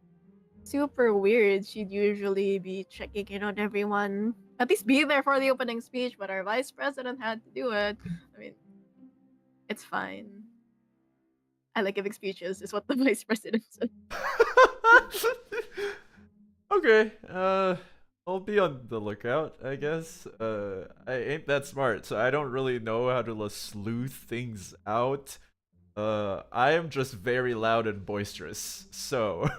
super weird. She'd usually be checking in on everyone, at least be there for the opening speech, but our vice president had to do it. I mean, it's fine. I like giving speeches, is what the vice president said. Okay, I'll be on the lookout, I guess. I ain't that smart, so I don't really know how to sleuth things out. I am just very loud and boisterous, so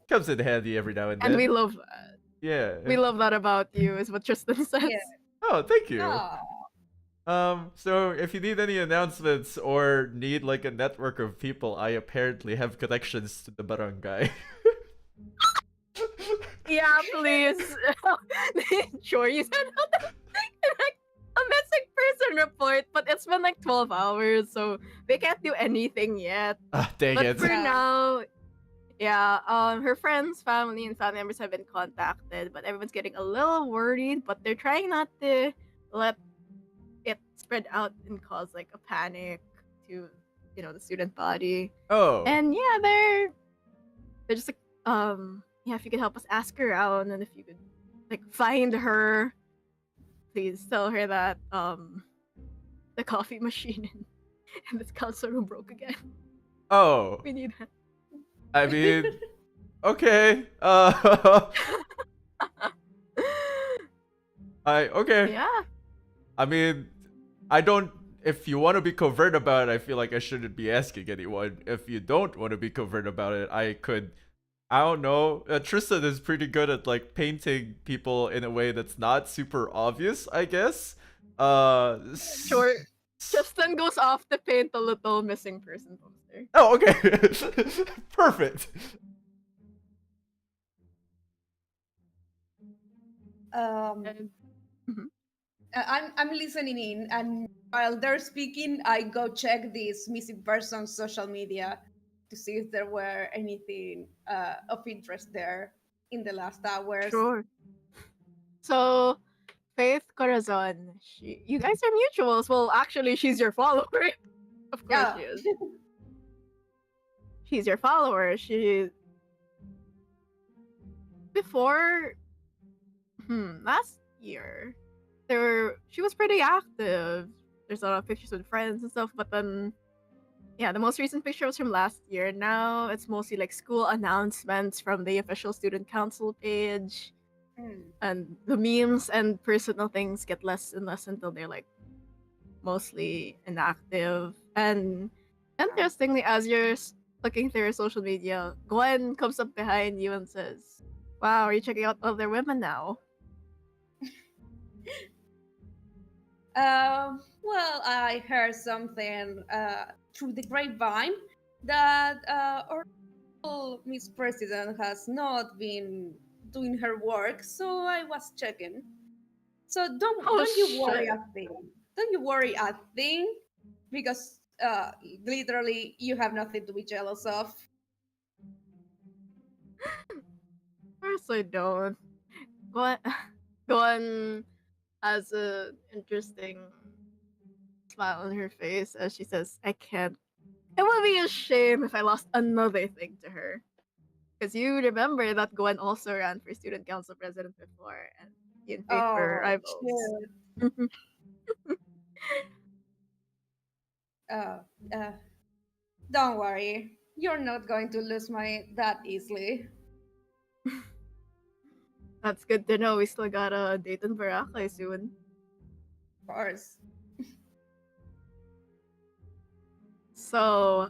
comes in handy every now and then. And we love that. Yeah. We love that about you, is what Tristan says. Yeah. Oh, thank you. Oh. So if you need any announcements or need like a network of people, I apparently have connections to the barangay. Yeah, please. Sure, you sent out like a missing person report, but it's been like 12 hours, so they can't do anything yet. Dang But it. for Yeah. now, yeah, her friends, family, and family members have been contacted, but everyone's getting a little worried, but they're trying not to let it spread out and cause like a panic to, the student body. Oh. And yeah, they're just like, yeah, if you could help us ask her out, and if you could like find her, please tell her that the coffee machine in this console room broke again. Oh. We need that. I mean, okay. Okay. Yeah. I mean, I don't. If you want to be covert about it, I feel like I shouldn't be asking anyone. If you don't want to be covert about it, I could. I don't know. Tristan is pretty good at like painting people in a way that's not super obvious, I guess. Sure. Tristan goes off to paint a little missing person poster. Oh, okay. Perfect. And I'm listening in, and while they're speaking, I go check this missing person's social media to see if there were anything of interest there in the last hours. sure. So, Faith Corazon, you guys are mutuals. Well, actually, she's your follower. Of course Yeah. she is. She's your follower. Before last year, she was pretty active. There's a lot of pictures with friends and stuff, but then yeah, the most recent picture was from last year. Now it's mostly like school announcements from the official student council page. And the memes and personal things get less and less until they're like mostly inactive. And interestingly, as you're looking through your social media, Gwen comes up behind you and says, "Wow, are you checking out other women now?" Well, I heard something through the grapevine that our Miss President has not been doing her work, so I was checking. So don't you worry shit. a thing. don't you worry a thing, because literally you have nothing to be jealous of. Of course I don't. Go on has an interesting smile on her face as she says, I can't. It would be a shame if I lost another thing to her. Because you remember that Gwen also ran for student council president before, and you and Faith were Oh, rivals. shit. Uh, uh, don't worry. You're not going to lose my that easily. That's good to know. We still got a date in Boracay soon. Of course. So,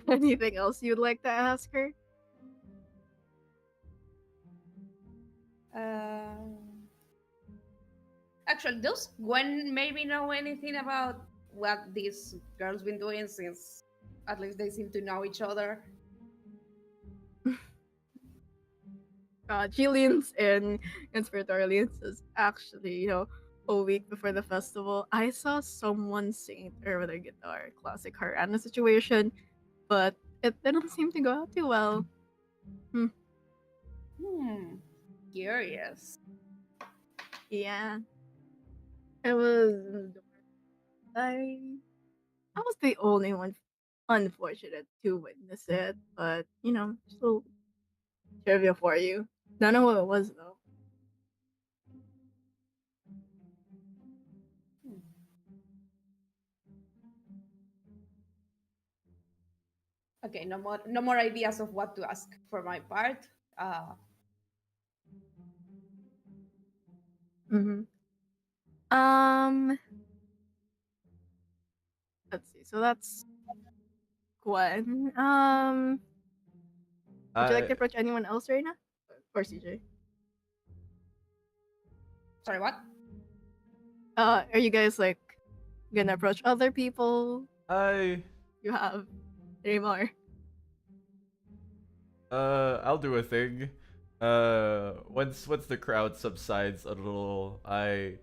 anything else you'd like to ask her? Actually, does Gwen maybe know anything about what these girls been doing, since at least they seem to know each other? She leans in, inspiratorily, and says, actually, a week before the festival, I saw someone singing her with a guitar, classic Harana situation, but it didn't seem to go out too well. Curious. Yeah. It was. I was the only one unfortunate to witness it, but, still trivia for you. Don't know what it was, though. Okay, no more ideas of what to ask for my part. Mm-hmm. Um, let's see. So that's Gwen. Would you like to approach anyone else right now? Or CJ? Sorry, what? Are you guys like gonna approach other people? You have 3 more. I'll do a thing. Once the crowd subsides a little, I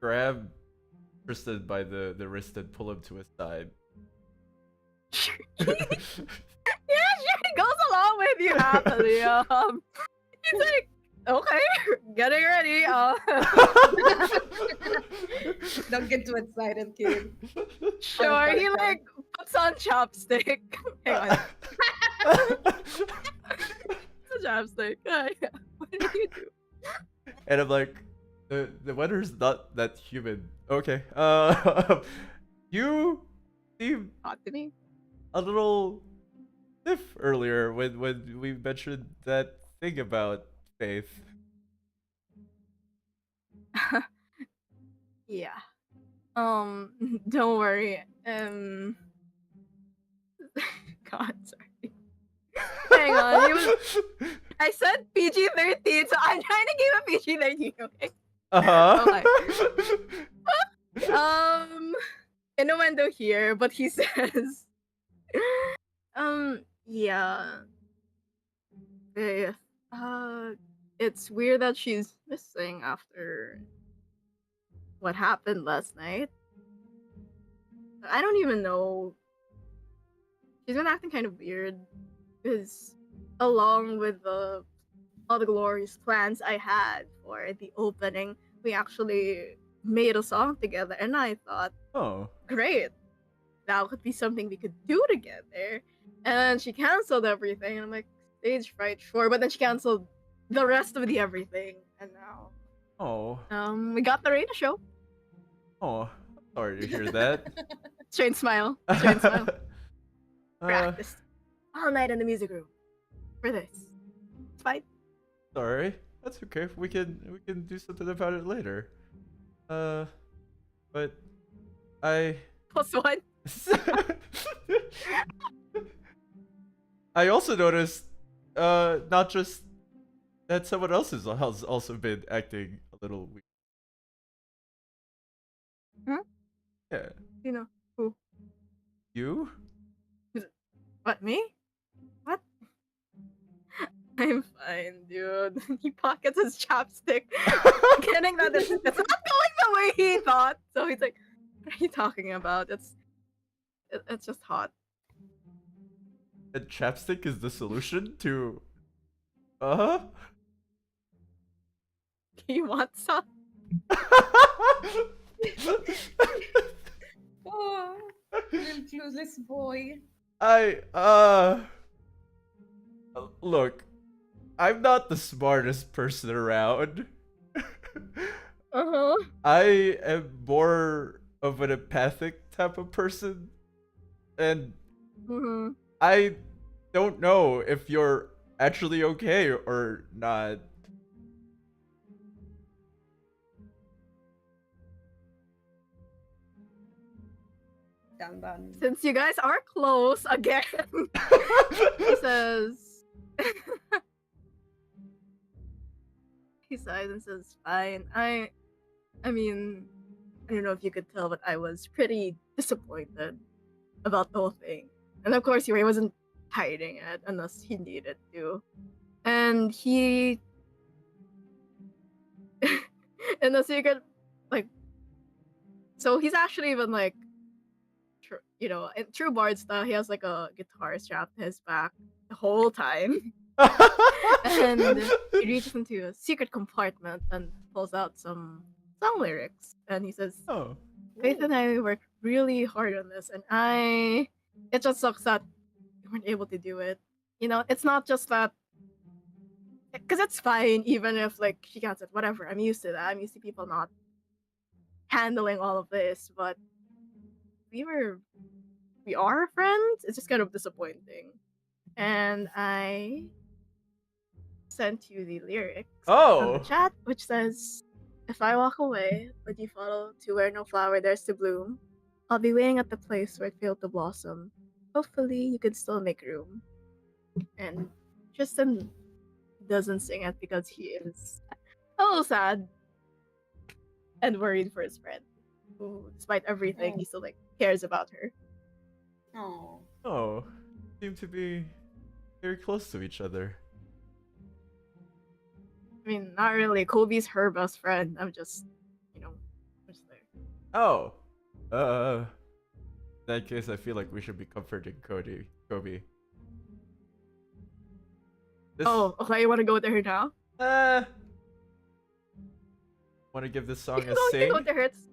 grab Tristan by the wrist and pull him to his side. Yeah, sure, he goes along with you happily. He's like, okay, getting ready. Don't get too excited, kid. Sure, he like puts on chopstick. Hang on. It's a chopstick. What do you do? And I'm like, the weather's not that humid. Okay. You seem Hot to me. a little stiff earlier when we mentioned that thing about Faith. Yeah. Don't worry. God, sorry. Hang on. I said PG-13, so I'm trying to keep it PG-13, okay? Uh-huh. Okay. Innuendo here, but he says, yeah. Faith. It's weird that she's missing after what happened last night. I don't even know. She's been acting kind of weird because, along with all the glorious plans I had for the opening, we actually made a song together, and I thought, Oh. great, that could be something we could do together. And then she canceled everything, and I'm like, stage fright, sure, but then she canceled the rest of the everything, and now, Oh. we got the radio show. Oh. Sorry to hear that. Strange smile. Strange smile. Practiced all night in the music room for this. It's fine. Sorry. That's okay. We can do something about it later. But I +1. I also noticed not just that someone else has also been acting a little weird. Huh? Yeah. You know who? You? What, me? What? I'm fine, dude. He pockets his chapstick, getting that it's not going the way he thought. So he's like, "What are you talking about? It's just hot." And chapstick is the solution to. Uh He wants some. Oh, little clueless boy. Look, I'm not the smartest person around. Uh-huh. I am more of an empathic type of person, and Mm-hmm. I don't know if you're actually okay or not. Dun. Since you guys are close again, he says. He sighs and says, "Fine. I mean, I don't know if you could tell, but I was pretty disappointed about the whole thing. And of course, he wasn't hiding it unless he needed to. And he, in the secret, like, so he's actually even like, you know, in true Bard style, he has like a guitar strapped to his back the whole time." And he reaches into a secret compartment and pulls out some song lyrics. And he says, Oh. "Faith and I worked really hard on this, and it just sucks that we weren't able to do it. You know, it's not just that, because it's fine even if like she can't say whatever. I'm used to that. I'm used to people not handling all of this, but we are friends. It's just kind of disappointing." And I sent you the lyrics on the Oh. chat, which says, "If I walk away, would you follow to where no flower dares to bloom? I'll be waiting at the place where it failed to blossom. Hopefully, you can still make room." And Tristan doesn't sing it because he is a little sad and worried for his friend, who, despite everything, he still like cares about her. Oh. Oh. Seem to be very close to each other. I mean, not really. Kobe's her best friend. I'm just, you know, I'm just there. Oh. In that case, I feel like we should be comforting Kobe. This, Oh, okay. You want to go there now? Want to give this You song can a go, you sing? can go there. It's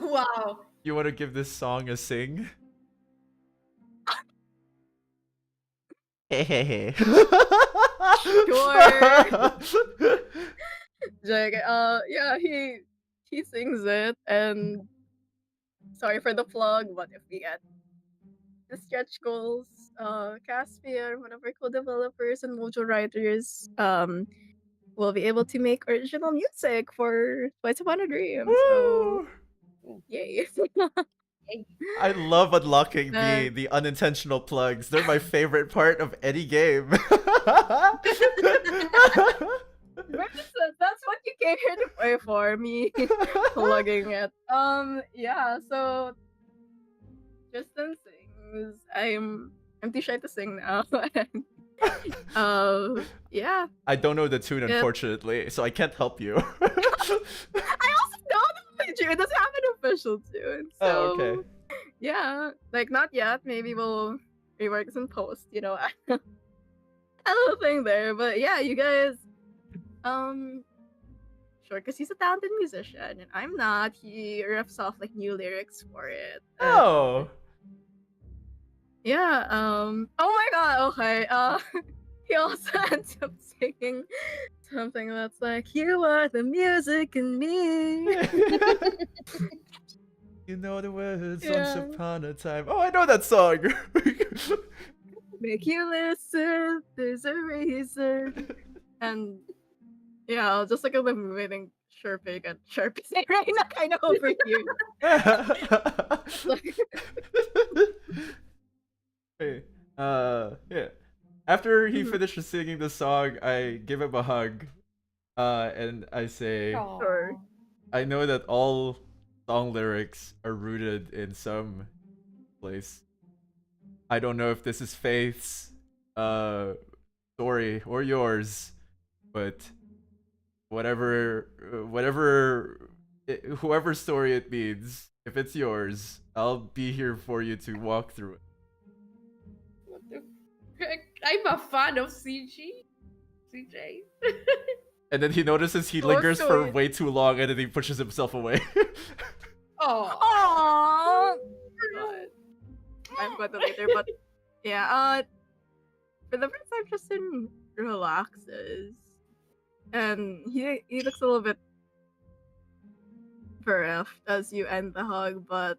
Wow. You want to give this song a sing? Hehehe. Sure. Like, yeah, he sings it, and sorry for the plug, but if we get the stretch goals, Caspian, one of our co-developers and mojo writers, will be able to make original music for Twice Upon a Dream. So, Woo! yay! I love unlocking Uh, the unintentional plugs. They're my favorite part of any game. That's what you came here to play for, me plugging it. Yeah, so Tristan sings. I'm too shy to sing now. Yeah. I don't know the tune, Yep. unfortunately, so I can't help you. I also don't know the tune. It doesn't have an official tune. So, Oh, okay. yeah. Like, not yet. Maybe we'll rework this in post, you know. A little thing there. But yeah, you guys, sure, because he's a talented musician and I'm not. He riffs off like new lyrics for it. And, Oh. yeah, oh my god, okay. He also ends up singing something that's like, "You are the music in me." You know the words Yeah. once upon a time. Oh, I know that song. Make you listen, there's a reason. And yeah, I'll just like eliminating chirping and chirping right now, kind of over here. Hey, yeah. After he Mhm. finishes singing the song, I give him a hug, and I say, Sure. I know that all song lyrics are rooted in some place. I don't know if this is Faith's story or yours, but whatever, whoever story it means, if it's yours, I'll be here for you to walk through it. What the heck? I'm a fan of CJ. And then he notices he So lingers for sweet. way too long, and then he pushes himself away. Oh. God. I'm going to later, but yeah, for the first time Tristan relaxes. And he looks a little bit bereft as you end the hug, but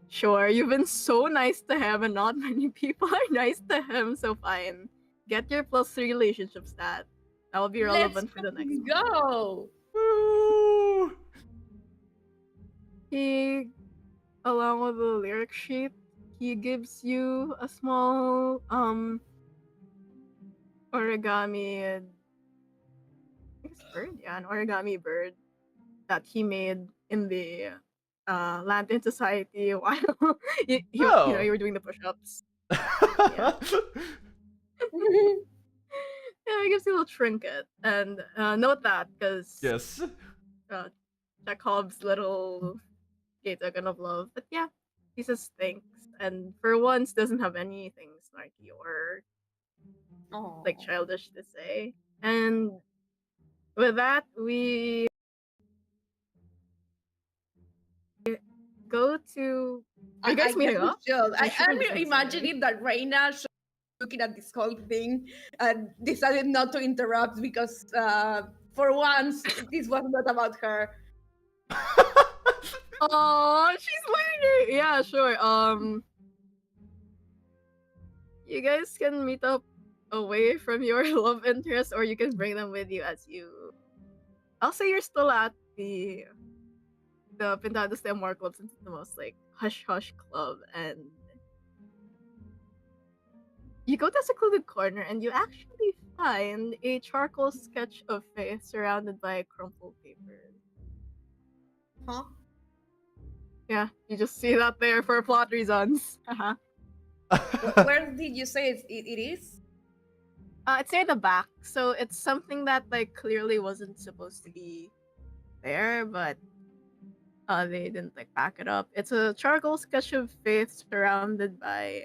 sure, you've been so nice to him and not many people are nice to him, so fine. Get your +3 relationship stat. That will be relevant for the next one. Go. Woo! He, along with the lyric sheet, he gives you a small origami. I think it's bird, yeah, an origami bird that he made in the Lantern Society while you know you were doing the push-ups. Yeah. Yeah, he gives you a little trinket, and note that because Yes. Chekhov's little gay token of love. But yeah, he says thanks, and for once doesn't have anything snarky or like childish to say. And with that, we go to. Are you guys meeting up? I'm imagining that Reina looking at this whole thing and decided not to interrupt because for once this was not about her. Oh, she's learning. Yeah, sure. You guys can meet up away from your love interest, or you can bring them with you as you. I'll say you're still at the Pintados de Amor Club, since it's the most like hush hush club, and you go to a secluded corner and you actually find a charcoal sketch of Faith surrounded by crumpled papers. Huh? Yeah, you just see that there for plot reasons. Where did you say it is? It's near the back, so it's something that like clearly wasn't supposed to be there, but they didn't like back it up. It's a charcoal sketch of Faith surrounded by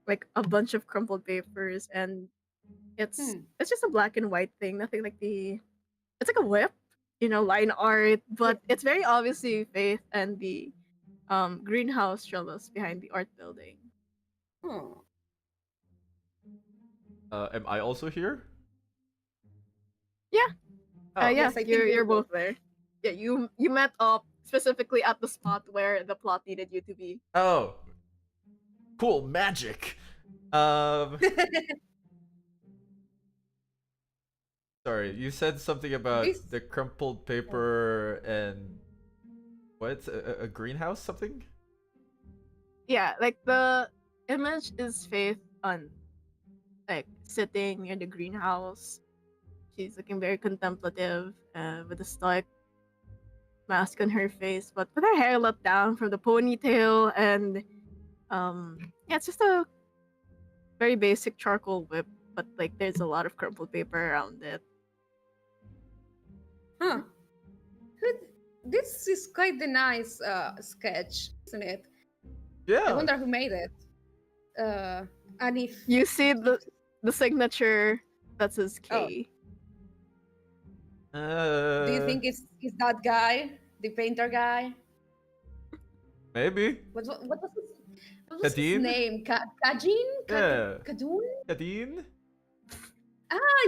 like a bunch of crumpled papers, and it's just a black and white thing. Nothing like it's like a whip, line art, but it's very obviously Faith and the greenhouse trellis behind the art building. Am I also here? Yeah. Oh. Yes, I think you're both there. Yeah, you met up specifically at the spot where the plot needed you to be. Oh. Cool, magic. Sorry, you said something about the crumpled paper and what? A greenhouse something? Yeah, like the image is Faith on like sitting near the greenhouse. She's looking very contemplative with a stoic mask on her face, but with her hair let down from the ponytail, and yeah, it's just a very basic charcoal whip, but like there's a lot of crumpled paper around it. Huh. This is quite a nice sketch, isn't it? Yeah. I wonder who made it. And if you see the signature that says K. Do you think it's that guy, the painter guy? Maybe. What was his name? Kajin? Yeah. Kadun? Kadeen? Ah,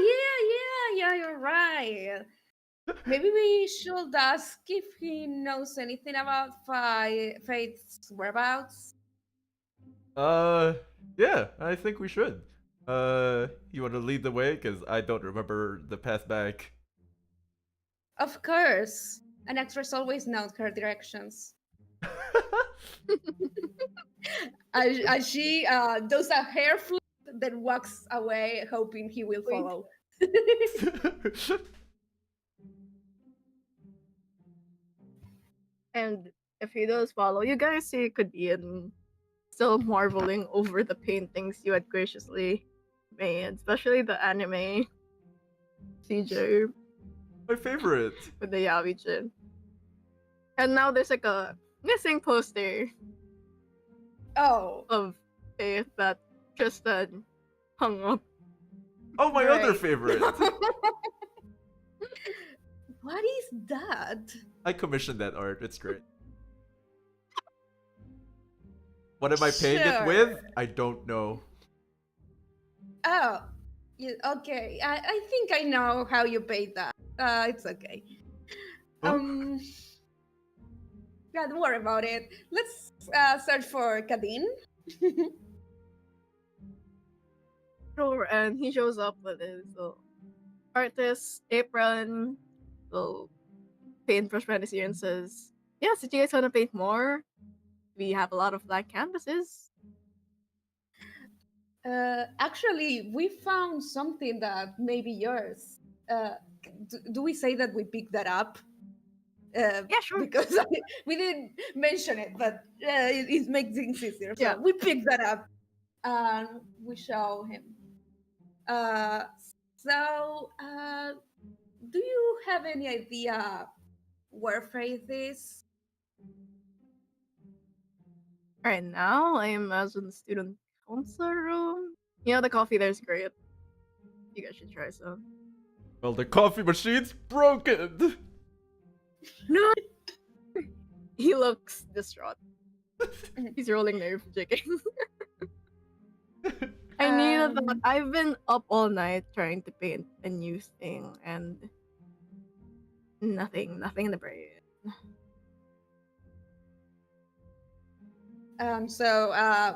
yeah, you're right. Maybe we should ask if he knows anything about Faith's whereabouts. Yeah, I think we should. You want to lead the way? Because I don't remember the path back. Of course. An actress always knows her directions. As she does a hair flip, then walks away, hoping he will follow. And if he does follow, you guys see Katy still marveling over the paintings you had graciously made, especially the anime CJ My favorite. with the Yawi-chin. And now there's like a missing poster Oh, of Faith that Tristan hung up. Oh, my other Right. favorite. what is that? I commissioned that art. It's great. What am I paying it with? Sure. I don't know. Oh, okay. I think I know how you paid that. It's okay. Huh? Yeah, don't worry about it. Let's search for Kadin. Sure, and he shows up with his artist apron, little paintbrush fantasy, and says, "Yes, did you guys want to paint more? We have a lot of blank canvases." Actually, we found something that may be yours. Do we say that we picked that up? Yeah, sure. Because we didn't mention it, but it makes things easier. So Yeah. we picked that up and we show him. Uh, do you have any idea where Faith is? Right now, I imagine the student council room. You know, the coffee there's great. You guys should try some. Well, the coffee machine's broken. No. He looks distraught. He's rolling nerve jigging. I needed that. I've been up all night trying to paint a new thing and nothing in the brain.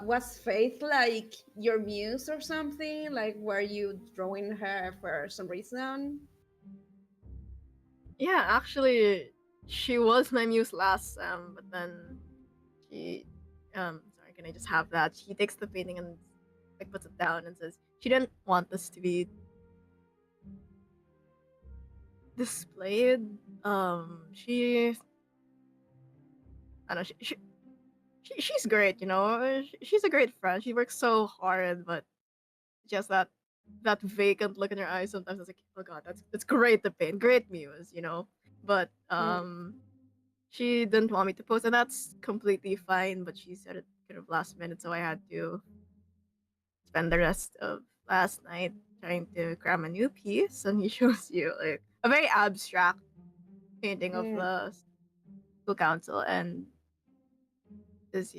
Was Faith like your muse or something? Like, were you drawing her for some reason? Yeah, actually, she was my muse last sem, but then she, sorry, can I just have that? She takes the painting and like puts it down and says she didn't want this to be displayed. She, I don't know, she's great, you know. She's a great friend. She works so hard, but just that vacant look in her eyes sometimes. It's like, oh god, that's great to paint, great muse, you know. But she didn't want me to post, and that's completely fine. But she said it kind of last minute, so I had to spend the rest of last night trying to cram a new piece. And he shows you like a very abstract painting of the school council, and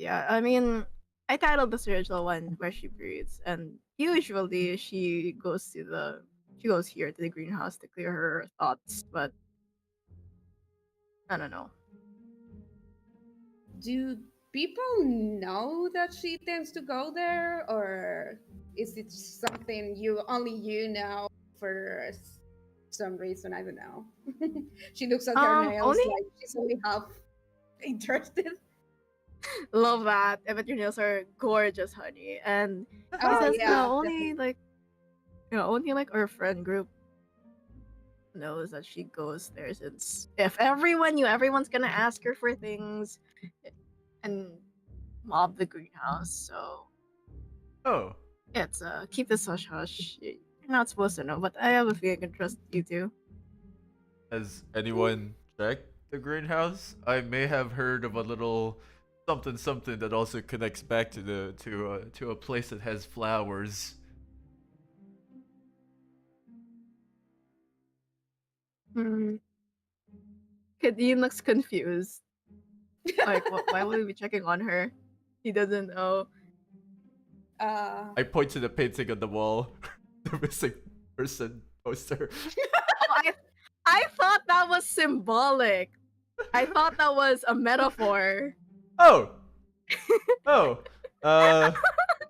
I mean, I titled the spiritual one where she breathes, and usually she goes here to the greenhouse to clear her thoughts, but I don't know. Do people know that she tends to go there, or is it something only you know for some reason? I don't know. She looks at her nails like she's only half interested. Love that. I bet your nails are gorgeous, honey. And he says, only like our friend group knows that she goes there, since if everyone's gonna ask her for things and mob the greenhouse, so it's keep this hush hush. You're not supposed to know, but I have a feeling I can trust you too. Has anyone checked the greenhouse? I may have heard of a little something that also connects back to a place that has flowers. Katy looks confused. Like, why would we be checking on her? He doesn't know. I point to the painting on the wall, the missing person poster. I thought that was symbolic. I thought that was a metaphor. Oh.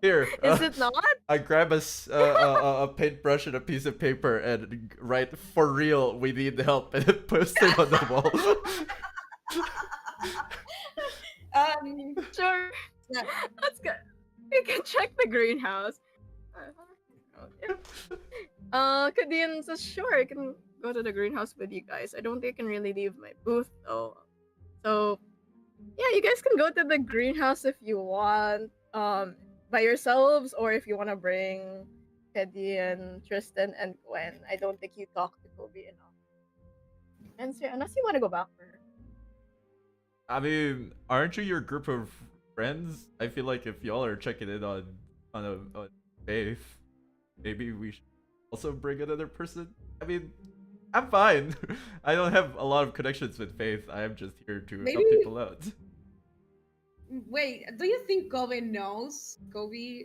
Here. Is it not? I grab a paintbrush and a piece of paper and write, "For real, we need help," and post it on the wall. Sure. Yeah. That's good. We can check the greenhouse. Kadian says, sure, I can go to the greenhouse with you guys. I don't think I can really leave my booth though. So, yeah, you guys can go to the greenhouse if you want. by yourselves, or if you want to bring Katy and Tristan and Gwen. I don't think you talked to Kobe enough. And so, unless you want to go back for her. I mean, aren't you your group of friends? I feel like if y'all are checking in on Faith, maybe we should also bring another person. I mean, I'm fine. I don't have a lot of connections with Faith. I am just here to help Maybe- people out. Wait, do you think Kobe knows? Kobe,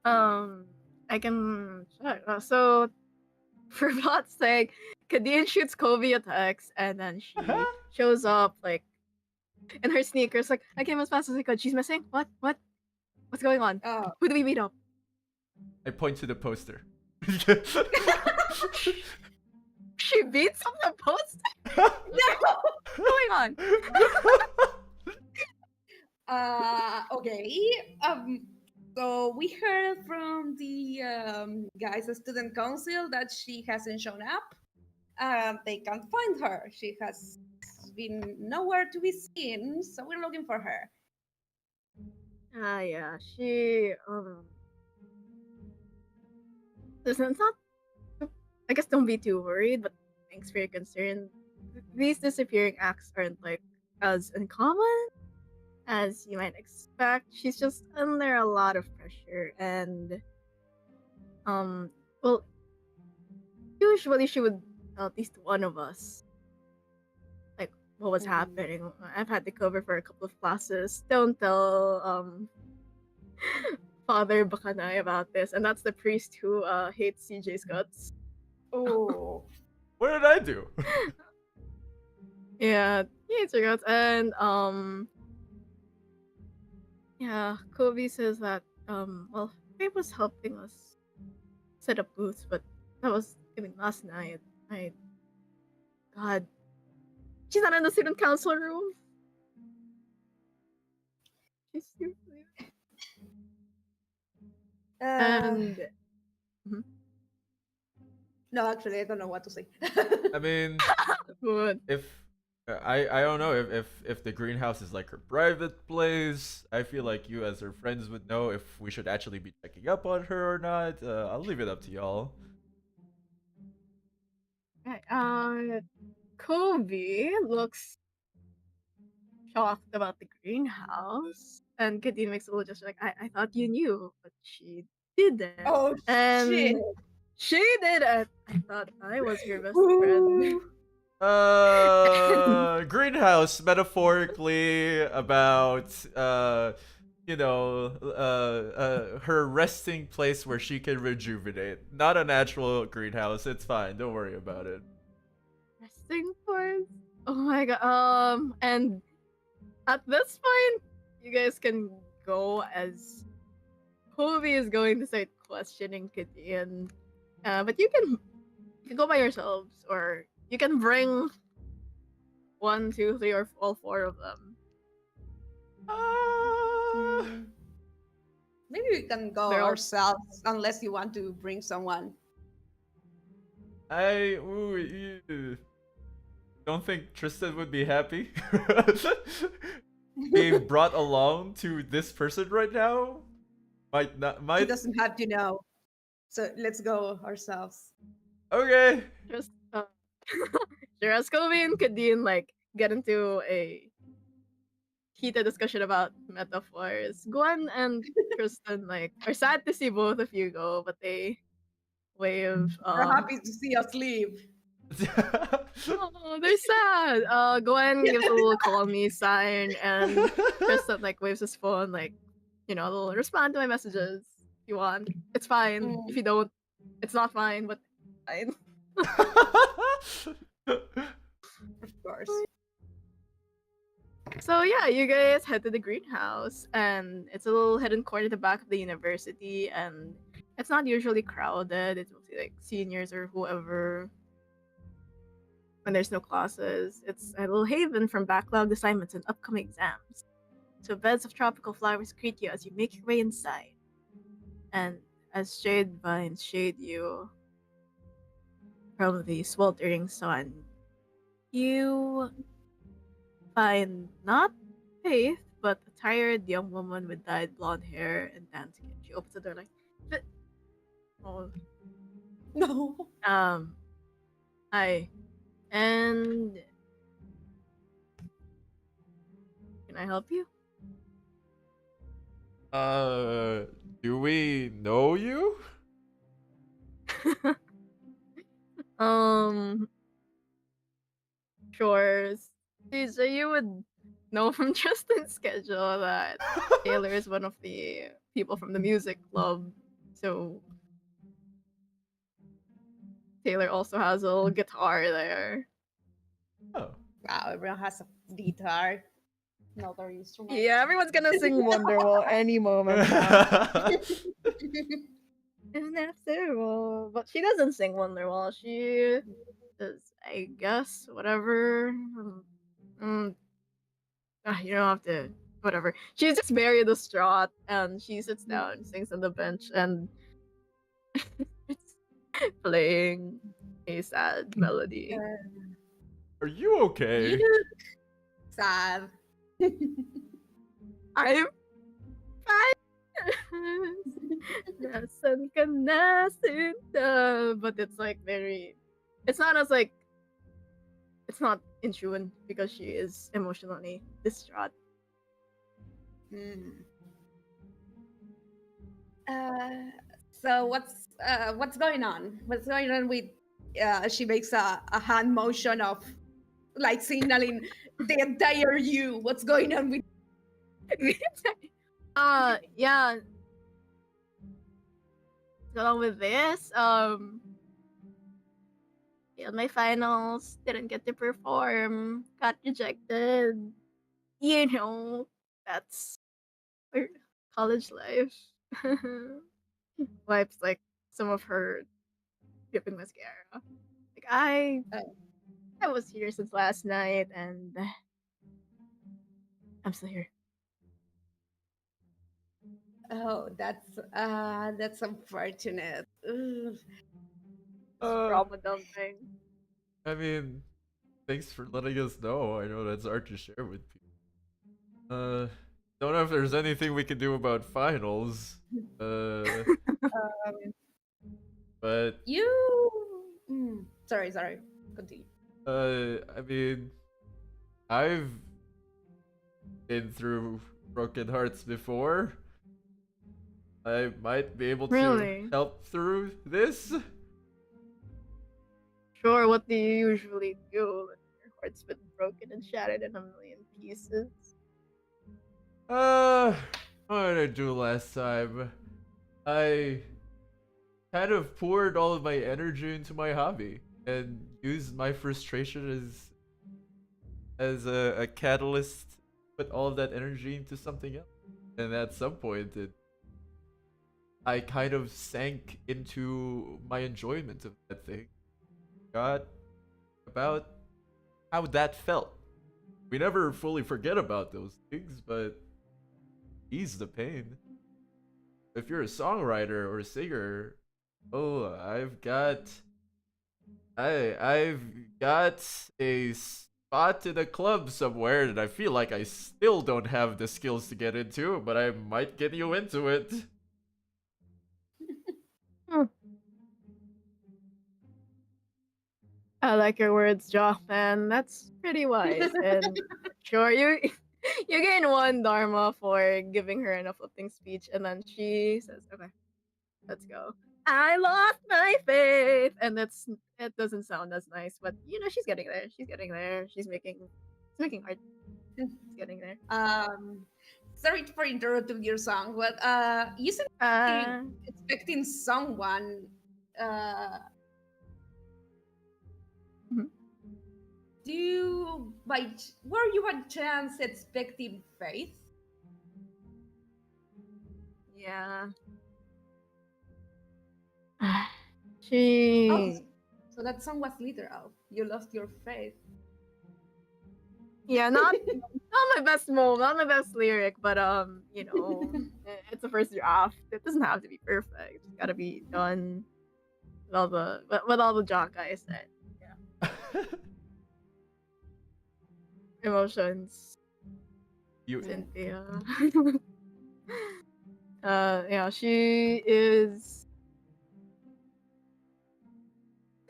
I can check. So, for Bot's sake, Kadeen shoots Kobe a text, and then she shows up like in her sneakers, like I came as fast as I could. She's missing. What? What's going on? Who do we meet up? I point to the poster. She beats up the poster. no. What's going on? Okay. So we heard from the guys at student council that she hasn't shown up. They can't find her. She has been nowhere to be seen, so we're looking for her. Yeah. She listen, it's not. I guess don't be too worried, but thanks for your concern. These disappearing acts aren't like as uncommon as you might expect. She's just under a lot of pressure, and well, usually she would tell at least one of us like what was happening. I've had to cover for a couple of classes. Don't tell Father Bakanay about this, and that's the priest who hates CJ's guts. Oh. What did I do? Yeah, he hates your guts, and yeah, Kobe says that well, Faye was helping us set up booths, but that was last night. God, she's not in the student council room. She's seriously. And no, actually, I don't know what to say. I mean, Good. if I don't know if the greenhouse is like her private place. I feel like you as her friends would know if we should actually be checking up on her or not. I'll leave it up to y'all. Right, Kobe looks shocked about the greenhouse, and Kadeen makes a little gesture like, I thought you knew, but she didn't. Oh, and shit. She did it. I thought I was your best friend. Greenhouse metaphorically about her resting place where she can rejuvenate. Not a natural greenhouse. It's fine. Don't worry about it. Resting place? Oh my god. And at this point, you guys can go as Kobe is going to start questioning Kadeen. But you can go by yourselves, or you can bring 1, 2, 3, or all 4 of them. Maybe we can go ourselves, unless you want to bring someone. Don't think Tristan would be happy being brought along to this person right now. He doesn't have to know. So let's go ourselves. Okay. Just as Kobe and Kadeen like get into a heated discussion about metaphors, Gwen and Kristen like are sad to see both of you go, but they wave. We're happy to see us leave. Oh, they're sad. Gwen gives a little call me sign, and Kristen like waves his phone like, they'll respond to my messages if you want. It's fine. If you don't, it's not fine, but fine. Of course. So yeah, you guys head to the greenhouse, and it's a little hidden court at the back of the university, and it's not usually crowded. It's mostly like seniors or whoever when there's no classes. It's a little haven from backlogged assignments and upcoming exams. So beds of tropical flowers greet you as you make your way inside. And as shade vines shade you from the sweltering sun, you find not Faith, but a tired young woman with dyed blonde hair and tan skin. She opens the door like, "But- oh, No. hi, and can I help you?" Do we know you? um, sure. So you would know from Justin's schedule that Taylor is one of the people from the music club. So Taylor also has a little guitar there. Oh. Wow, everyone has a guitar. Another instrument. Yeah, everyone's gonna sing Wonderwall any moment now. Isn't that terrible? But she doesn't sing Wonderwall. She does, I guess, whatever. You don't have to. Whatever. She's just very distraught, and she sits down, sings on the bench, and it's playing a sad melody. Are you okay? Sad. I'm fine. Nasaan ka na, Sinta? But it's like very. It's not as like. It's not in tune because she is emotionally distraught. So what's going on? What's going on with? She makes a hand motion of like signaling the entire you. What's going on with? Yeah. Along with this, failed my finals, didn't get to perform, got rejected. You know, that's our college life. Wipes like some of her dripping mascara. Like I was here since last night, and I'm still here. Oh, that's unfortunate. Ugh. Trauma dumping. I mean, thanks for letting us know. I know that's hard to share with people. Don't know if there's anything we can do about finals. But You. Sorry. Continue. I mean, I've been through broken hearts before. I might be able to Really? help through this. Sure, what do you usually do when your heart's been broken and shattered in a million pieces? What did I do last time? I kind of poured all of my energy into my hobby and used my frustration as a catalyst, put all of that energy into something else. And at some point, I kind of sank into my enjoyment of that thing. Got about how that felt. We never fully forget about those things, but ease the pain. If you're a songwriter or a singer, oh, I've got a spot in a club somewhere that I feel like I still don't have the skills to get into, but I might get you into it. I like your words, Joffman. That's pretty wise. And sure, you gain one dharma for giving her an uplifting speech, and then she says, "Okay, let's go." I lost my faith, and it doesn't sound as nice, but you know she's getting there. She's getting there. She's making art. She's getting there. Sorry for interrupting your song, but you seem expecting someone. Were you by chance expecting Faith? Yeah. She. Oh, so that song was literal. You lost your faith. Yeah, not my best move, not my best lyric, but you know, it's a first draft. It doesn't have to be perfect. It's gotta be done with all the jock guys said. Yeah. emotions. You Cynthia. Yeah, she is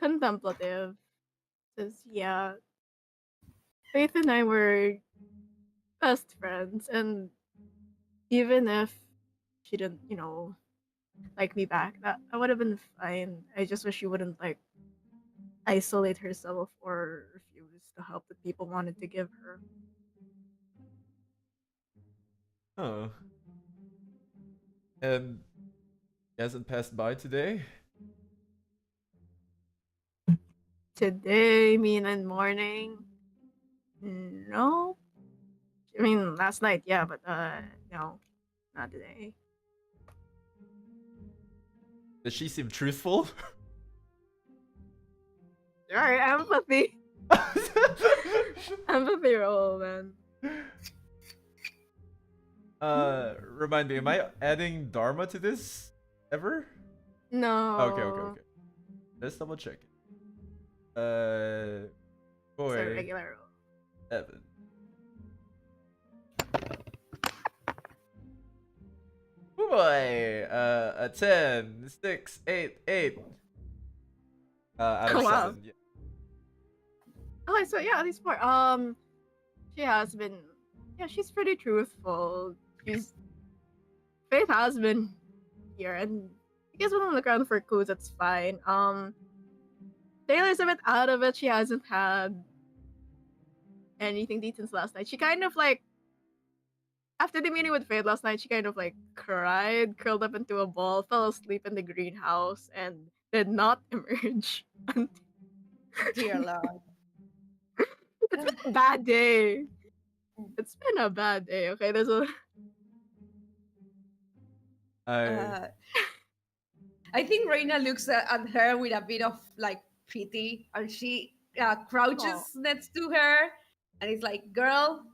contemplative. Says, yeah, Faith and I were best friends, and even if she didn't, like me back, that would have been fine. I just wish she wouldn't like isolate herself or refuse the help that people wanted to give her. oh. And he hasn't passed by today? Today, mean and morning. No. I mean last night, yeah, but no, not today. Does she seem truthful? Alright, empathy. Empathy roll, man. Remind me, am I adding Dharma to this ever? No. Okay. Let's double check it. It's a Boy, regular roll. Evan. Oh boy, a 10, 6, 8, 8. Out of Oh, wow. 7. Yeah. Okay, so yeah, these four. She has been. Yeah, she's pretty truthful. Faith has been here, and I guess when I look around for clues, that's fine. Taylor's a bit out of it. She hasn't had anything deep since last night. She kind of like after the meeting with Faith last night, she kind of like cried, curled up into a ball, fell asleep in the greenhouse, and did not emerge. Dear Lord. It's been a bad day. It's been a bad day. Okay, there's a. I think Reina looks at her with a bit of like pity, and she crouches next to her, and it's like, "Girl,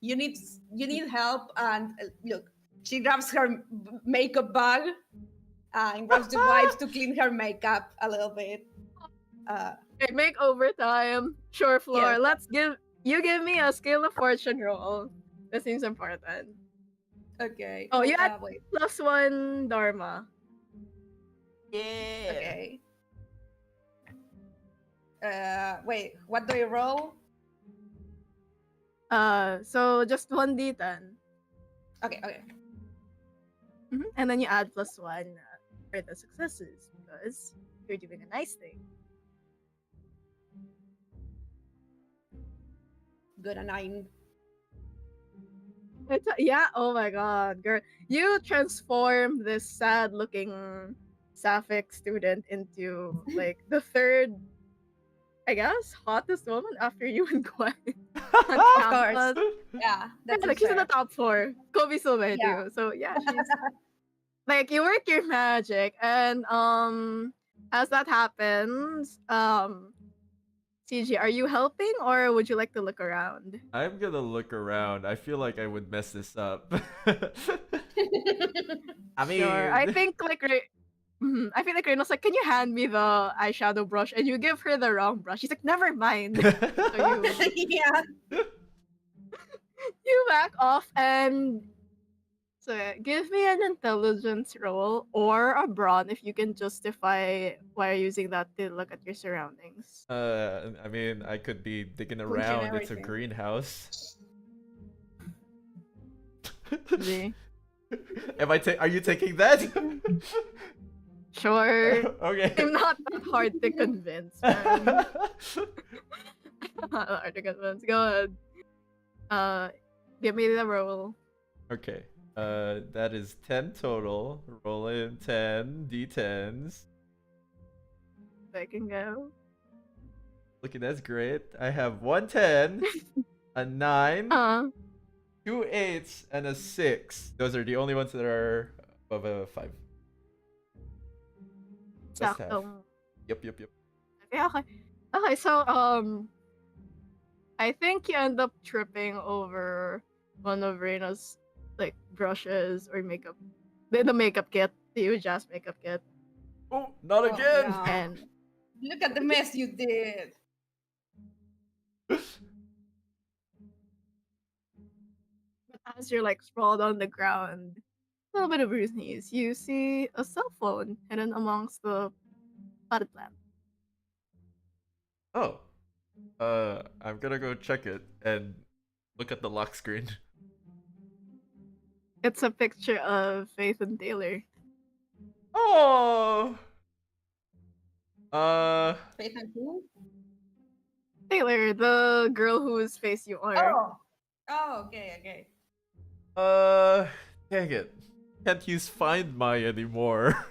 you need help." And look, she grabs her makeup bag and grabs the wipes to clean her makeup a little bit. Okay, make overtime. Sure, Floor. Yes. Let's give me a scale of fortune roll. That seems important. Okay. Oh, you had wait. +1 Dharma. Yeah. Okay. Wait. What do you roll? So just 1d10. Okay. And then you add +1 for the successes because you're doing a nice thing. Good, a 9. Yeah, oh my god, girl. You transform this sad-looking sapphic student into like the third, I guess, hottest woman after you and Gwen. Of course. Yeah, that's Like she's in the fair. top 4. Kobe Silva Yeah. too. So yeah, she's like you work your magic, and as that happens, CG, are you helping or would you like to look around? I'm gonna look around. I feel like I would mess this up. I mean, Sure. I think like I feel like Reno's like, can you hand me the eyeshadow brush? And you give her the wrong brush. She's like, never mind. So Yeah. you back off and so yeah, give me an intelligence roll or a brawn if you can justify why you're using that to look at your surroundings. I mean, I could be digging Punching around. It's a everything. greenhouse. See? Are you taking that? Sure. Okay. I'm not that hard to convince, man. Not hard to convince. Go ahead. Give me the roll. Okay. That is 10 total. Roll in 10 d10s. I can go. Looking, that's great. I have 1 10, a 9, 2 8s, and a 6. Those are the only ones that are above a 5. Just half. Sakto. Yep. Okay, so I think you end up tripping over one of Reina's like brushes or makeup, the makeup kit, the Jazz makeup kit. Oh, not Oh, again! no. And Look at the mess you did. as you're like sprawled on the ground, a little bit of bruised knees, you see a cell phone hidden amongst the potted plant. Oh. I'm gonna go check it and look at the lock screen. It's a picture of Faith and Taylor. Oh. Faith and who? Taylor, the girl whose face you are. Oh. Oh, okay. Dang it. Can't use Find My anymore.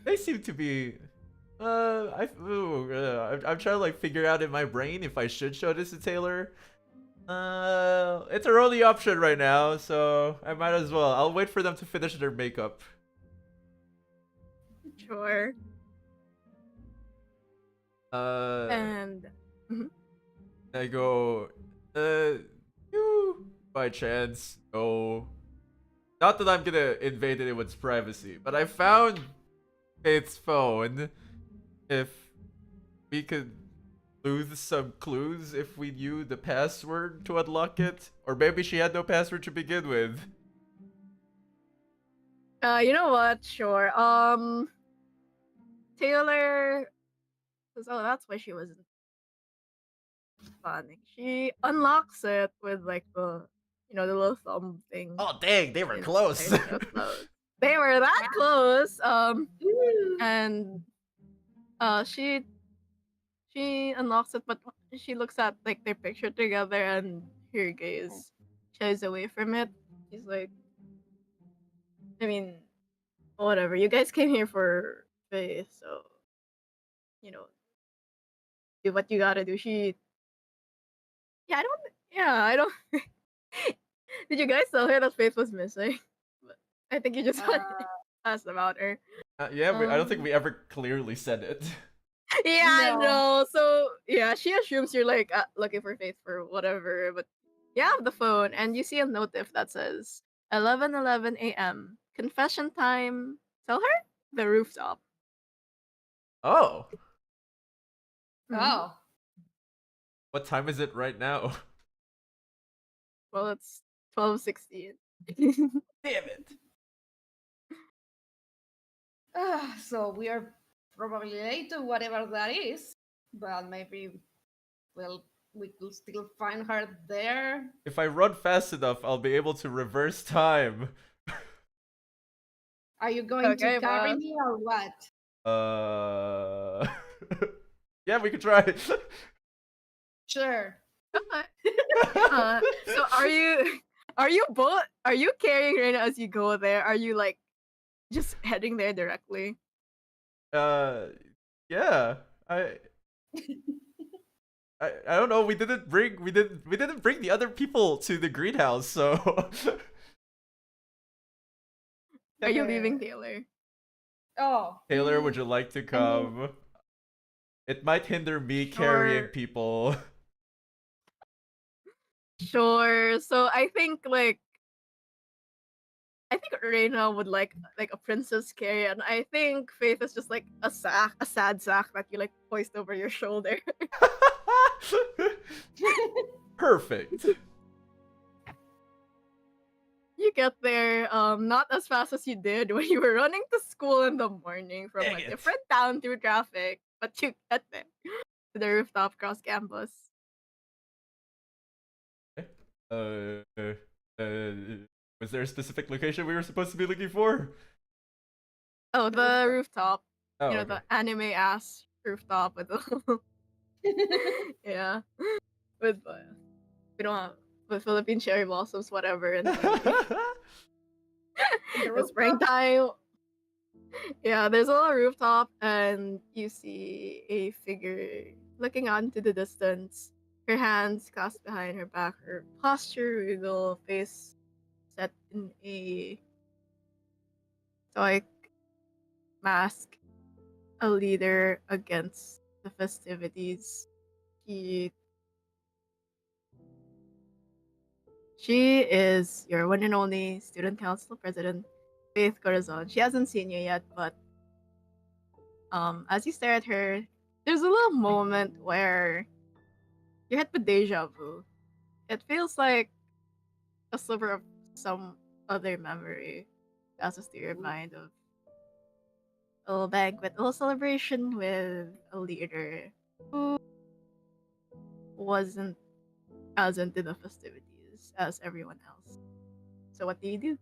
They seem to be. I'm trying to like figure out in my brain if I should show this to Taylor. It's our only option right now, so I might as well. I'll wait for them to finish their makeup. Sure. And I go, you by chance know. Not that I'm gonna invade anyone's privacy, but I found Faith's phone. If we could lose some clues if we knew the password to unlock it, or maybe she had no password to begin with. you know what? Sure. Taylor. Oh, that's why she wasn't responding. She unlocks it with like the, the little thumb thing. Oh dang, they were close. They were that close. Ooh. And she unlocks it, but she looks at like their picture together, and her gaze shies away from it. She's like, I mean, whatever. You guys came here for Faith, so do what you gotta do. I don't. Did you guys tell her that Faith was missing? But I think you just asked about her. Yeah, I don't think we ever clearly said it. Yeah, No. no. So yeah, she assumes you're like looking for Faith for whatever, but you have the phone and you see a notif that says 11:11 a.m. confession time. Tell her the rooftop. Oh, Oh. what time is it right now? Well, it's 12:16. Damn it. So we are probably late to whatever that is, but maybe, well, we could still find her there. If I run fast enough, I'll be able to reverse time. Are you going Okay, to carry boss. me or what? Yeah, we could try. Sure. So are you carrying Reina as you go there? Are you like just heading there directly? Yeah. I don't know. We didn't bring the other people to the greenhouse, so. Are you leaving Taylor? Oh. Taylor, would you like to come? It might hinder me carrying people. Sure. So I think Reina would like a princess carry, and I think Faith is just like a sad sack that you like hoist over your shoulder. Perfect. You get there, not as fast as you did when you were running to school in the morning from Dang a it. different town through traffic, but you get there to the rooftop cross campus. Was there a specific location we were supposed to be looking for? Oh, the rooftop. Oh, The anime ass rooftop with the yeah, with we don't have with Philippine cherry blossoms, whatever, and the springtime. Yeah, there's a little rooftop, and you see a figure looking out into the distance. Her hands clasped behind her back, her posture regal, face set in a stoic mask, a leader against the festivities. She is your one and only student council president, Faith Corazon. She hasn't seen you yet, but as you stare at her, there's a little moment where you hit with deja vu. It feels like a sliver of some other memory passes through your mind of a little banquet, a little celebration with a leader who wasn't as into the festivities as everyone else. So what do you do?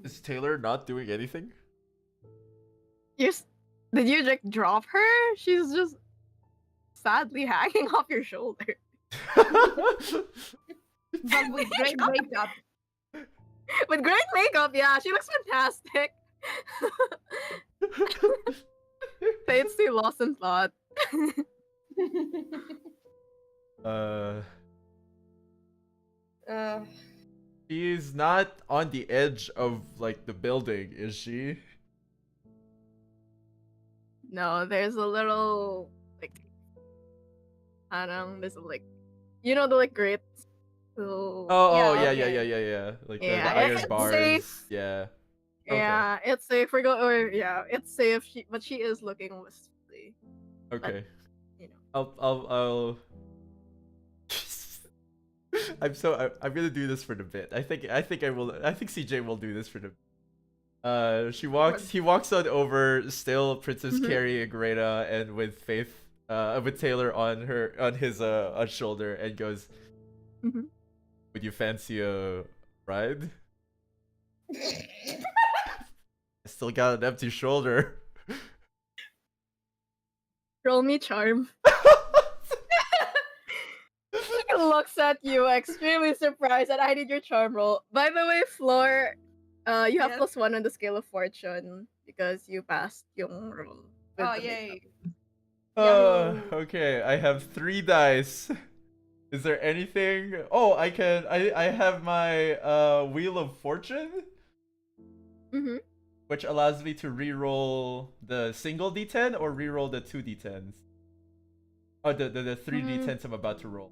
Is Taylor not doing anything? Did you like drop her? She's just sadly hanging off your shoulder. But with great makeup. With great makeup, yeah, she looks fantastic. Fate's too lost in thought. She's not on the edge of like the building, is she? No, there's a little like there's a, like the like grates. So, Oh, yeah, okay. yeah. Like the Yeah, iron it's bars. safe. Yeah. Yeah, it's safe. It's safe. But she is looking wistfully. Okay. But, I'll I'm gonna do this for the bit. I think CJ will do this for the he walks on over, still Princess Carrie and Greta, and with Faith with Taylor on his shoulder, and goes, would you fancy a ride? I still got an empty shoulder. Roll me charm. He looks at you, extremely surprised that I did your charm roll. By the way, Floor, you have +1 on the scale of fortune because you passed yung roll. Oh, yay. Okay, I have 3 dice. Is there anything? Oh, I have my Wheel of Fortune? Which allows me to re-roll the single d10 or re-roll the 2 d10s. Oh, the 3 d10s I'm about to roll.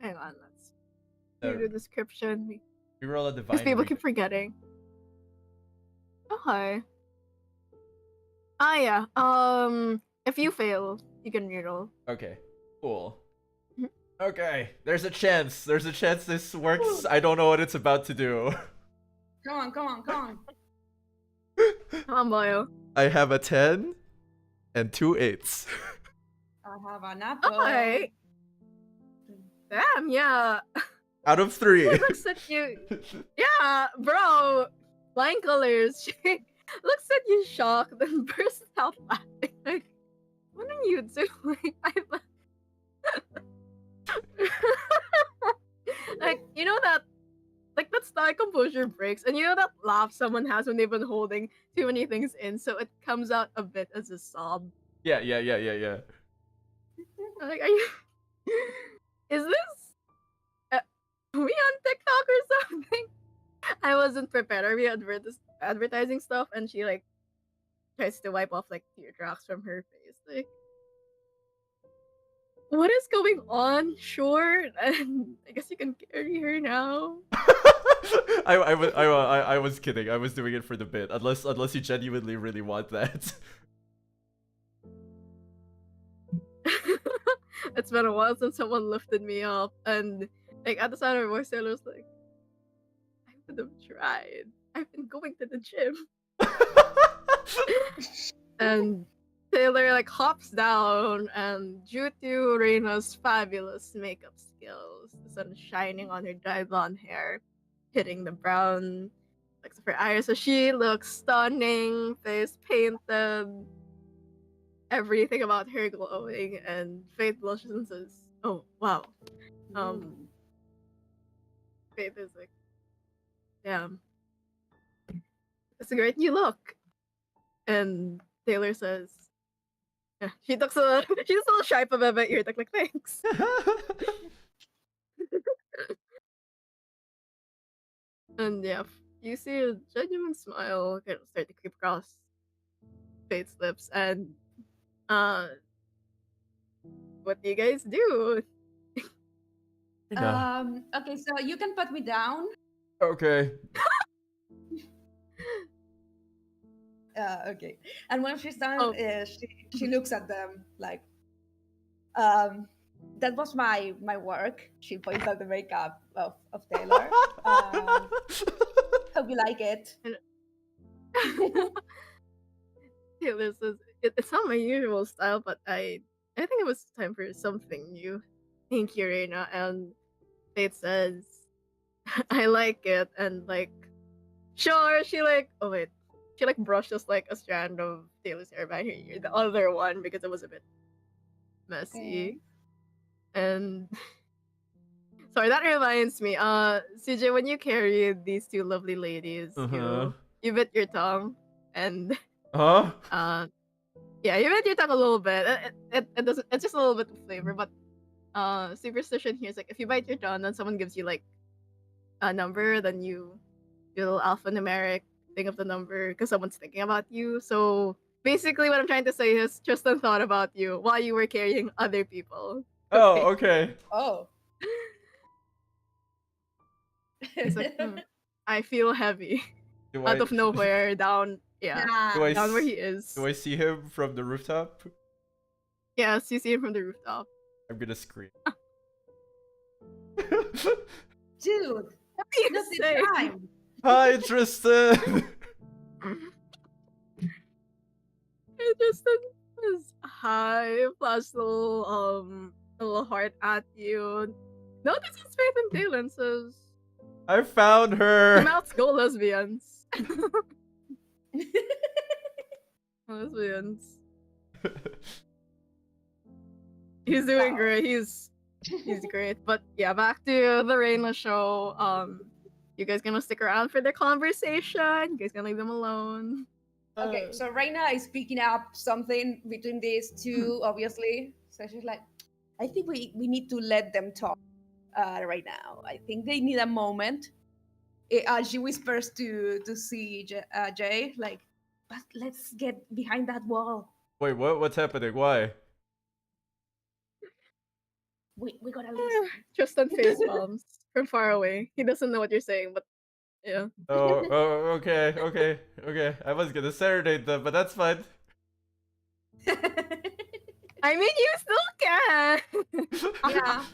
Hang on, let's do the description. Re-roll a divine. Because people keep forgetting. Okay. Yeah. If you fail, you can re-roll. Okay. Cool. Okay. There's a chance this works. I don't know what it's about to do. Come on. Come on, boyo. I have a 10 and 2 8s. I have an apple. Okay. Damn, yeah. Out of 3. She looks at you. Yeah, bro. Flying colors. She looks at you shocked and bursts out laughing. Like, what are you doing? Like, you know that, like, that style composure breaks, and you know that laugh someone has when they've been holding too many things in, so it comes out a bit as a sob. Yeah. Like, are you? Is this? We on TikTok or something? I wasn't prepared. Are we advertising stuff? And she like tries to wipe off like teardrops from her face. Like, what is going on? Sure, and I guess you can carry her now. I was kidding. I was doing it for the bit. Unless you genuinely really want that. It's been a while since someone lifted me up, and like at the sound of her voice, Taylor was like, "I would have tried. I've been going to the gym." And Taylor like hops down, and due to Reina's fabulous makeup skills, the sun shining on her dry blonde hair, hitting the brown flecks of her eyes, so she looks stunning, face painted, everything about her glowing, and Faith blushes and says, "Oh wow." Faith is like, "Damn, it's a great new look." And Taylor says, yeah, she's a little shy for a bit. You're like, thanks. And yeah, you see a genuine smile kind of start to creep across Faith's lips, and what do you guys do? Okay, so you can put me down. Okay. Okay. And when she's done, Oh. she looks at them like, that was my work. She points at the makeup of Taylor. Hope you like it. Taylor says, it's not my usual style, but I think it was time for something new. Thank you, Reina. And Faith says, I like it. And like, sure, she like, oh wait, she like brushes like a strand of Taylor's hair by her ear, the other one, because it was a bit messy. And sorry, that reminds me, CJ, when you carried these two lovely ladies, you bit your tongue, and yeah, you bit your tongue a little bit. It doesn't. It's just a little bit of flavor, but superstition here is like if you bite your tongue, then someone gives you like a number, then you do a little alphanumeric thing of the number because someone's thinking about you. So basically, what I'm trying to say is Tristan thought about you while you were carrying other people. Oh, okay. Oh. He's like, I feel heavy. Out of nowhere, down, down where he is. Do I see him from the rooftop? Yes, you see him from the rooftop. I'm gonna scream. Dude, what do you say? Time. Hi, Tristan. Tristan says hi, flash a little heart at you. Notices Faith and Taylor and says, I found her. Mouths go lesbians. Lesbians. He's doing great. He's great. But yeah, back to the Reina show. You guys gonna stick around for their conversation? You guys gonna leave them alone? Okay, so Reina is picking up something between these two, obviously. So she's like, I think we need to let them talk right now. I think they need a moment. She whispers to Jay, like, but let's get behind that wall. Wait, what? What's happening? Why? We gotta listen. Tristan face palms from far away. He doesn't know what you're saying, but yeah. Oh, okay. I was gonna serenade them, but that's fine. I mean, you still can. Yeah.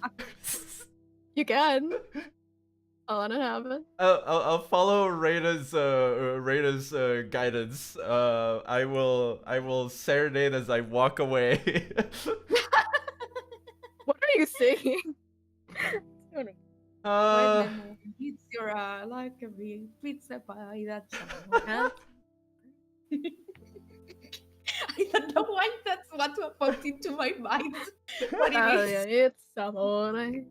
You can. I'll let it happen. I'll follow Reina's guidance. I will serenade as I walk away. What are you saying? It's your like a big pizza pie that's I don't know why that's what popped into my mind. But it is. Yeah, it's amore.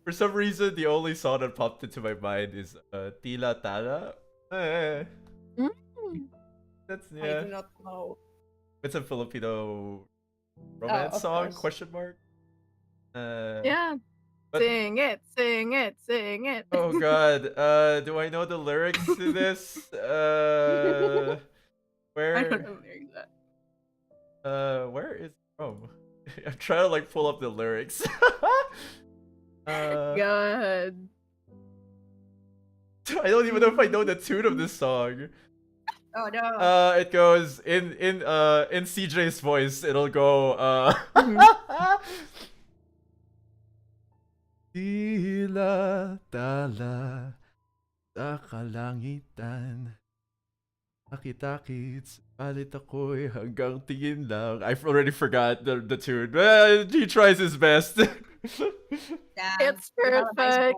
For some reason, the only song that popped into my mind is Tila Tala. That's I do not know. It's a Filipino romance song? Course. Question mark. Yeah. But... Sing it. Oh god. Do I know the lyrics to this? Where? I don't know the lyrics. Where is it from? I'm trying to like pull up the lyrics. Go ahead. I don't even know if I know the tune of this song. Oh no. It goes in CJ's voice. It'll go Tila tala sa kalangitan. Takit-takit, palit ako'y hanggang tingin lang. I've already forgot the tune. He tries his best. It's perfect.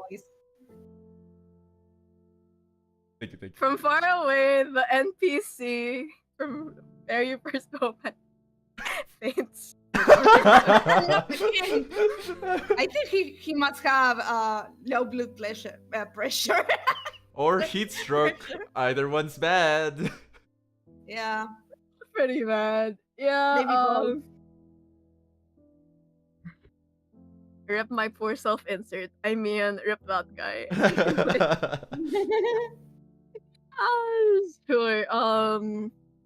Thank you. From far away, the NPC from where you first open faints. I think he must have low blood pressure. Or heat stroke. Either one's bad. Yeah. Pretty bad. Yeah. Maybe both. Rip my poor self insert. I mean, rip that guy. Sure.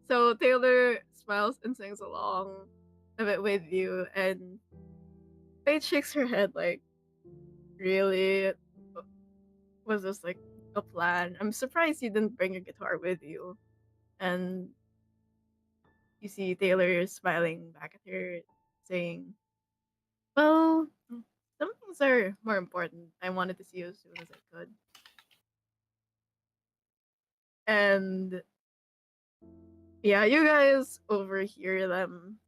So Taylor smiles and sings along a bit with you, and Faith shakes her head like, really? Was this like a plan? I'm surprised you didn't bring your guitar with you. And you see Taylor smiling back at her, saying, "Well, some things are more important. I wanted to see you as soon as I could." And yeah, you guys overhear them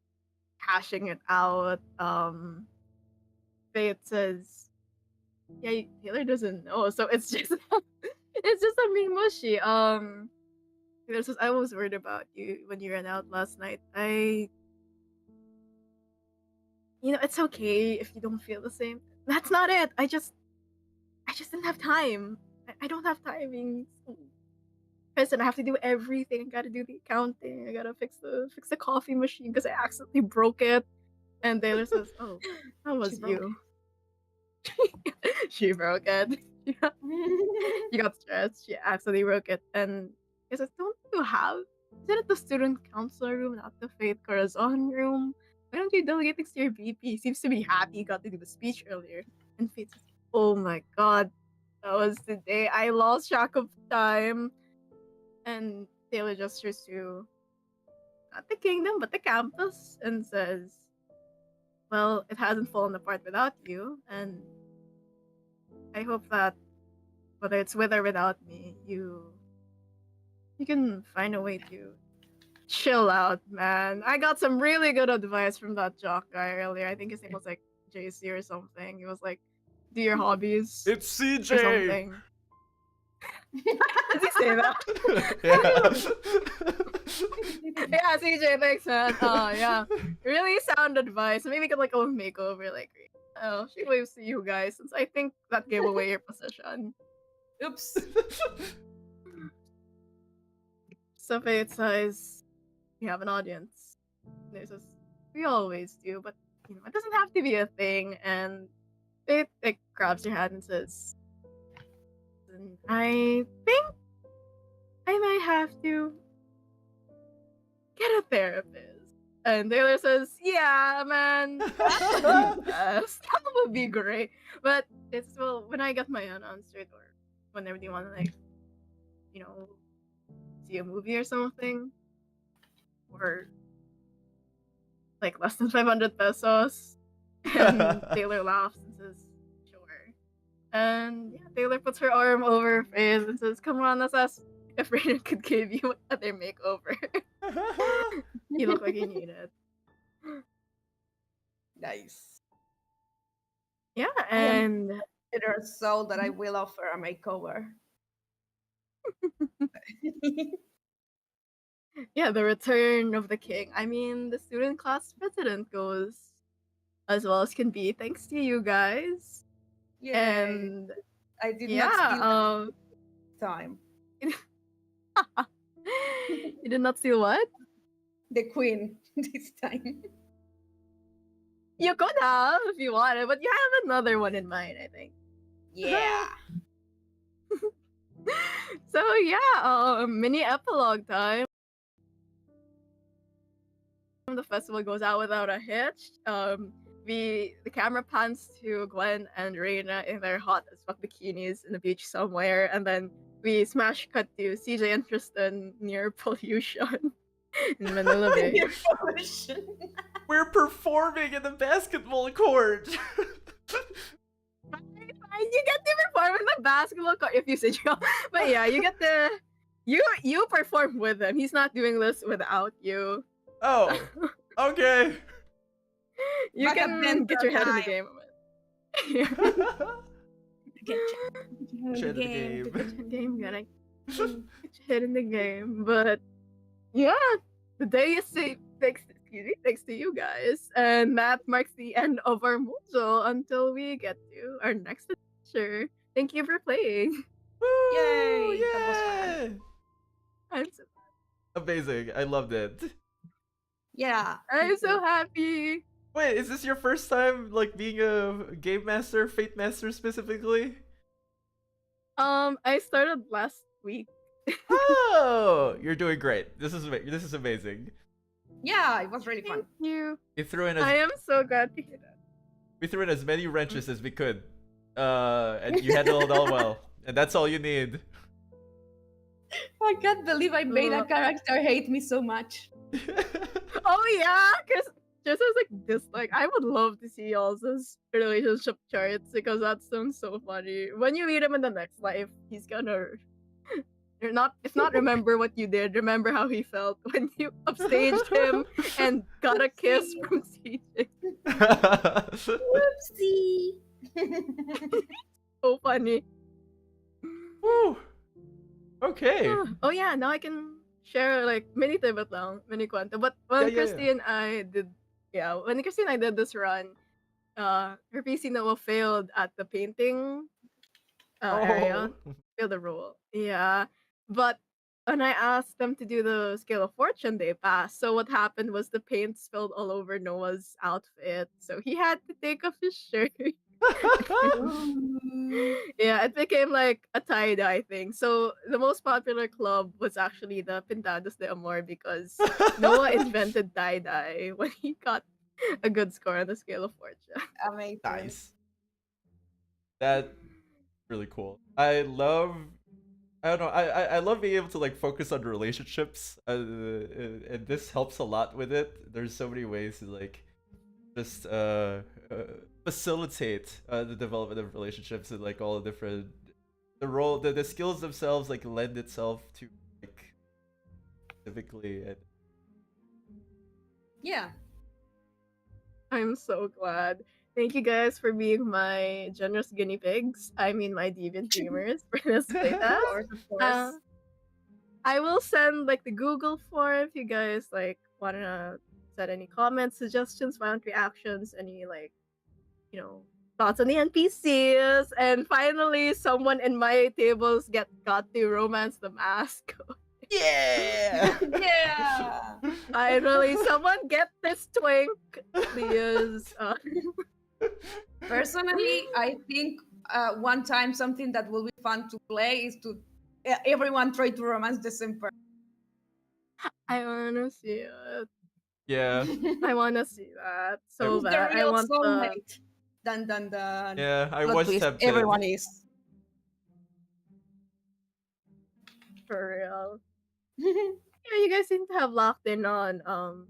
hashing it out. Faith says, "Yeah, Taylor doesn't know, so it's just it's just a me mushy." Taylor says, "I was worried about you when you ran out last night. It's okay if you don't feel the same. That's not it. I just didn't have time. I don't have time being present. I have to do everything. I gotta do the accounting. I gotta fix the coffee machine because I accidentally broke it." And Taylor says, "Oh, that was broke you." She broke it. She got stressed. She accidentally broke it. And he says, "Don't you have? Is it at the student counselor room, not the Faith Corazon room? Why don't you delegate things to your VP? He seems to be happy he got to do the speech earlier." And Faith says, "Oh my god, that was the day I lost track of time." And Taylor gestures to not the kingdom, but the campus and says, "Well, it hasn't fallen apart without you, and I hope that whether it's with or without me, you can find a way to chill out, man." I got some really good advice from that jock guy earlier. I think his name was like JC or something. He was like, "Do your hobbies It's or CJ. something." Did he say that? Yeah, CJ, thanks, man. Yeah, really sound advice. Maybe we could like a makeover, like, oh, she waves to you guys, since I think that gave away your position. Oops. So Faith says, "We have an audience." And he says, "We always do, but it doesn't have to be a thing." And Faith like grabs your hand and says, "I think I might have to get a therapist." And Taylor says, "Yeah, man, that would be best. That would be great. But it's, well, when I get my own answered, or whenever you want to, like, see a movie or something, or like less than 500 pesos." And Taylor laughs and says, "Sure." And yeah, Taylor puts her arm over Faith and says, "Come on, let's ask if Raina could give you another makeover." You look like you need it. Nice. Yeah, and Consider so that I will offer a makeover. yeah, the return of the king. I mean, the student class president goes as well as can be, thanks to you guys. Yay. And I did yeah, not steal time. You did not steal what? The queen this time. You could have if you wanted, but you have another one in mind, I think. Yeah. So yeah, mini epilogue time. The festival goes out without a hitch. The camera pans to Gwen and Reina in their hot as fuck bikinis in the beach somewhere, and then we smash cut to CJ and Tristan near pollution in Manila Bay. We're performing in the basketball court. Fine, you get to perform in the basketball court if you say so. But yeah, you get to you perform with him. He's not doing this without you. Oh, okay. You Back up can then get for your head in the time. game. Get Shit the game. Game, gotta get your head in the game. But yeah, the day is safe. Thanks to you guys, and that marks the end of our module until we get to our next adventure. Thank you for playing. Woo, Yay, that was yeah. fun. I'm so Amazing. I loved it. Yeah. I'm so happy. Wait, is this your first time like being a game master, fate master specifically? I started last week. Oh, you're doing great. This is amazing. Yeah, it was really fun. Thank you. We threw in I am so glad to hear that. we threw in as many wrenches as we could, and you handled it all well, and that's all you need. I can't believe I made a character hate me so much. Oh yeah, because just as like this, like I would love to see y'all's relationship charts because that sounds so funny. When you meet him in the next life, he's gonna if not remember what you did, remember how he felt when you upstaged him and got a kiss from CJ. Whoopsie. So funny. Woo. Okay. Oh yeah, now I can share like mini tibet lang, mini kwento. But when Yeah. Christy and I did this run, her PC Noah failed at the painting area. Failed the rule. Yeah. But when I asked them to do the scale of fortune, they passed. So what happened was the paint spilled all over Noah's outfit. So he had to take off his shirt. Yeah, it became like a tie-dye thing. So the most popular club was actually the Pintados de Amor because Noah invented tie-dye when he got a good score on the scale of fortune. Amazing. Nice. That's really cool. I don't know. I love being able to like focus on relationships, and this helps a lot with it. There's so many ways to like just facilitate the development of relationships and like all the different the skills themselves like lend itself to like specifically and Yeah. I'm so glad. Thank you guys for being my generous guinea pigs. I mean, my deviant dreamers for this playtest. Of course. I will send like the Google form if you guys like wanna set any comments, suggestions, violent reactions, any like thoughts on the NPCs. And finally, someone in my tables got to romance the mask. yeah. Yeah. Finally, someone get this twink, please. Personally, I think one time something that will be fun to play is to everyone try to romance the same person. I wanna see it. Yeah. I wanna see that so Who's the bad. I real want the soulmate? Dun dun dun. Yeah, I Plot was twist, tempted. everyone is. for real. Yeah, you guys seem to have locked in on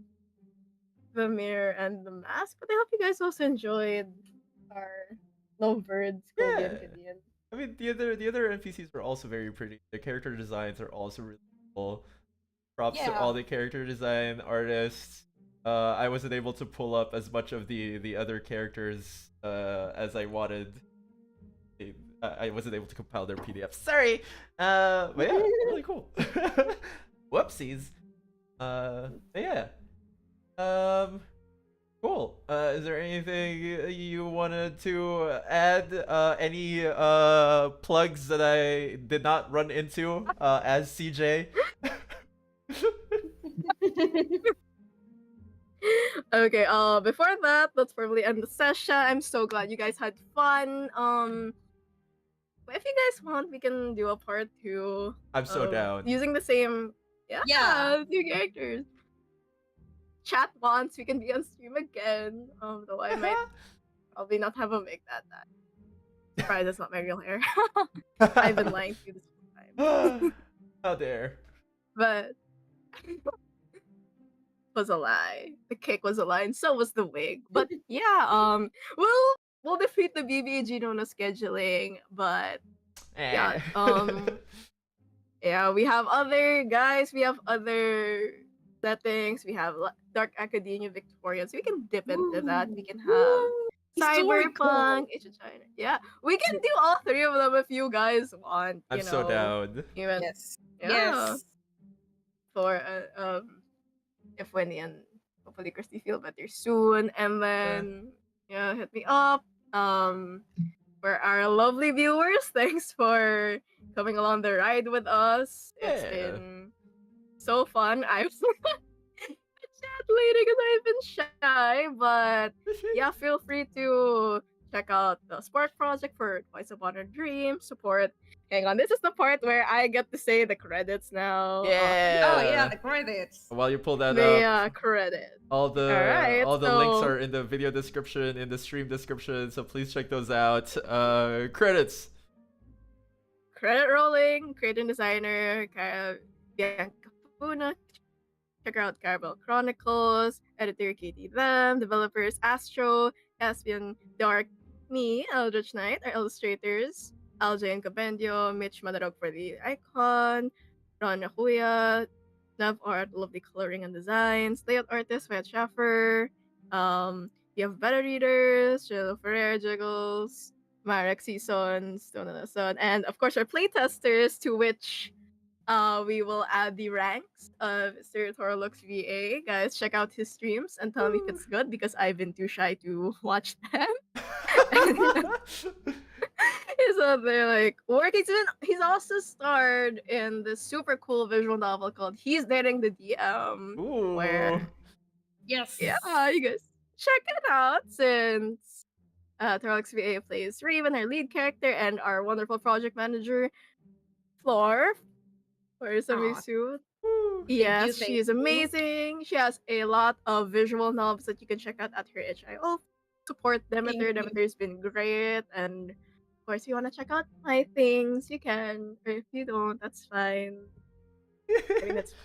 the mirror and the mask, but I hope you guys also enjoyed our lovebirds, Kobe and Yeah. Gideon. I mean, the other NPCs were also very pretty. The character designs are also really cool. Props to Yeah. all the character design artists. I wasn't able to pull up as much of the other characters as I wanted. I wasn't able to compile their PDFs. Sorry. But yeah, really cool. Whoopsies. But yeah. Cool. Is there anything you wanted to add? Any plugs that I did not run into as CJ? Okay, before that, let's probably end the session. I'm so glad you guys had fun. But if you guys want, we can do a part 2. I'm so down. Using the same Yeah. 2 characters. Chat once, we can be on stream again. Though I might probably not have a mic that time. Surprise, that's not my real hair. I've been lying to you this whole time. How dare. But was a lie. The cake was a lie, and so was the wig. But yeah, we'll defeat the BBG Nona scheduling, but yeah, yeah, we have other guys, we have other settings, we have Dark Academia Victorian, so we can dip into that. We can have Cyberpunk, Age of China. Yeah, we can do all 3 of them if you guys want. I'm so down. Even, Yes. yeah. Yes. For if Wendy and hopefully Christy feel better soon, and then hit me up. For our lovely viewers, thanks for coming along the ride with us. It's been so fun. I've chat later because I've been shy, but yeah, feel free to check out the Spark Project for Twice Upon a Dream. Support. Hang on, this is the part where I get to say the credits now. Yeah. Oh yeah, the credits. While you pull that The up, credits. all the Alright, links so- are in the video description, in the stream description, so please check those out. Credits. Credit rolling, creative designer, Cara, Vianca, Funa, check out Caramel Chronicles, editor Katy, developers Astro, Caspian, Darke, me, Eldritch Knight, our illustrators, LJ and Cabendio, Mitch Magdaraog for the icon, Racnya, ShnevArt, lovely coloring and designs, layout artist Wyatt Shaffer, we have beta readers, Jill Ferrer, Jiggles, Marek Season, Stone and the Sun, and of course our playtesters, to which we will add the ranks of Mr. Torlux VA. Guys, check out his streams and tell me if it's good because I've been too shy to watch them. He's out there like working. He's also starred in this super cool visual novel called He's Dating the DM. Ooh. Where Yes. yeah, you guys check it out since Torlux VA plays Raven, our lead character, and our wonderful project manager, Floor. For Samisu. Yes, she is amazing. She has a lot of visual novels that you can check out at her HIO. Support Demeter. Demeter's been great. And of course, if you want to check out my things, you can. Or if you don't, that's fine. I mean, that's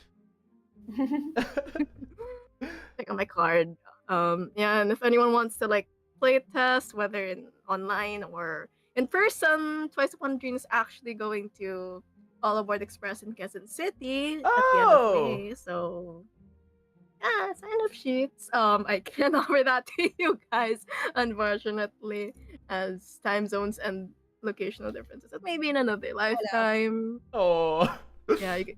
check out my card. Yeah, and if anyone wants to like play test, whether in online or in person, Twice Upon a Dream is actually going to All Aboard Express in Quezon City at the end of May. So yeah, sign up sheets. I can't offer that to you guys, unfortunately, as time zones and locational differences. But maybe in another lifetime. Oh. Yeah, you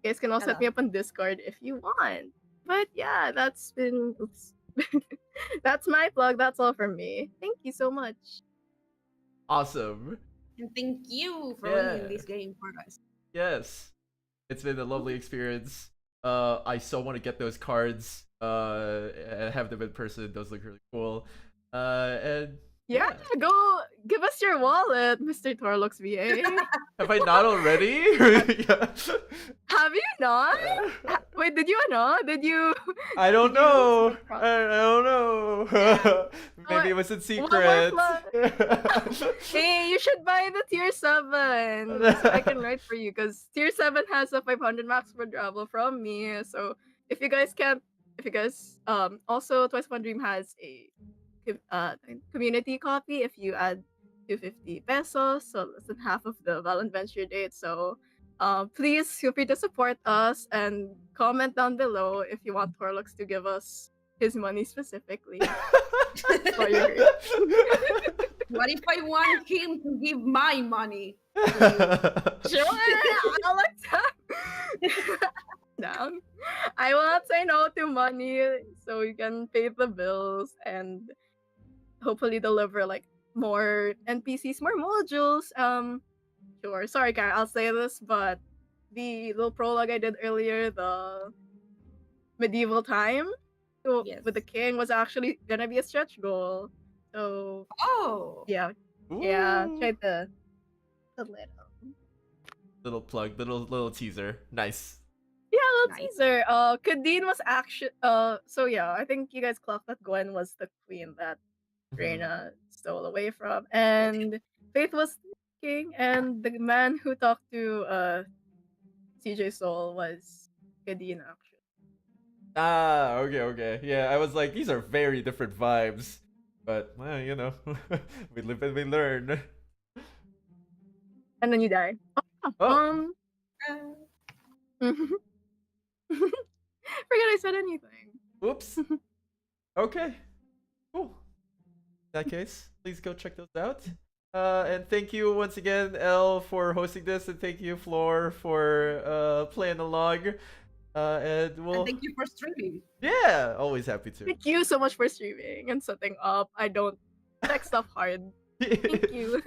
guys can also hit me up on Discord if you want. But yeah, that's been that's my plug. That's all from me. Thank you so much. Awesome. And thank you for running this game for us. Yes. It's been a lovely experience. I so want to get those cards and have them in person. Those look really cool. And yeah, go give us your wallet, Mr. Torlux VA. have I not already? Have you not? Wait, did you not? Did you? I don't know. I don't know. Maybe it was in secret. Hey, you should buy the tier 7. So I can write for you because tier 7 has a 500 max for travel from me. So if you guys also Twice Upon a Dream has a community copy if you add 250 pesos, so less than half of the Valentventure date. So please feel free to support us and comment down below if you want Torlux to give us his money specifically. For your... What if I want him to give my money? Sure, I'll accept. Down. I will not say no to money, so you can pay the bills and hopefully deliver like more NPCs, more modules. Sure. Sorry, Cara, I'll say this, but the little prologue I did earlier, the medieval time with the king was actually gonna be a stretch goal. So yeah, try the little plug, little teaser. Nice. Yeah, little teaser. Kadeen was actually so yeah, I think you guys clocked that Gwen was the queen that Reina stole away from, and Faith was the king, and the man who talked to CJ Soul was Kadeen actually. Ah, okay. Yeah, I was like, these are very different vibes. But, well, you know, we live and we learn. And then you die. Forget I said anything. Oops. Okay. Cool. In that case, please go check those out. And thank you once again, Elle, for hosting this, and thank you, Floor, for playing along. And thank you for streaming. Yeah, always happy to. Thank you so much for streaming and setting up. I don't check stuff hard. Thank you.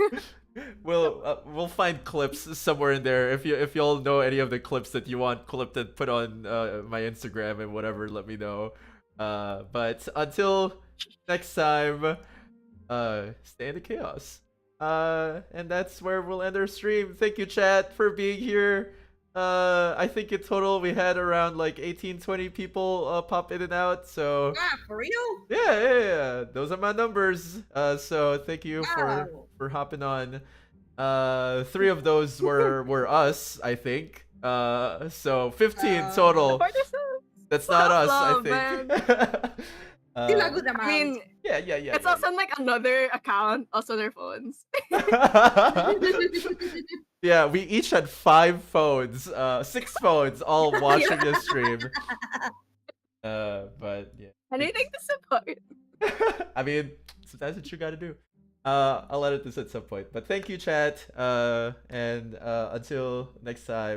We'll find clips somewhere in there. If y'all know any of the clips that you want clipped and put on my Instagram and whatever, let me know. But until next time, stay in the chaos. And that's where we'll end our stream. Thank you, chat, for being here. I think in total we had around like 18-20 people pop in and out. So for real? Yeah. Those are my numbers. So thank you for hopping on. 3 of those were us, I think. So 15 total. Support yourself. That's not us, Love, I think. Still a good amount. I mean, yeah. it's also on like another account, also their phones. Yeah, we each had 5 phones, 6 phones, all watching the stream. But yeah. Anything to support. I mean, sometimes what you gotta do. I'll edit this at some point. But thank you, chat. And until next time.